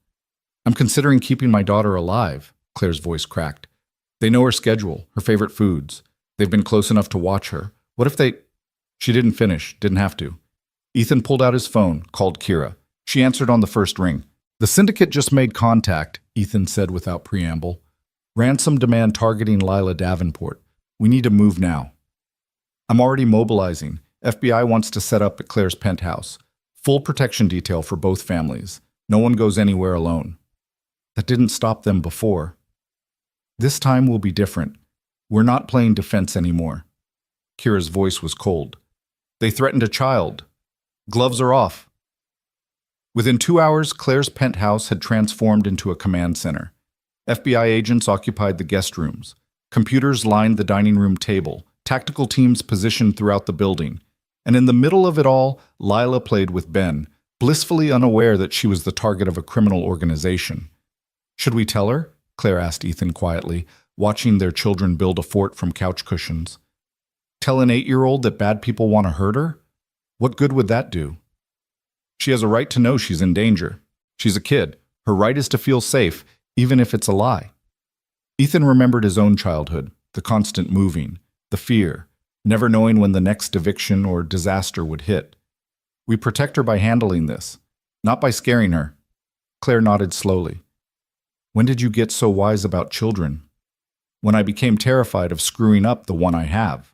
I'm considering keeping my daughter alive, Claire's voice cracked. They know her schedule, her favorite foods. They've been close enough to watch her. What if they... She didn't finish, didn't have to. Ethan pulled out his phone, called Kira. She answered on the first ring. The syndicate just made contact, Ethan said without preamble. Ransom demand targeting Lila Davenport. We need to move now. I'm already mobilizing. FBI wants to set up at Claire's penthouse. Full protection detail for both families. No one goes anywhere alone. That didn't stop them before. This time will be different. We're not playing defense anymore. Kira's voice was cold. They threatened a child. Gloves are off. Within 2 hours, Claire's penthouse had transformed into a command center. FBI agents occupied the guest rooms. Computers lined the dining room table. Tactical teams positioned throughout the building. And in the middle of it all, Lila played with Ben, blissfully unaware that she was the target of a criminal organization. Should we tell her? Claire asked Ethan quietly, watching their children build a fort from couch cushions. Tell an 8-year-old that bad people want to hurt her? What good would that do? She has a right to know she's in danger. She's a kid. Her right is to feel safe, even if it's a lie. Ethan remembered his own childhood, the constant moving, the fear, never knowing when the next eviction or disaster would hit. We protect her by handling this, not by scaring her. Claire nodded slowly. When did you get so wise about children? When I became terrified of screwing up the one I have.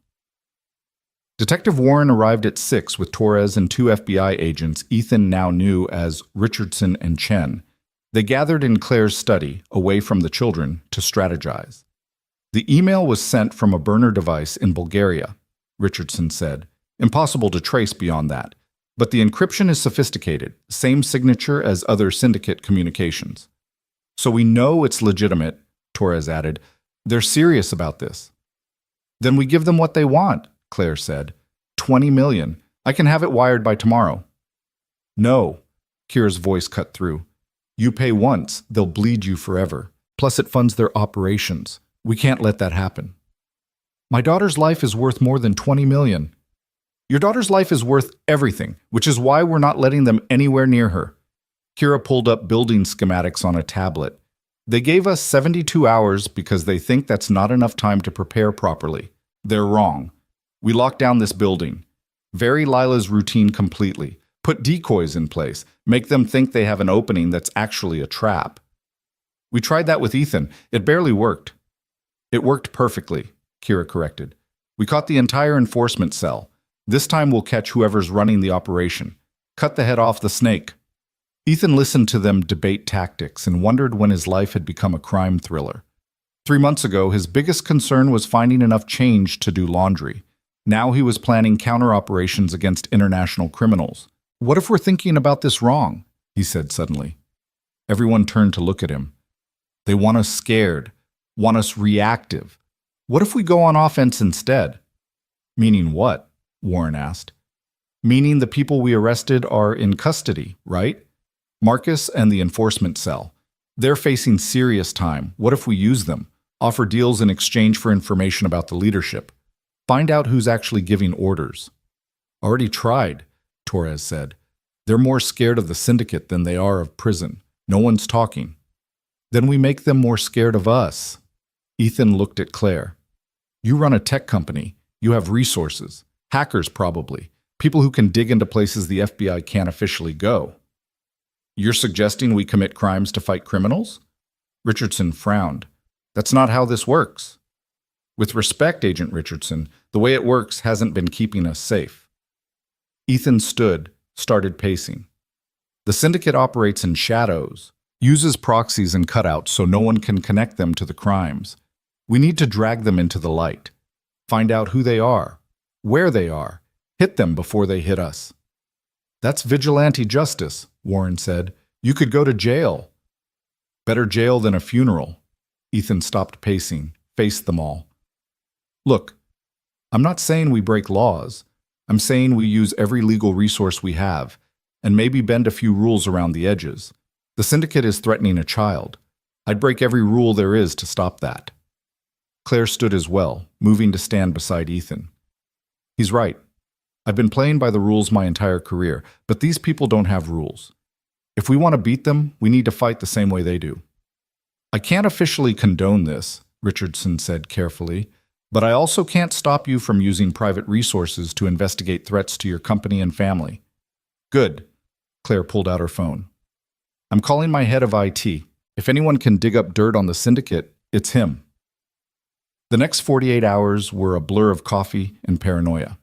Detective Warren arrived at 6 with Torres and 2 FBI agents Ethan now knew as Richardson and Chen. They gathered in Claire's study, away from the children, to strategize. The email was sent from a burner device in Bulgaria, Richardson said. Impossible to trace beyond that. But the encryption is sophisticated, same signature as other syndicate communications. So we know it's legitimate, Torres added. They're serious about this. Then we give them what they want, Claire said. 20 million. I can have it wired by tomorrow. No, Kira's voice cut through. You pay once, they'll bleed you forever. Plus it funds their operations. We can't let that happen. My daughter's life is worth more than 20 million. Your daughter's life is worth everything, which is why we're not letting them anywhere near her. Kira pulled up building schematics on a tablet. They gave us 72 hours because they think that's not enough time to prepare properly. They're wrong. We locked down this building. Vary Lila's routine completely. Put decoys in place. Make them think they have an opening that's actually a trap. We tried that with Ethan. It barely worked. It worked perfectly, Kira corrected. We caught the entire enforcement cell. This time we'll catch whoever's running the operation. Cut the head off the snake. Ethan listened to them debate tactics and wondered when his life had become a crime thriller. 3 months ago, his biggest concern was finding enough change to do laundry. Now he was planning counter-operations against international criminals. What if we're thinking about this wrong? He said suddenly. Everyone turned to look at him. They want us scared, want us reactive. What if we go on offense instead? Meaning what? Warren asked. Meaning the people we arrested are in custody, right? Marcus and the enforcement cell. They're facing serious time. What if we use them? Offer deals in exchange for information about the leadership. Find out who's actually giving orders. Already tried, Torres said. They're more scared of the syndicate than they are of prison. No one's talking. Then we make them more scared of us. Ethan looked at Claire. You run a tech company. You have resources. Hackers, probably. People who can dig into places the FBI can't officially go. You're suggesting we commit crimes to fight criminals? Richardson frowned. That's not how this works. With respect, Agent Richardson, the way it works hasn't been keeping us safe. Ethan stood, started pacing. The syndicate operates in shadows, uses proxies and cutouts so no one can connect them to the crimes. We need to drag them into the light. Find out who they are, where they are, hit them before they hit us. That's vigilante justice, Warren said. You could go to jail. Better jail than a funeral. Ethan stopped pacing, faced them all. Look, I'm not saying we break laws. I'm saying we use every legal resource we have, and maybe bend a few rules around the edges. The syndicate is threatening a child. I'd break every rule there is to stop that. Claire stood as well, moving to stand beside Ethan. He's right. I've been playing by the rules my entire career, but these people don't have rules. If we want to beat them, we need to fight the same way they do. I can't officially condone this, Richardson said carefully, but I also can't stop you from using private resources to investigate threats to your company and family. Good. Claire pulled out her phone. I'm calling my head of IT. If anyone can dig up dirt on the syndicate, it's him. The next 48 hours were a blur of coffee and paranoia.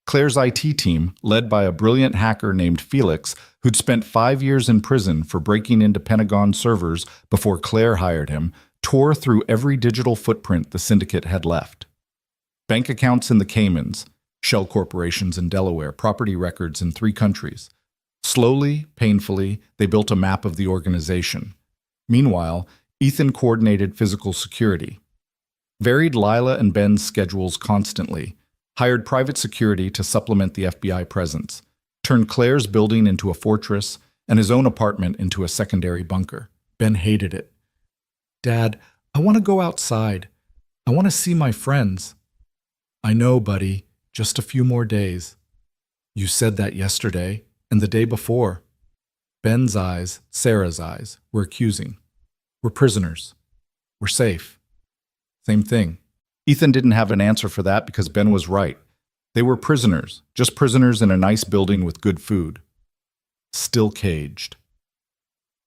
Claire's IT team, led by a brilliant hacker named Felix, who'd spent 5 years in prison for breaking into Pentagon servers before Claire hired him, tore through every digital footprint the syndicate had left. Bank accounts in the Caymans, shell corporations in Delaware, property records in 3 countries. Slowly, painfully, they built a map of the organization. Meanwhile, Ethan coordinated physical security, varied Lila and Ben's schedules constantly, hired private security to supplement the FBI presence, turned Claire's building into a fortress and his own apartment into a secondary bunker. Ben hated it. Dad, I want to go outside. I want to see my friends. I know, buddy. Just a few more days. You said that yesterday and the day before. Ben's eyes, Sarah's eyes, were accusing. We're prisoners. We're safe. Same thing. Ethan didn't have an answer for that because Ben was right. They were prisoners, just prisoners in a nice building with good food. Still caged.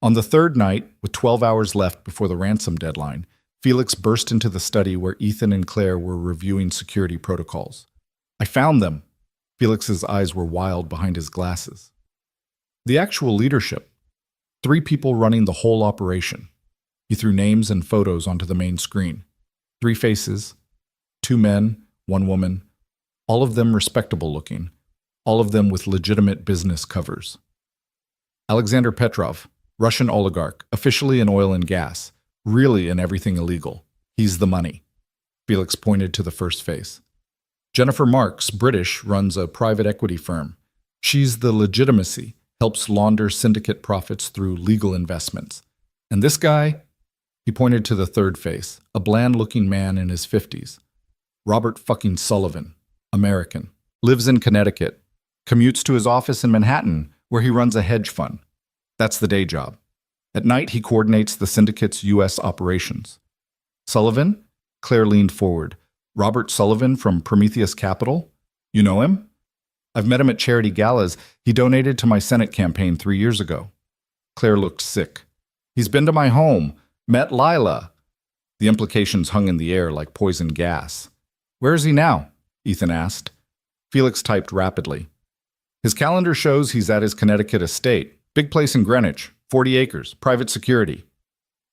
On the third night, with 12 hours left before the ransom deadline, Felix burst into the study where Ethan and Claire were reviewing security protocols. I found them. Felix's eyes were wild behind his glasses. The actual leadership. 3 people running the whole operation. He threw names and photos onto the main screen. 3 faces, 2 men, 1 woman, all of them respectable looking, all of them with legitimate business covers. Alexander Petrov, Russian oligarch, officially in oil and gas, really in everything illegal. He's the money. Felix pointed to the first face. Jennifer Marks, British, runs a private equity firm. She's the legitimacy, helps launder syndicate profits through legal investments. And this guy? He pointed to the third face, a bland-looking man in his 50s. Robert fucking Sullivan, American, lives in Connecticut, commutes to his office in Manhattan, where he runs a hedge fund. That's the day job. At night, he coordinates the syndicate's U.S. operations. Sullivan? Claire leaned forward. Robert Sullivan from Prometheus Capital? You know him? I've met him at charity galas. He donated to my Senate campaign 3 years ago. Claire looked sick. He's been to my home. Met Lila. The implications hung in the air like poison gas. Where is he now? Ethan asked. Felix typed rapidly. His calendar shows he's at his Connecticut estate. Big place in Greenwich, 40 acres, private security.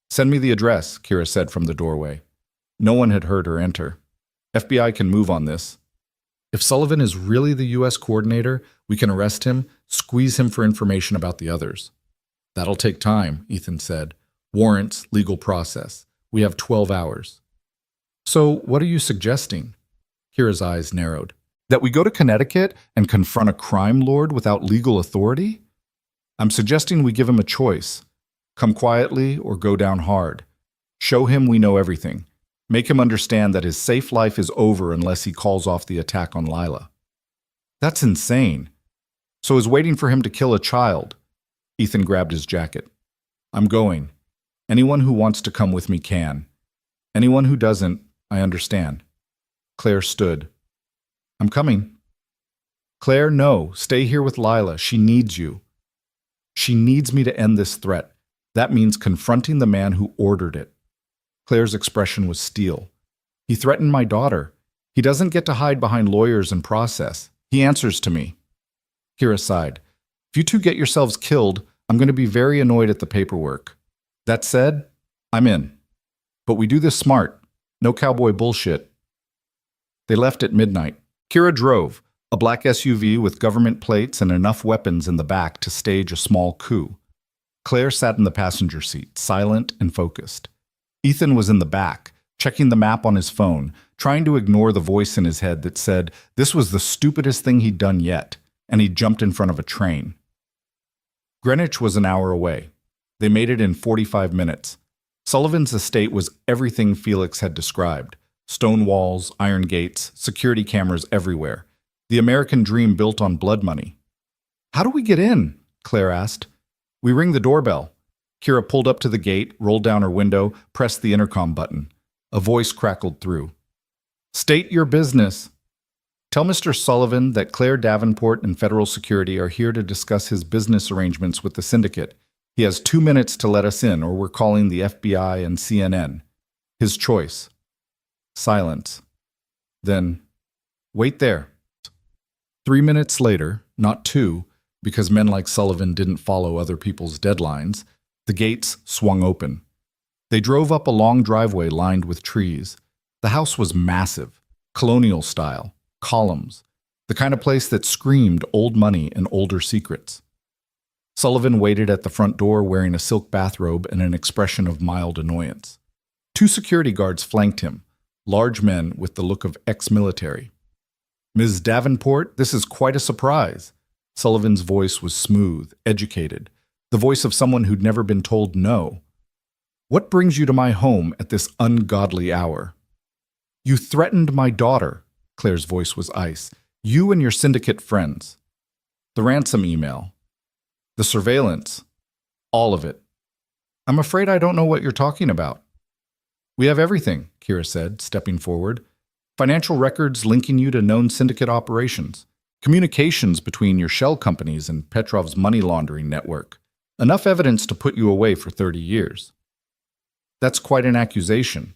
Send me the address, Kira said from the doorway. No one had heard her enter. FBI can move on this. If Sullivan is really the U.S. coordinator, we can arrest him, squeeze him for information about the others. That'll take time, Ethan said. Warrants, legal process. We have 12 hours. So what are you suggesting? Kira's eyes narrowed. That we go to Connecticut and confront a crime lord without legal authority? I'm suggesting we give him a choice. Come quietly or go down hard. Show him we know everything. Make him understand that his safe life is over unless he calls off the attack on Lila. That's insane. So is waiting for him to kill a child. Ethan grabbed his jacket. I'm going. Anyone who wants to come with me can. Anyone who doesn't, I understand. Claire stood. I'm coming. Claire, no. Stay here with Lila. She needs you. She needs me to end this threat. That means confronting the man who ordered it. Claire's expression was steel. He threatened my daughter. He doesn't get to hide behind lawyers and process. He answers to me. Kira sighed. If you two get yourselves killed, I'm going to be very annoyed at the paperwork. That said, I'm in. But we do this smart. No cowboy bullshit. They left at midnight. Kira drove, a black SUV with government plates and enough weapons in the back to stage a small coup. Claire sat in the passenger seat, silent and focused. Ethan was in the back, checking the map on his phone, trying to ignore the voice in his head that said this was the stupidest thing he'd done yet, and he jumped in front of a train. Greenwich was an hour away. They made it in 45 minutes. Sullivan's estate was everything Felix had described. Stone walls, iron gates, security cameras everywhere. The American dream built on blood money. How do we get in? Claire asked. We ring the doorbell. Kira pulled up to the gate, rolled down her window, pressed the intercom button. A voice crackled through. State your business. Tell Mr. Sullivan that Claire Davenport and federal security are here to discuss his business arrangements with the syndicate. He has 2 minutes to let us in, or we're calling the FBI and CNN. His choice. Silence. Then, wait there. 3 minutes later, not 2, because men like Sullivan didn't follow other people's deadlines, the gates swung open. They drove up a long driveway lined with trees. The house was massive, colonial style, columns, the kind of place that screamed old money and older secrets. Sullivan waited at the front door wearing a silk bathrobe and an expression of mild annoyance. 2 security guards flanked him, large men with the look of ex-military. Ms. Davenport, this is quite a surprise. Sullivan's voice was smooth, educated, the voice of someone who'd never been told no. What brings you to my home at this ungodly hour? You threatened my daughter. Claire's voice was ice. You and your syndicate friends. The ransom email. The surveillance. All of it. I'm afraid I don't know what you're talking about. We have everything, Kira said, stepping forward. Financial records linking you to known syndicate operations. Communications between your shell companies and Petrov's money laundering network. Enough evidence to put you away for 30 years. That's quite an accusation.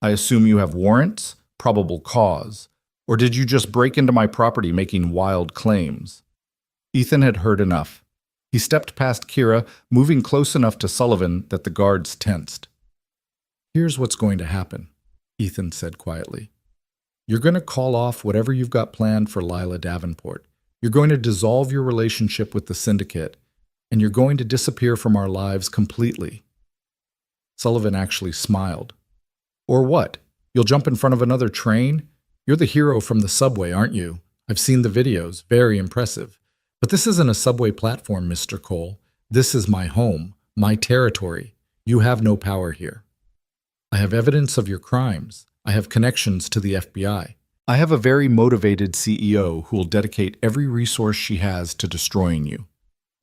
I assume you have warrants, probable cause, or did you just break into my property making wild claims? Ethan had heard enough. He stepped past Kira, moving close enough to Sullivan that the guards tensed. Here's what's going to happen, Ethan said quietly. You're going to call off whatever you've got planned for Lila Davenport. You're going to dissolve your relationship with the syndicate, and you're going to disappear from our lives completely. Sullivan actually smiled. Or what? You'll jump in front of another train? You're the hero from the subway, aren't you? I've seen the videos. Very impressive. But this isn't a subway platform, Mr. Cole. This is my home, my territory. You have no power here. I have evidence of your crimes. I have connections to the FBI. I have a very motivated CEO who will dedicate every resource she has to destroying you.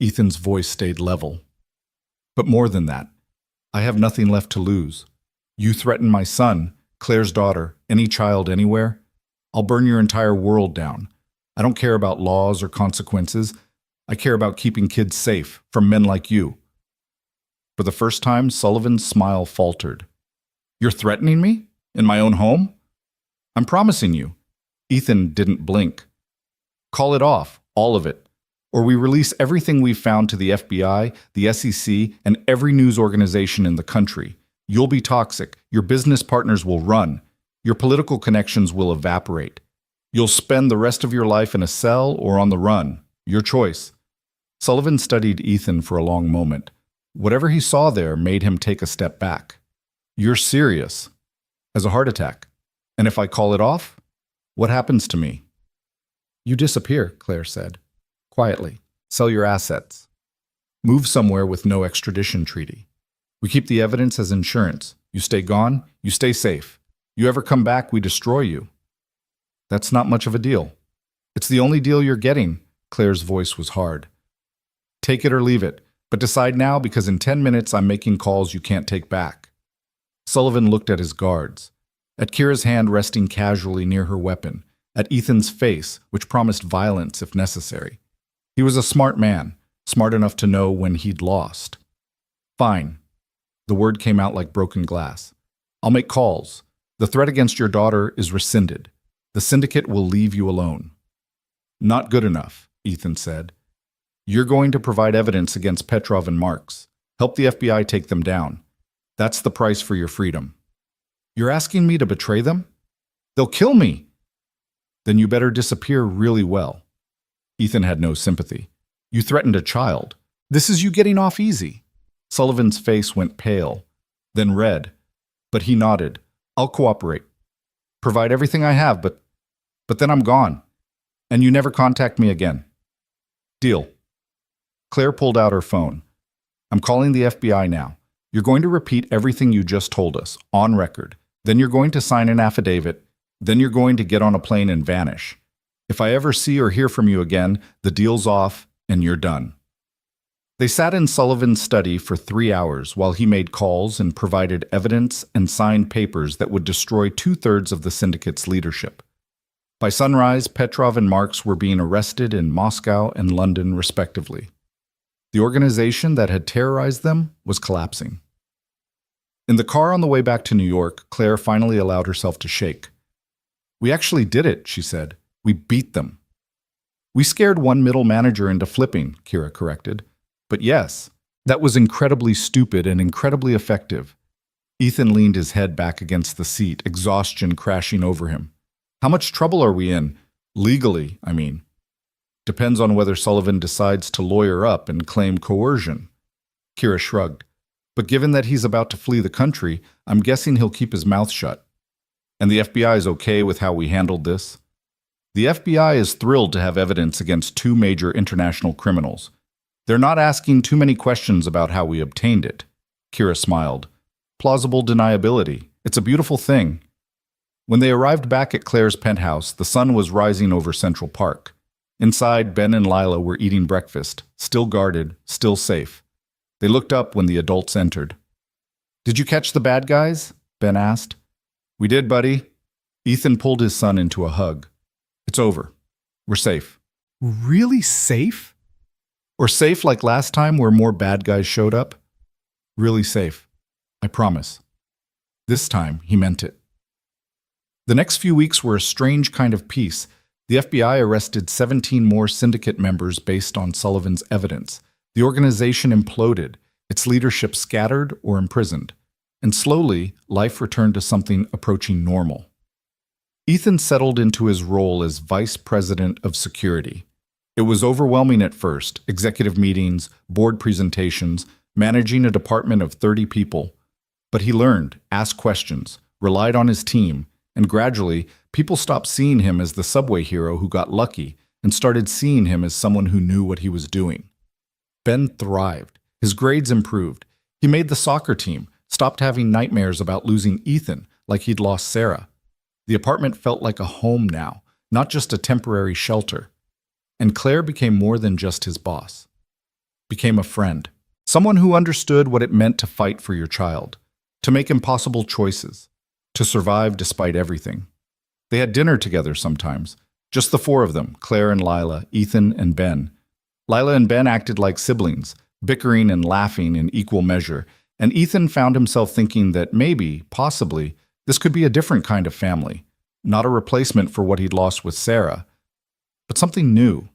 Ethan's voice stayed level. But more than that, I have nothing left to lose. You threaten my son, Claire's daughter, any child anywhere, I'll burn your entire world down. I don't care about laws or consequences. I care about keeping kids safe from men like you. For the first time, Sullivan's smile faltered. You're threatening me? In my own home? I'm promising you. Ethan didn't blink. Call it off, all of it. Or we release everything we've found to the FBI, the SEC, and every news organization in the country. You'll be toxic. Your business partners will run. Your political connections will evaporate. You'll spend the rest of your life in a cell or on the run. Your choice. Sullivan studied Ethan for a long moment. Whatever he saw there made him take a step back. You're serious. As a heart attack. And if I call it off, what happens to me? You disappear, Claire said. Quietly. Sell your assets. Move somewhere with no extradition treaty. We keep the evidence as insurance. You stay gone, you stay safe. You ever come back, we destroy you. That's not much of a deal. It's the only deal you're getting. Claire's voice was hard. Take it or leave it, but decide now because in 10 minutes I'm making calls you can't take back. Sullivan looked at his guards. at Kira's hand resting casually near her weapon, at Ethan's face, which promised violence if necessary. He was a smart man, smart enough to know when he'd lost. Fine. The word came out like broken glass. I'll make calls. The threat against your daughter is rescinded. The syndicate will leave you alone. Not good enough, Ethan said. You're going to provide evidence against Petrov and Marks. Help the FBI take them down. That's the price for your freedom. You're asking me to betray them? They'll kill me. Then you better disappear really well. Ethan had no sympathy. You threatened a child. This is you getting off easy. Sullivan's face went pale, then red, but he nodded. I'll cooperate. Provide everything I have, but then I'm gone, and you never contact me again. Deal. Claire pulled out her phone. I'm calling the FBI now. You're going to repeat everything you just told us, on record. Then you're going to sign an affidavit. Then you're going to get on a plane and vanish. If I ever see or hear from you again, the deal's off and you're done. They sat in Sullivan's study for 3 hours while he made calls and provided evidence and signed papers that would destroy 2/3 of the syndicate's leadership. By sunrise, Petrov and Marks were being arrested in Moscow and London, respectively. The organization that had terrorized them was collapsing. In the car on the way back to New York, Claire finally allowed herself to shake. We actually did it, she said. We beat them. We scared one middle manager into flipping, Kira corrected. But yes, that was incredibly stupid and incredibly effective. Ethan leaned his head back against the seat, exhaustion crashing over him. How much trouble are we in? Legally, I mean. Depends on whether Sullivan decides to lawyer up and claim coercion. Kira shrugged. But given that he's about to flee the country, I'm guessing he'll keep his mouth shut. And the FBI is okay with how we handled this? The FBI is thrilled to have evidence against 2 major international criminals. They're not asking too many questions about how we obtained it. Kira smiled. Plausible deniability. It's a beautiful thing. When they arrived back at Claire's penthouse, the sun was rising over Central Park. Inside, Ben and Lila were eating breakfast, still guarded, still safe. They looked up when the adults entered. Did you catch the bad guys? Ben asked. We did, buddy. Ethan pulled his son into a hug. It's over. We're safe. Really safe? Or safe like last time where more bad guys showed up? Really safe. I promise. This time, he meant it. The next few weeks were a strange kind of peace. The FBI arrested 17 more syndicate members based on Sullivan's evidence. The organization imploded, its leadership scattered or imprisoned. And slowly, life returned to something approaching normal. Ethan settled into his role as Vice President of Security. It was overwhelming at first, executive meetings, board presentations, managing a department of 30 people. But he learned, asked questions, relied on his team, and gradually, people stopped seeing him as the subway hero who got lucky and started seeing him as someone who knew what he was doing. Ben thrived. His grades improved. He made the soccer team, stopped having nightmares about losing Ethan like he'd lost Sarah. The apartment felt like a home now, not just a temporary shelter. And Claire became more than just his boss. Became a friend. Someone who understood what it meant to fight for your child, to make impossible choices, to survive despite everything. They had dinner together sometimes, just the 4 of them, Claire and Lila, Ethan and Ben. Lila and Ben acted like siblings, bickering and laughing in equal measure, and Ethan found himself thinking that maybe, possibly, this could be a different kind of family, not a replacement for what he'd lost with Sarah, but something new,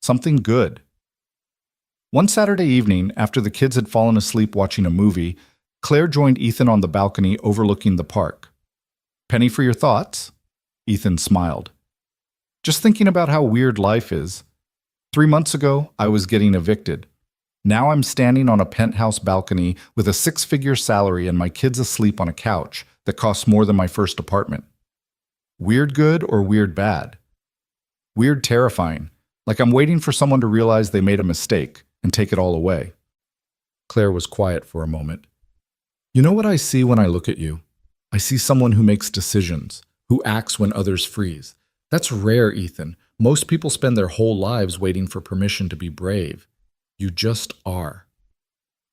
something good. One Saturday evening, after the kids had fallen asleep watching a movie, Claire joined Ethan on the balcony overlooking the park. Penny for your thoughts? Ethan smiled. Just thinking about how weird life is. 3 months ago, I was getting evicted. Now I'm standing on a penthouse balcony with a 6-figure salary and my kids asleep on a couch that costs more than my first apartment. Weird good or weird bad? Weird terrifying, like I'm waiting for someone to realize they made a mistake and take it all away. Claire was quiet for a moment. You know what I see when I look at you? I see someone who makes decisions, who acts when others freeze. That's rare, Ethan. Most people spend their whole lives waiting for permission to be brave. You just are.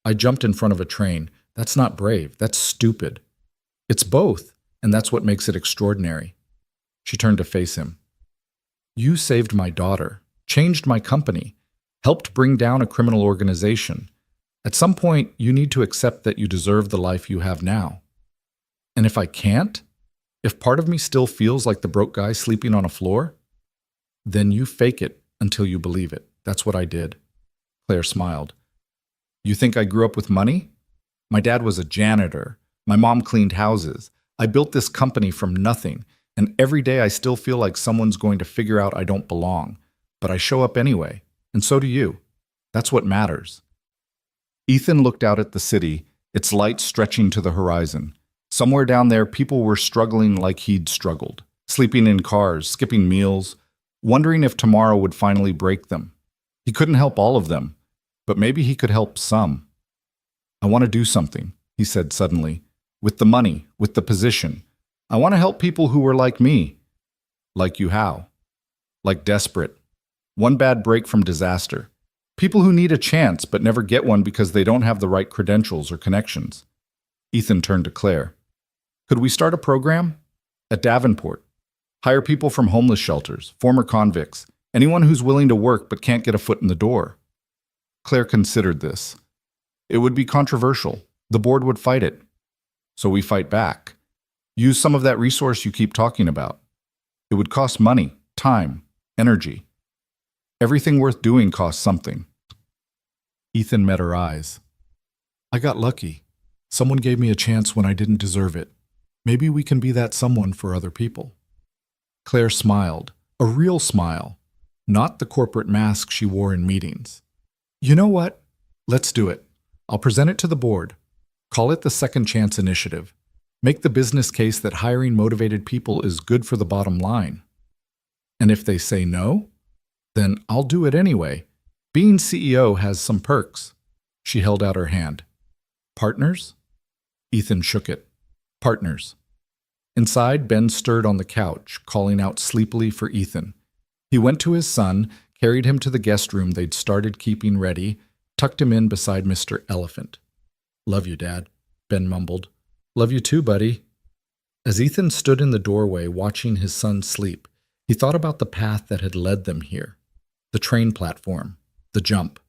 I jumped in front of a train. That's not brave. That's stupid. It's both. and that's what makes it extraordinary. She turned to face him. You saved my daughter, changed my company, helped bring down a criminal organization. At some point, you need to accept that you deserve the life you have now. And if I can't, if part of me still feels like the broke guy sleeping on a floor, then you fake it until you believe it. That's what I did. Claire smiled. You think I grew up with money? My dad was a janitor. My mom cleaned houses. I built this company from nothing, and every day I still feel like someone's going to figure out I don't belong. But I show up anyway, and so do you. That's what matters. Ethan looked out at the city, its lights stretching to the horizon. Somewhere down there, people were struggling like he'd struggled, sleeping in cars, skipping meals, wondering if tomorrow would finally break them. He couldn't help all of them, but maybe he could help some. I want to do something, he said suddenly, with the money, with the position. I want to help people who were like me. Like you how? Like desperate. One bad break from disaster. People who need a chance but never get one because they don't have the right credentials or connections. Ethan turned to Claire. Could we start a program? At Davenport. Hire people from homeless shelters, former convicts, anyone who's willing to work but can't get a foot in the door. Claire considered this. It would be controversial. The board would fight it. So we fight back. Use some of that resource you keep talking about. It would cost money, time, energy. Everything worth doing costs something. Ethan met her eyes. I got lucky. Someone gave me a chance when I didn't deserve it. Maybe we can be that someone for other people. Claire smiled, a real smile, not the corporate mask she wore in meetings. You know what? Let's do it. I'll present it to the board. Call it the Second Chance Initiative. Make the business case that hiring motivated people is good for the bottom line. And if they say no, then I'll do it anyway. Being CEO has some perks. She held out her hand. Partners? Ethan shook it. Partners. Inside, Ben stirred on the couch, calling out sleepily for Ethan. He went to his son, carried him to the guest room they'd started keeping ready, tucked him in beside Mr. Elephant. Love you, Dad, Ben mumbled. Love you too, buddy. As Ethan stood in the doorway watching his son sleep, he thought about the path that had led them here. The train platform, the jump,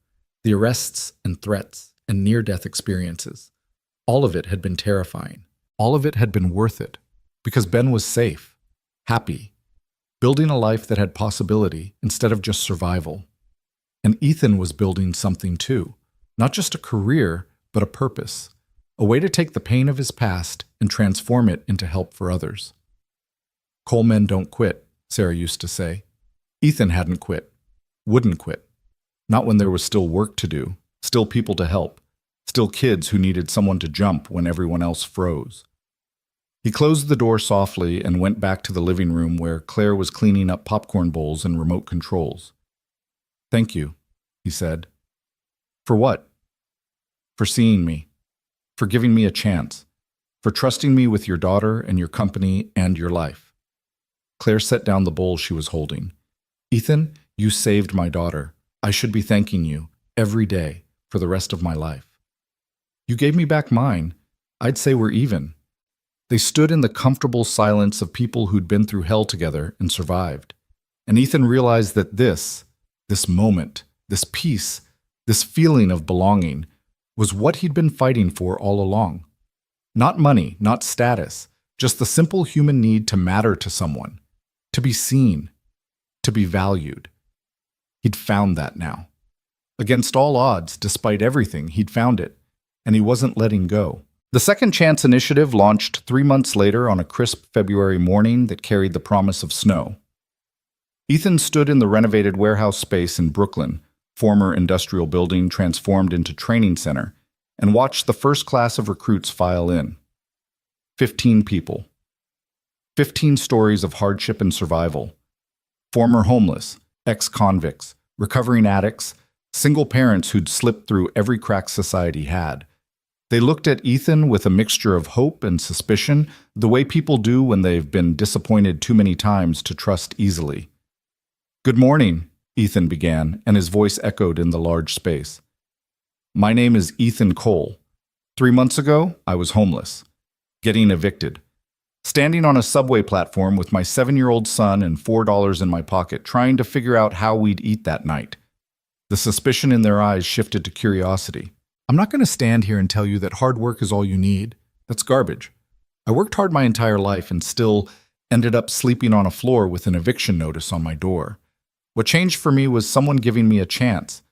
the arrests and threats and near-death experiences. All of it had been terrifying. All of it had been worth it, because Ben was safe, happy, building a life that had possibility instead of just survival. And Ethan was building something too, not just a career, but a purpose, a way to take the pain of his past and transform it into help for others. Coal men don't quit, Sarah used to say. Ethan hadn't quit, wouldn't quit. Not when there was still work to do, still people to help, still kids who needed someone to jump when everyone else froze. He closed the door softly and went back to the living room where Claire was cleaning up popcorn bowls and remote controls. Thank you, he said. For what? For seeing me, for giving me a chance, for trusting me with your daughter and your company and your life. Claire set down the bowl she was holding. Ethan, you saved my daughter. I should be thanking you every day for the rest of my life. You gave me back mine. I'd say we're even. They stood in the comfortable silence of people who'd been through hell together and survived. And Ethan realized that this moment, this peace, this feeling of belonging, was what he'd been fighting for all along. Not money, not status, just the simple human need to matter to someone, to be seen, to be valued. He'd found that now. Against all odds, despite everything, he'd found it, and he wasn't letting go. The Second Chance Initiative launched 3 months later on a crisp February morning that carried the promise of snow. Ethan stood in the renovated warehouse space in Brooklyn, former industrial building transformed into training center, and watched the first class of recruits file in. 15 people. 15 stories of hardship and survival. Former homeless, ex-convicts, recovering addicts, single parents who'd slipped through every crack society had. They looked at Ethan with a mixture of hope and suspicion, the way people do when they've been disappointed too many times to trust easily. Good morning, Ethan began, and his voice echoed in the large space. My name is Ethan Cole. 3 months ago, I was homeless, getting evicted, standing on a subway platform with my 7-year-old son and $4 in my pocket, trying to figure out how we'd eat that night. The suspicion in their eyes shifted to curiosity. I'm not going to stand here and tell you that hard work is all you need. That's garbage. I worked hard my entire life and still ended up sleeping on a floor with an eviction notice on my door. What changed for me was someone giving me a chance.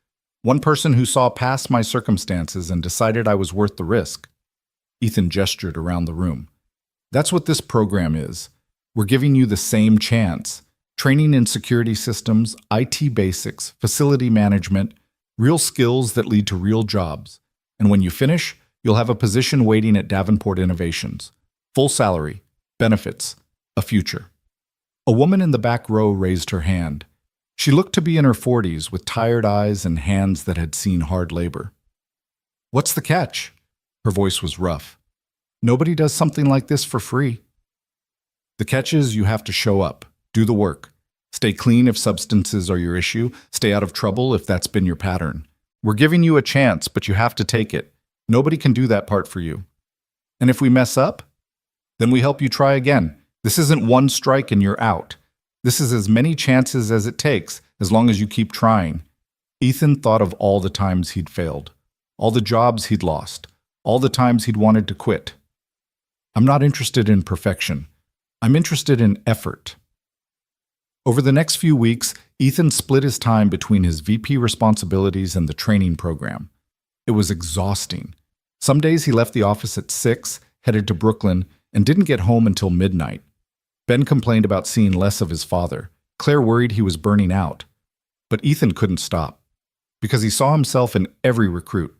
One person who saw past my circumstances and decided I was worth the risk. Ethan gestured around the room. That's what this program is. We're giving you the same chance. Training in security systems, IT basics, facility management, real skills that lead to real jobs. And when you finish, you'll have a position waiting at Davenport Innovations. Full salary, benefits, a future. A woman in the back row raised her hand. She looked to be in her 40s with tired eyes and hands that had seen hard labor. What's the catch? Her voice was rough. Nobody does something like this for free. The catch is you have to show up, do the work. Stay clean if substances are your issue. Stay out of trouble if that's been your pattern. We're giving you a chance, but you have to take it. Nobody can do that part for you. And if we mess up, then we help you try again. This isn't one strike and you're out. This is as many chances as it takes, as long as you keep trying. Ethan thought of all the times he'd failed, all the jobs he'd lost, all the times he'd wanted to quit. I'm not interested in perfection. I'm interested in effort. Over the next few weeks, Ethan split his time between his VP responsibilities and the training program. It was exhausting. Some days he left the office at 6, headed to Brooklyn, and didn't get home until midnight. Ben complained about seeing less of his father. Claire worried he was burning out. But Ethan couldn't stop, because he saw himself in every recruit.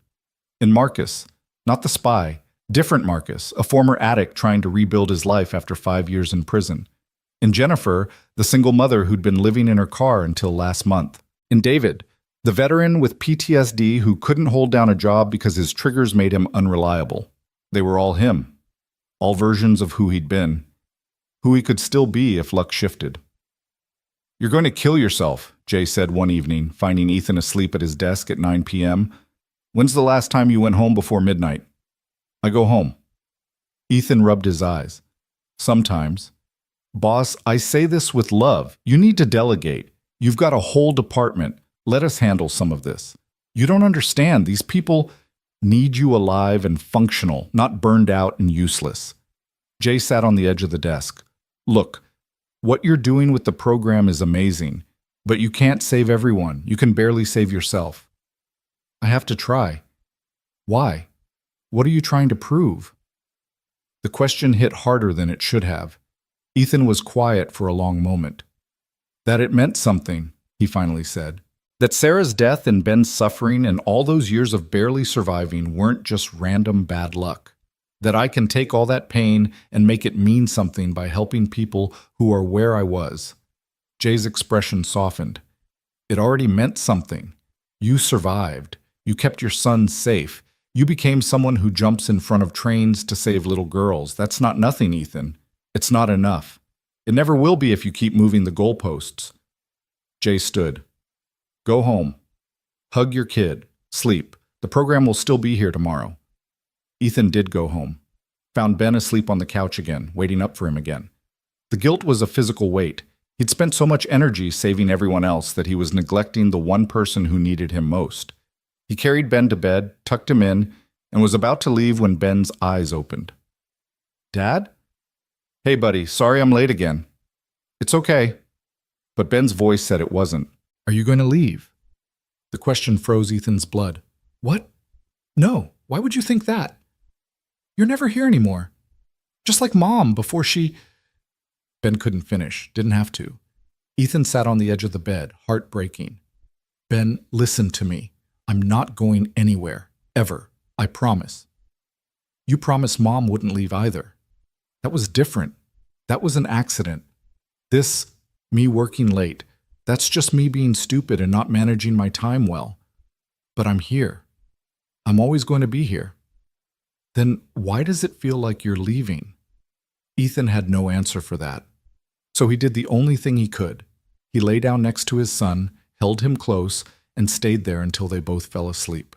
In Marcus, not the spy, different Marcus, a former addict trying to rebuild his life after 5 years in prison. In Jennifer, the single mother who'd been living in her car until last month. In David, the veteran with PTSD who couldn't hold down a job because his triggers made him unreliable. They were all him. All versions of who he'd been. Who he could still be if luck shifted. You're going to kill yourself, Jay said one evening, finding Ethan asleep at his desk at 9 p.m. When's the last time you went home before midnight? I go home. Ethan rubbed his eyes. Sometimes. Boss, I say this with love. You need to delegate. You've got a whole department. Let us handle some of this. You don't understand. These people need you alive and functional, not burned out and useless. Jay sat on the edge of the desk. Look, what you're doing with the program is amazing, but you can't save everyone. You can barely save yourself. I have to try. Why? What are you trying to prove? The question hit harder than it should have. Ethan was quiet for a long moment. That it meant something, he finally said. That Sarah's death and Ben's suffering and all those years of barely surviving weren't just random bad luck. That I can take all that pain and make it mean something by helping people who are where I was. Jay's expression softened. It already meant something. You survived. You kept your son safe. You became someone who jumps in front of trains to save little girls. That's not nothing, Ethan. It's not enough. It never will be if you keep moving the goalposts. Jay stood. Go home. Hug your kid. Sleep. The program will still be here tomorrow. Ethan did go home. Found Ben asleep on the couch again, waiting up for him again. The guilt was a physical weight. He'd spent so much energy saving everyone else that he was neglecting the one person who needed him most. He carried Ben to bed, tucked him in, and was about to leave when Ben's eyes opened. Dad? Hey, buddy, sorry I'm late again. It's okay. But Ben's voice said it wasn't. Are you going to leave? The question froze Ethan's blood. What? No, why would you think that? You're never here anymore. Just like Mom before she... Ben couldn't finish, didn't have to. Ethan sat on the edge of the bed, heart breaking. Ben, listen to me. I'm not going anywhere, ever. I promise. You promised Mom wouldn't leave either. That was different. That was an accident. This, me working late, that's just me being stupid and not managing my time well. But I'm here. I'm always going to be here. Then why does it feel like you're leaving? Ethan had no answer for that. So he did the only thing he could. He lay down next to his son, held him close, and stayed there until they both fell asleep.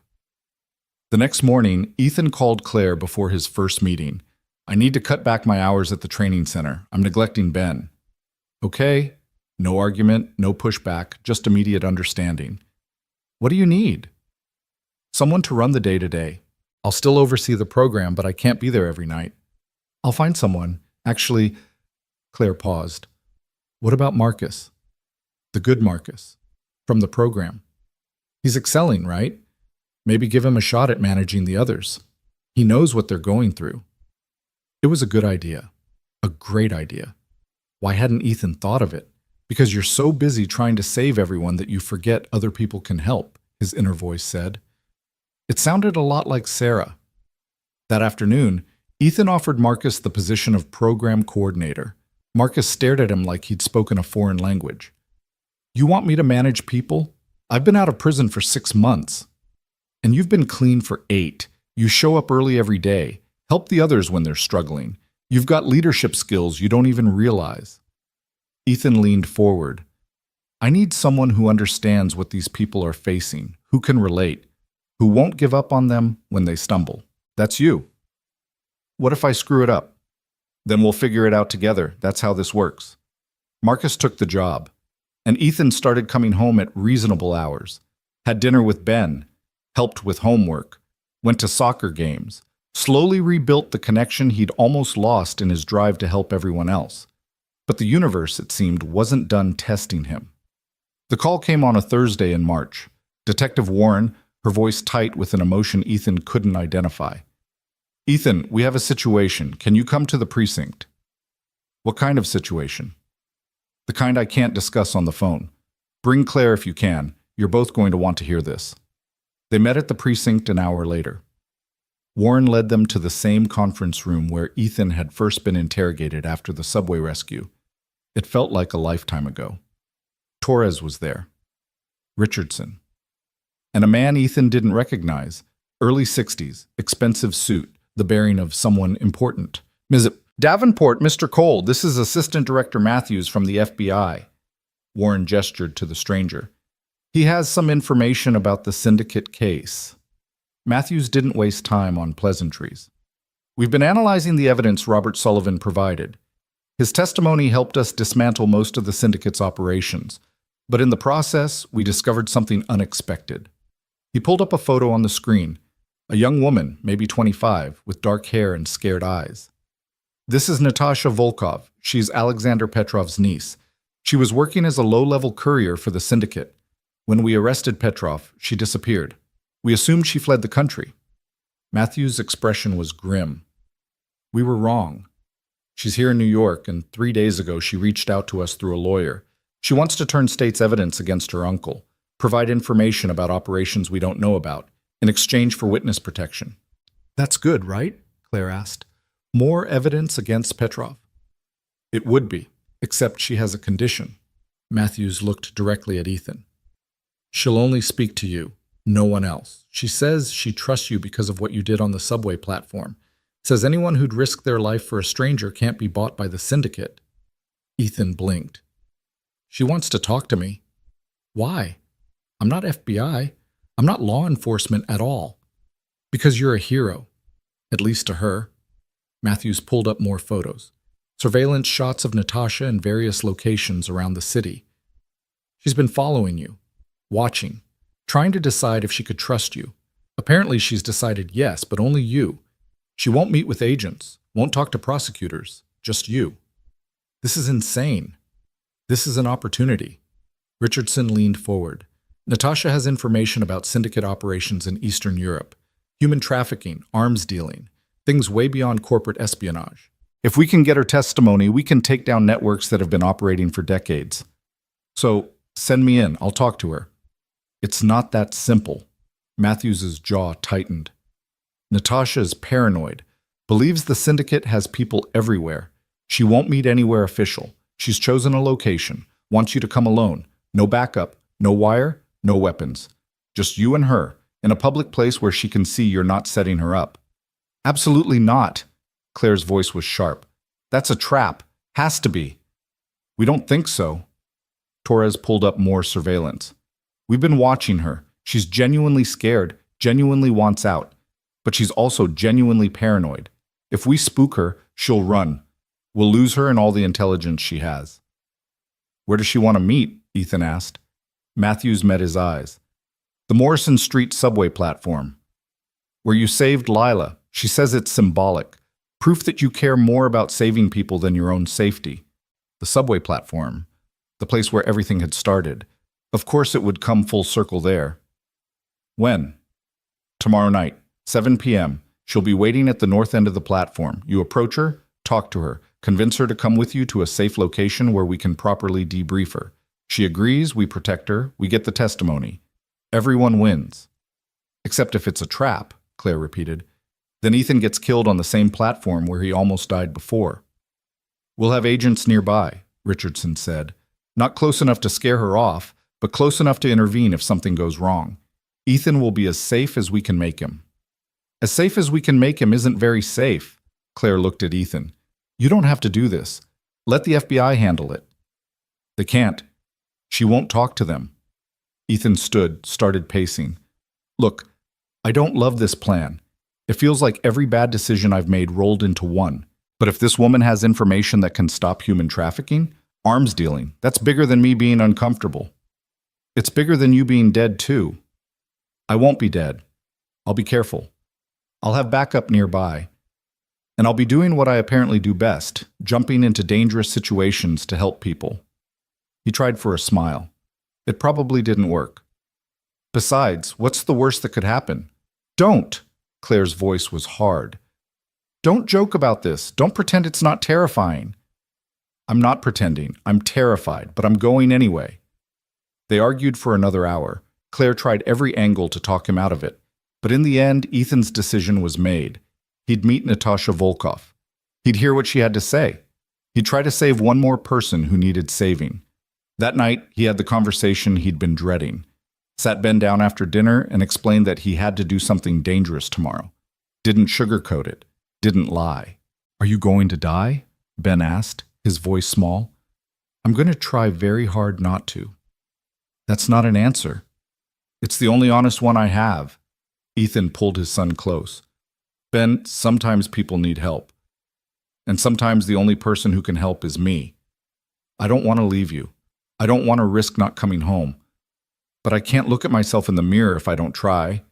The next morning, Ethan called Claire before his first meeting. I need to cut back my hours at the training center. I'm neglecting Ben. Okay. No argument, no pushback, just immediate understanding. What do you need? Someone to run the day-to-day. I'll still oversee the program, but I can't be there every night. I'll find someone. Actually, Claire paused. What about Marcus? The good Marcus. From the program. He's excelling, right? Maybe give him a shot at managing the others. He knows what they're going through. It was a good idea. A great idea. Why hadn't Ethan thought of it? Because you're so busy trying to save everyone that you forget other people can help, his inner voice said. It sounded a lot like Sarah. That afternoon, Ethan offered Marcus the position of program coordinator. Marcus stared at him like he'd spoken a foreign language. You want me to manage people? I've been out of prison for 6 months. And you've been clean for 8. You show up early every day. Help the others when they're struggling. You've got leadership skills you don't even realize. Ethan leaned forward. I need someone who understands what these people are facing, who can relate, who won't give up on them when they stumble. That's you. What if I screw it up? Then we'll figure it out together. That's how this works. Marcus took the job, and Ethan started coming home at reasonable hours, had dinner with Ben, helped with homework, went to soccer games, slowly rebuilt the connection he'd almost lost in his drive to help everyone else. But the universe, it seemed, wasn't done testing him. The call came on a Thursday in March. Detective Warren, her voice tight with an emotion Ethan couldn't identify. Ethan, we have a situation. Can you come to the precinct? What kind of situation? The kind I can't discuss on the phone. Bring Claire if you can. You're both going to want to hear this. They met at the precinct an hour later. Warren led them to the same conference room where Ethan had first been interrogated after the subway rescue. It felt like a lifetime ago. Torres was there. Richardson. And a man Ethan didn't recognize. Early 60s, expensive suit, the bearing of someone important. Ms. Davenport, Mr. Cole, this is Assistant Director Matthews from the FBI. Warren gestured to the stranger. He has some information about the syndicate case. Matthews didn't waste time on pleasantries. We've been analyzing the evidence Robert Sullivan provided. His testimony helped us dismantle most of the syndicate's operations, but in the process, we discovered something unexpected. He pulled up a photo on the screen, a young woman, maybe 25, with dark hair and scared eyes. This is Natasha Volkov. She's Alexander Petrov's niece. She was working as a low-level courier for the syndicate. When we arrested Petrov, she disappeared. We assumed she fled the country. Matthew's expression was grim. We were wrong. She's here in New York, and 3 days ago she reached out to us through a lawyer. She wants to turn state's evidence against her uncle, provide information about operations we don't know about, in exchange for witness protection. That's good, right? Claire asked. More evidence against Petrov? It would be, except she has a condition. Matthews looked directly at Ethan. She'll only speak to you. No one else. She says she trusts you because of what you did on the subway platform. Says anyone who'd risk their life for a stranger can't be bought by the syndicate. Ethan blinked. She wants to talk to me. Why? I'm not FBI. I'm not law enforcement at all. Because you're a hero. At least to her. Matthews pulled up more photos. Surveillance shots of Natasha in various locations around the city. She's been following you. Watching. Trying to decide if she could trust you. Apparently she's decided yes, but only you. She won't meet with agents, won't talk to prosecutors, just you. This is insane. This is an opportunity. Richardson leaned forward. Natasha has information about syndicate operations in Eastern Europe. Human trafficking, arms dealing, things way beyond corporate espionage. If we can get her testimony, we can take down networks that have been operating for decades. So, send me in, I'll talk to her. It's not that simple. Matthews's jaw tightened. Natasha is paranoid, believes the syndicate has people everywhere. She won't meet anywhere official. She's chosen a location, wants you to come alone. No backup, no wire, no weapons. Just you and her, in a public place where she can see you're not setting her up. Absolutely not. Claire's voice was sharp. That's a trap. Has to be. We don't think so. Torres pulled up more surveillance. We've been watching her. She's genuinely scared, genuinely wants out. But she's also genuinely paranoid. If we spook her, she'll run. We'll lose her and all the intelligence she has. Where does she want to meet? Ethan asked. Matthews met his eyes. The Morrison Street subway platform. Where you saved Lila. She says it's symbolic. Proof that you care more about saving people than your own safety. The subway platform. The place where everything had started. Of course it would come full circle there. When? Tomorrow night, 7 p.m. She'll be waiting at the north end of the platform. You approach her, talk to her, convince her to come with you to a safe location where we can properly debrief her. She agrees, we protect her, we get the testimony. Everyone wins. Except if it's a trap, Claire repeated. Then Ethan gets killed on the same platform where he almost died before. We'll have agents nearby, Richardson said. Not close enough to scare her off, but close enough to intervene if something goes wrong. Ethan will be as safe as we can make him. As safe as we can make him isn't very safe. Claire looked at Ethan. You don't have to do this. Let the FBI handle it. They can't. She won't talk to them. Ethan stood, started pacing. Look, I don't love this plan. It feels like every bad decision I've made rolled into one. But if this woman has information that can stop human trafficking, arms dealing, that's bigger than me being uncomfortable. It's bigger than you being dead, too. I won't be dead. I'll be careful. I'll have backup nearby. And I'll be doing what I apparently do best, jumping into dangerous situations to help people. He tried for a smile. It probably didn't work. Besides, what's the worst that could happen? Don't! Claire's voice was hard. Don't joke about this. Don't pretend it's not terrifying. I'm not pretending. I'm terrified, but I'm going anyway. They argued for another hour. Claire tried every angle to talk him out of it. But in the end, Ethan's decision was made. He'd meet Natasha Volkov. He'd hear what she had to say. He'd try to save one more person who needed saving. That night, he had the conversation he'd been dreading. Sat Ben down after dinner and explained that he had to do something dangerous tomorrow. Didn't sugarcoat it. Didn't lie. Are you going to die? Ben asked, his voice small. I'm going to try very hard not to. That's not an answer. It's the only honest one I have. Ethan pulled his son close. Ben, sometimes people need help. And sometimes the only person who can help is me. I don't want to leave you. I don't want to risk not coming home. But I can't look at myself in the mirror if I don't try.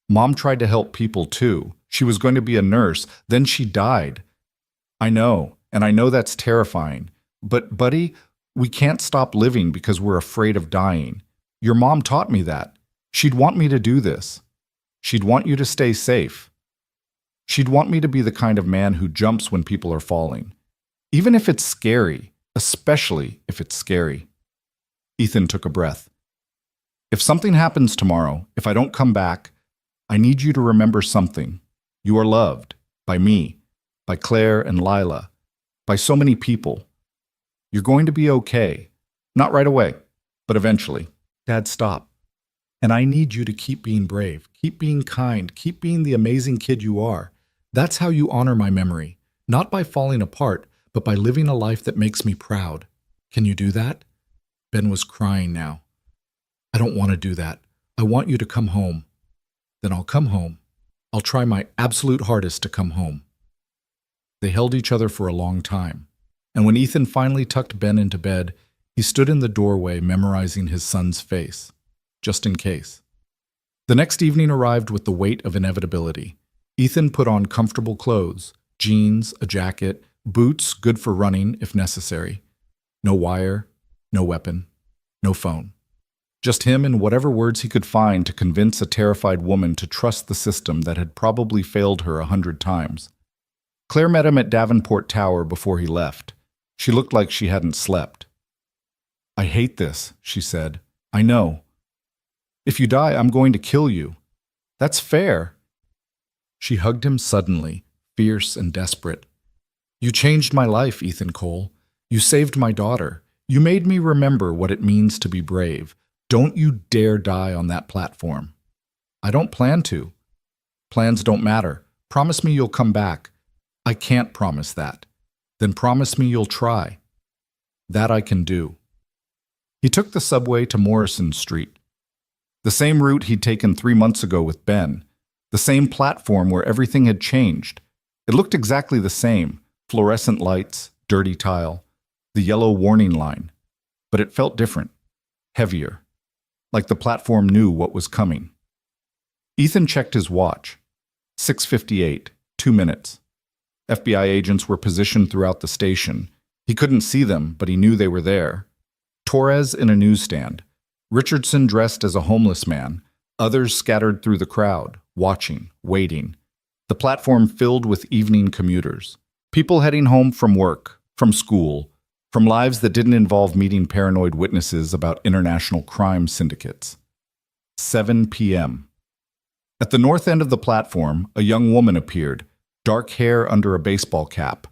Mom tried to help people too. She was going to be a nurse. Then she died. I know, and I know that's terrifying. But, buddy, we can't stop living because we're afraid of dying. Your mom taught me that. She'd want me to do this. She'd want you to stay safe. She'd want me to be the kind of man who jumps when people are falling. Even if it's scary, especially if it's scary. Ethan took a breath. If something happens tomorrow, if I don't come back, I need you to remember something. You are loved. By me. By Claire and Lila. By so many people. You're going to be okay. Not right away, but eventually. Dad, stop. And I need you to keep being brave. Keep being kind. Keep being the amazing kid you are. That's how you honor my memory. Not by falling apart, but by living a life that makes me proud. Can you do that? Ben was crying now. I don't want to do that. I want you to come home. Then I'll come home. I'll try my absolute hardest to come home. They held each other for a long time. And when Ethan finally tucked Ben into bed, he stood in the doorway memorizing his son's face, just in case. The next evening arrived with the weight of inevitability. Ethan put on comfortable clothes, jeans, a jacket, boots good for running if necessary. No wire, no weapon, no phone. Just him and whatever words he could find to convince a terrified woman to trust the system that had probably failed her 100 times. Claire met him at Davenport Tower before he left. She looked like she hadn't slept. I hate this, she said. I know. If you die, I'm going to kill you. That's fair. She hugged him suddenly, fierce and desperate. You changed my life, Ethan Cole. You saved my daughter. You made me remember what it means to be brave. Don't you dare die on that platform. I don't plan to. Plans don't matter. Promise me you'll come back. I can't promise that. Then promise me you'll try. That I can do. He took the subway to Morrison Street. The same route he'd taken 3 months ago with Ben. The same platform where everything had changed. It looked exactly the same: fluorescent lights, dirty tile, the yellow warning line. But it felt different, heavier, like the platform knew what was coming. Ethan checked his watch. 6:58, 2 minutes. FBI agents were positioned throughout the station. He couldn't see them, but he knew they were there. Torres in a newsstand. Richardson dressed as a homeless man. Others scattered through the crowd, watching, waiting. The platform filled with evening commuters. People heading home from work, from school, from lives that didn't involve meeting paranoid witnesses about international crime syndicates. 7 p.m. At the north end of the platform, a young woman appeared, dark hair under a baseball cap,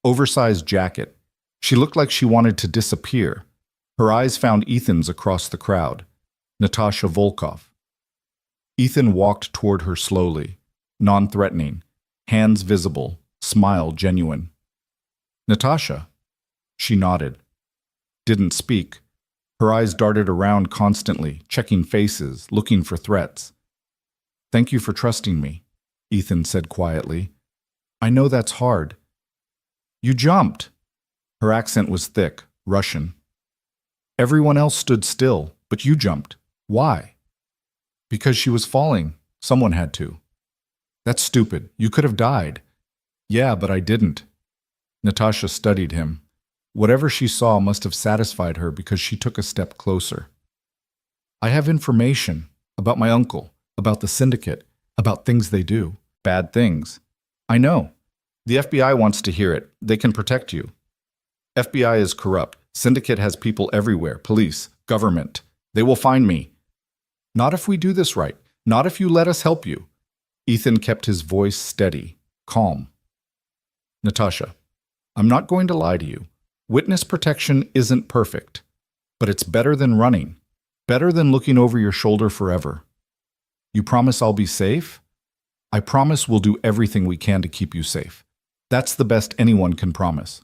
oversized jacket. She looked like she wanted to disappear. Her eyes found Ethan's across the crowd. Natasha Volkov. Ethan walked toward her slowly, non-threatening, hands visible, smile genuine. Natasha. She nodded. Didn't speak. Her eyes darted around constantly, checking faces, looking for threats. Thank you for trusting me, Ethan said quietly. I know that's hard. You jumped. Her accent was thick, Russian. Everyone else stood still, but you jumped. Why? Because she was falling. Someone had to. That's stupid. You could have died. Yeah, but I didn't. Natasha studied him. Whatever she saw must have satisfied her because she took a step closer. I have information about my uncle, about the syndicate, about things they do. Bad things. I know. The FBI wants to hear it. They can protect you. FBI is corrupt. Syndicate has people everywhere. Police, government. They will find me. Not if we do this right. Not if you let us help you. Ethan kept his voice steady, calm. Natasha, I'm not going to lie to you. Witness protection isn't perfect, but it's better than running, better than looking over your shoulder forever. You promise I'll be safe? I promise we'll do everything we can to keep you safe. That's the best anyone can promise.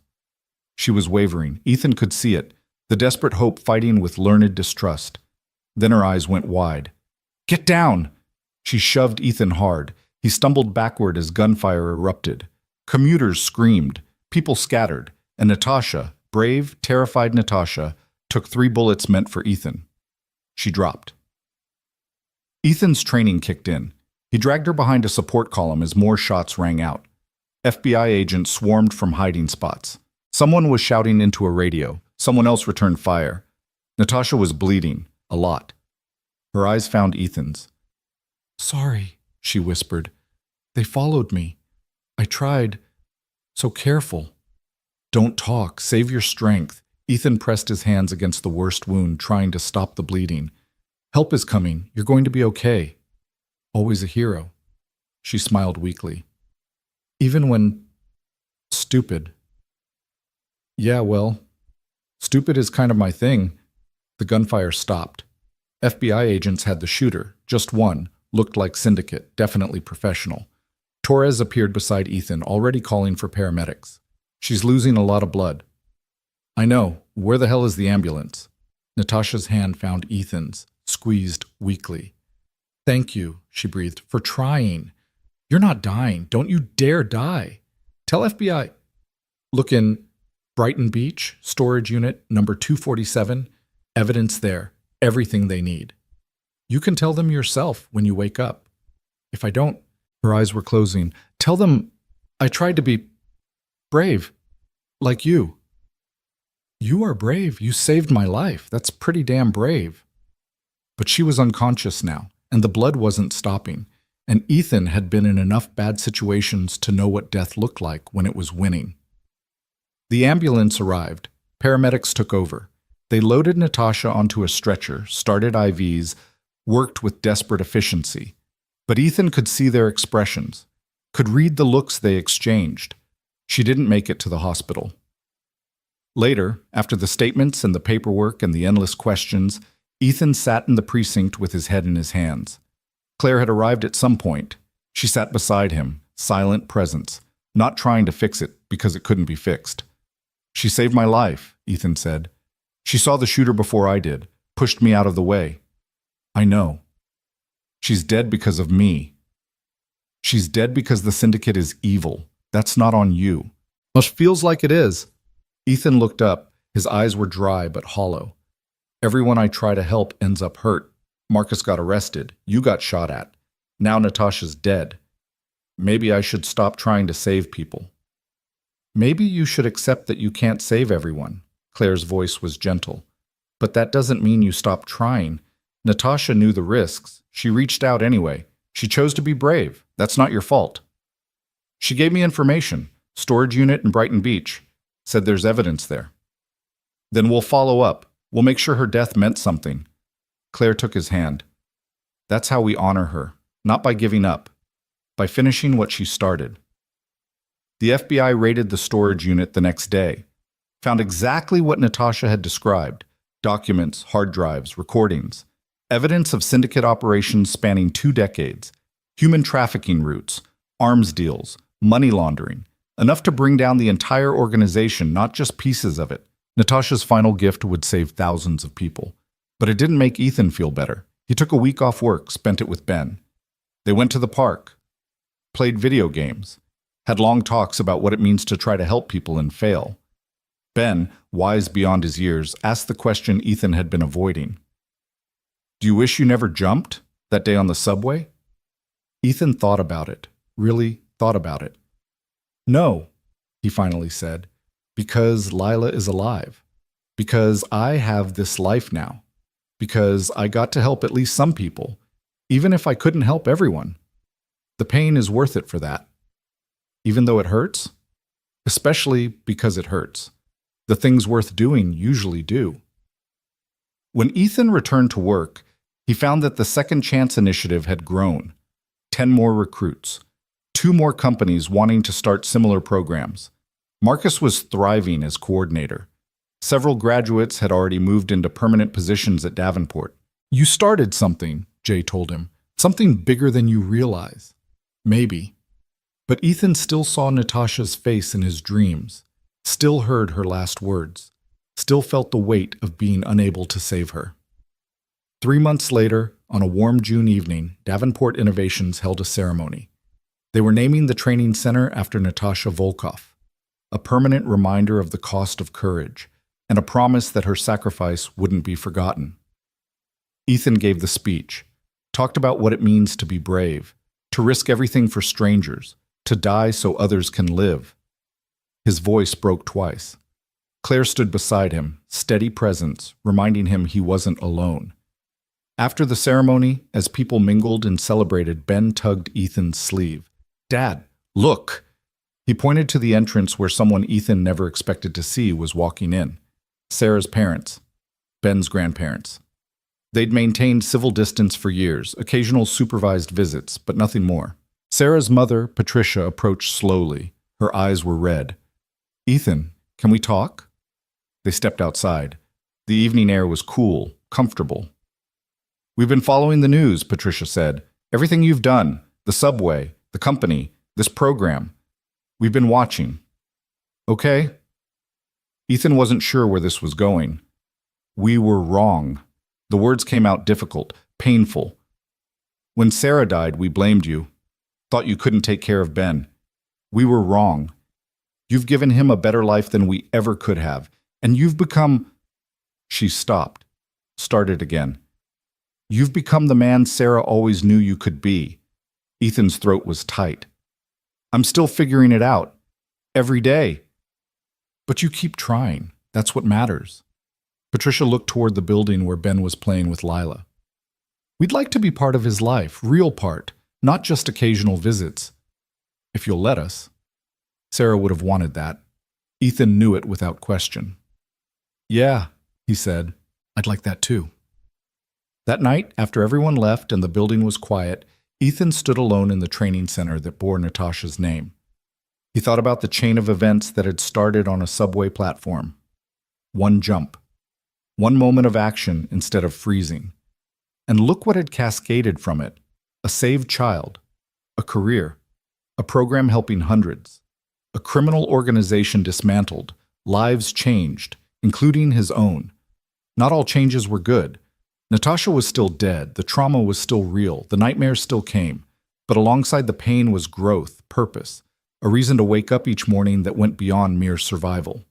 She was wavering. Ethan could see it, the desperate hope fighting with learned distrust. Then her eyes went wide. Get down! She shoved Ethan hard. He stumbled backward as gunfire erupted. Commuters screamed. People scattered. And Natasha, brave, terrified Natasha, took 3 bullets meant for Ethan. She dropped. Ethan's training kicked in. He dragged her behind a support column as more shots rang out. FBI agents swarmed from hiding spots. Someone was shouting into a radio. Someone else returned fire. Natasha was bleeding, a lot. Her eyes found Ethan's. Sorry, she whispered. They followed me. I tried. So careful. Don't talk. Save your strength. Ethan pressed his hands against the worst wound, trying to stop the bleeding. Help is coming. You're going to be okay. Always a hero. She smiled weakly. Even when stupid. Yeah, well, stupid is kind of my thing. The gunfire stopped. FBI agents had the shooter, just one, looked like syndicate, definitely professional. Torres appeared beside Ethan, already calling for paramedics. She's losing a lot of blood. I know. Where the hell is the ambulance? Natasha's hand found Ethan's, squeezed weakly. Thank you, she breathed, for trying. You're not dying. Don't you dare die. Tell FBI. Look in Brighton Beach, storage unit number 247. Evidence there. Everything they need. You can tell them yourself when you wake up. If I don't, her eyes were closing. Tell them I tried to be brave, like you. You are brave. You saved my life. That's pretty damn brave. But she was unconscious now, and the blood wasn't stopping, and Ethan had been in enough bad situations to know what death looked like when it was winning. The ambulance arrived. Paramedics took over. They loaded Natasha onto a stretcher, started IVs, worked with desperate efficiency. But Ethan could see their expressions, could read the looks they exchanged. She didn't make it to the hospital. Later, after the statements and the paperwork and the endless questions, Ethan sat in the precinct with his head in his hands. Claire had arrived at some point. She sat beside him, silent presence, not trying to fix it because it couldn't be fixed. She saved my life, Ethan said. She saw the shooter before I did, pushed me out of the way. I know. She's dead because of me. She's dead because the syndicate is evil. That's not on you. Much feels like it is. Ethan looked up. His eyes were dry but hollow. Everyone I try to help ends up hurt. Marcus got arrested. You got shot at. Now Natasha's dead. Maybe I should stop trying to save people. Maybe you should accept that you can't save everyone. Claire's voice was gentle. But that doesn't mean you stop trying. Natasha knew the risks. She reached out anyway. She chose to be brave. That's not your fault. She gave me information. Storage unit in Brighton Beach. Said there's evidence there. Then we'll follow up. We'll make sure her death meant something. Claire took his hand. That's how we honor her. Not by giving up. By finishing what she started. The FBI raided the storage unit the next day. Found exactly what Natasha had described. Documents, hard drives, recordings. Evidence of syndicate operations spanning 2 decades. Human trafficking routes. Arms deals. Money laundering. Enough to bring down the entire organization, not just pieces of it. Natasha's final gift would save thousands of people. But it didn't make Ethan feel better. He took a week off work, spent it with Ben. They went to the park. Played video games. Had long talks about what it means to try to help people and fail. Ben, wise beyond his years, asked the question Ethan had been avoiding. Do you wish you never jumped that day on the subway? Ethan thought about it. Really thought about it. No, he finally said, because Lila is alive. Because I have this life now. Because I got to help at least some people, even if I couldn't help everyone. The pain is worth it for that. Even though it hurts? Especially because it hurts. The things worth doing usually do. When Ethan returned to work, he found that the Second Chance initiative had grown. 10 more recruits. 2 more companies wanting to start similar programs. Marcus was thriving as coordinator. Several graduates had already moved into permanent positions at Davenport. You started something, Jay told him. Something bigger than you realize. Maybe. But Ethan still saw Natasha's face in his dreams. Still heard her last words. Still felt the weight of being unable to save her. 3 months later, on a warm June evening, Davenport Innovations held a ceremony. They were naming the training center after Natasha Volkov, a permanent reminder of the cost of courage, and a promise that her sacrifice wouldn't be forgotten. Ethan gave the speech, talked about what it means to be brave, to risk everything for strangers, to die so others can live. His voice broke twice. Claire stood beside him, steady presence, reminding him he wasn't alone. After the ceremony, as people mingled and celebrated, Ben tugged Ethan's sleeve. Dad, look! He pointed to the entrance where someone Ethan never expected to see was walking in. Sarah's parents. Ben's grandparents. They'd maintained civil distance for years, occasional supervised visits, but nothing more. Sarah's mother, Patricia, approached slowly. Her eyes were red. Ethan, can we talk? They stepped outside. The evening air was cool, comfortable. We've been following the news, Patricia said. Everything you've done, the subway, the company, this program. We've been watching. Okay? Ethan wasn't sure where this was going. We were wrong. The words came out difficult, painful. When Sarah died, we blamed you. Thought you couldn't take care of Ben. We were wrong. You've given him a better life than we ever could have, and you've become... She stopped, started again. You've become the man Sarah always knew you could be. Ethan's throat was tight. I'm still figuring it out. Every day. But you keep trying. That's what matters. Patricia looked toward the building where Ben was playing with Lila. We'd like to be part of his life, real part, not just occasional visits. If you'll let us. Sarah would have wanted that. Ethan knew it without question. Yeah, he said. I'd like that too. That night, after everyone left and the building was quiet, Ethan stood alone in the training center that bore Natasha's name. He thought about the chain of events that had started on a subway platform. One jump. One moment of action instead of freezing. And look what had cascaded from it. A saved child. A career. A program helping hundreds. A criminal organization dismantled. Lives changed, including his own. Not all changes were good. Natasha was still dead, the trauma was still real, the nightmares still came. But alongside the pain was growth, purpose. a reason to wake up each morning that went beyond mere survival.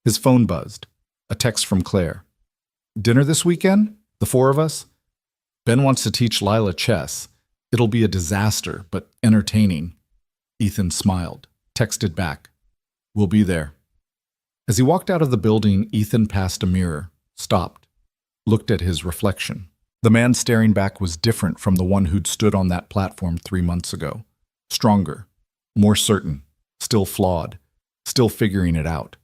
His phone buzzed. A text from Claire. "Dinner this weekend? The four of us? Ben wants to teach Lila chess. It'll be a disaster, but entertaining." Ethan smiled, texted back, "We'll be there." As he walked out of the building, Ethan passed a mirror, stopped, looked at his reflection. The man staring back was different from the one who'd stood on that platform 3 months ago. Stronger, more certain, still flawed, still figuring it out.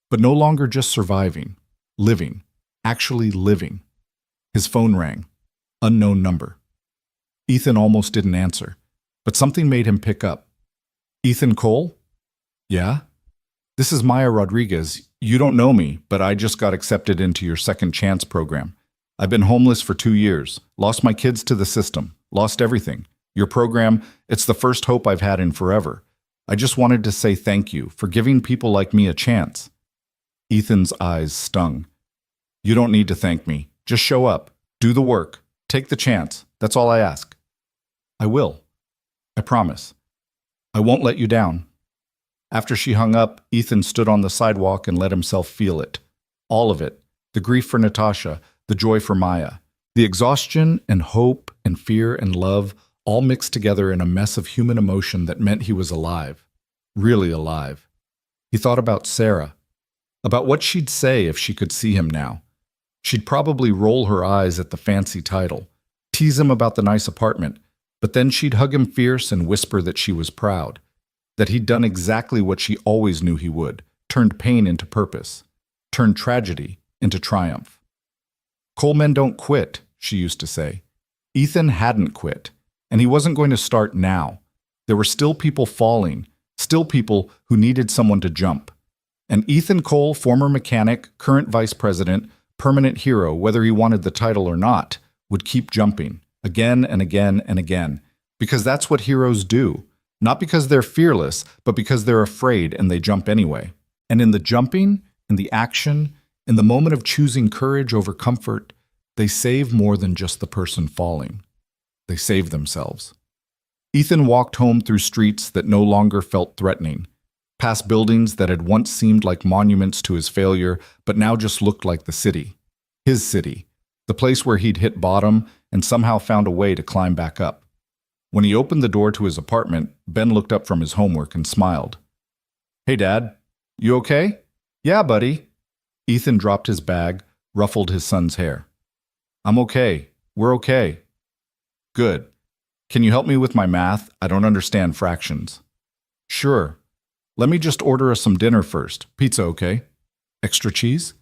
But no longer just surviving, living, actually living. His phone rang. Unknown number. Ethan almost didn't answer, but something made him pick up. "Ethan Cole?" "Yeah?" "This is Maya Rodriguez. You don't know me, but I just got accepted into your second chance program. I've been homeless for 2 years, lost my kids to the system, lost everything. Your program, it's the first hope I've had in forever. I just wanted to say thank you for giving people like me a chance." Ethan's eyes stung. "You don't need to thank me. Just show up, do the work, take the chance. That's all I ask." "I will. I promise. I won't let you down." After she hung up, Ethan stood on the sidewalk and let himself feel it. All of it. The grief for Natasha, the joy for Maya. The exhaustion and hope and fear and love all mixed together in a mess of human emotion that meant he was alive. Really alive. He thought about Sarah. About what she'd say if she could see him now. She'd probably roll her eyes at the fancy title, tease him about the nice apartment, but then she'd hug him fierce and whisper that she was proud, that he'd done exactly what she always knew he would, turned pain into purpose, turned tragedy into triumph. "Colemen don't quit," she used to say. Ethan hadn't quit, and he wasn't going to start now. There were still people falling, still people who needed someone to jump. And Ethan Cole, former mechanic, current vice president, permanent hero, whether he wanted the title or not, would keep jumping, again and again and again, because that's what heroes do. Not because they're fearless, but because they're afraid and they jump anyway. And in the jumping, in the action, in the moment of choosing courage over comfort, they save more than just the person falling. They save themselves. Ethan walked home through streets that no longer felt threatening, past buildings that had once seemed like monuments to his failure, but now just looked like the city. His city. The place where he'd hit bottom and somehow found a way to climb back up. When he opened the door to his apartment, Ben looked up from his homework and smiled. "Hey, Dad. You okay?" "Yeah, buddy." Ethan dropped his bag, ruffled his son's hair. "I'm okay. We're okay." "Good. Can you help me with my math? I don't understand fractions." "Sure. Let me just order us some dinner first. Pizza, okay? Extra cheese?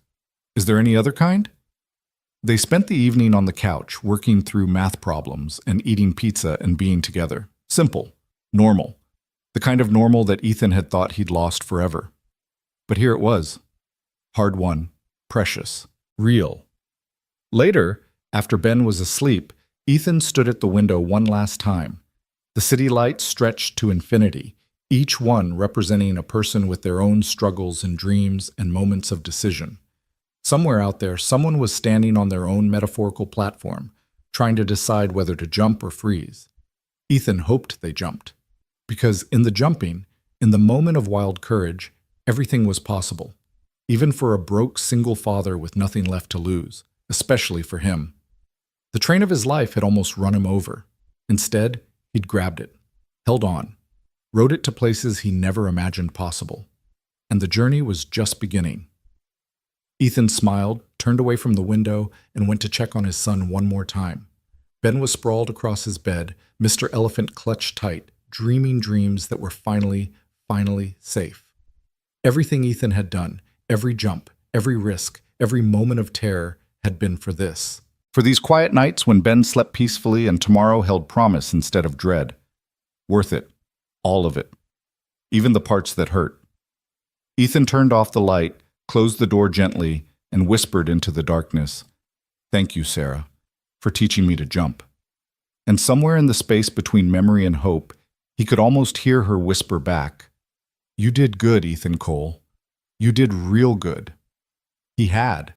Is there any other kind?" They spent the evening on the couch, working through math problems and eating pizza and being together. Simple. Normal. The kind of normal that Ethan had thought he'd lost forever. But here it was. Hard-won. Precious. Real. Later, after Ben was asleep, Ethan stood at the window one last time. The city lights stretched to infinity, each one representing a person with their own struggles and dreams and moments of decision. Somewhere out there, someone was standing on their own metaphorical platform, trying to decide whether to jump or freeze. Ethan hoped they jumped. Because in the jumping, in the moment of wild courage, everything was possible. Even for a broke single father with nothing left to lose, especially for him. The train of his life had almost run him over. Instead, he'd grabbed it, held on, rode it to places he never imagined possible. And the journey was just beginning. Ethan smiled, turned away from the window, and went to check on his son one more time. Ben was sprawled across his bed, Mr. Elephant clutched tight, dreaming dreams that were finally safe. Everything Ethan had done, every jump, every risk, every moment of terror had been for this. For these quiet nights when Ben slept peacefully and tomorrow held promise instead of dread. Worth it. All of it. Even the parts that hurt. Ethan turned off the light, closed the door gently, and whispered into the darkness, "Thank you, Sarah, for teaching me to jump." And somewhere in the space between memory and hope, he could almost hear her whisper back, "You did good, Ethan Cole. You did real good." He had.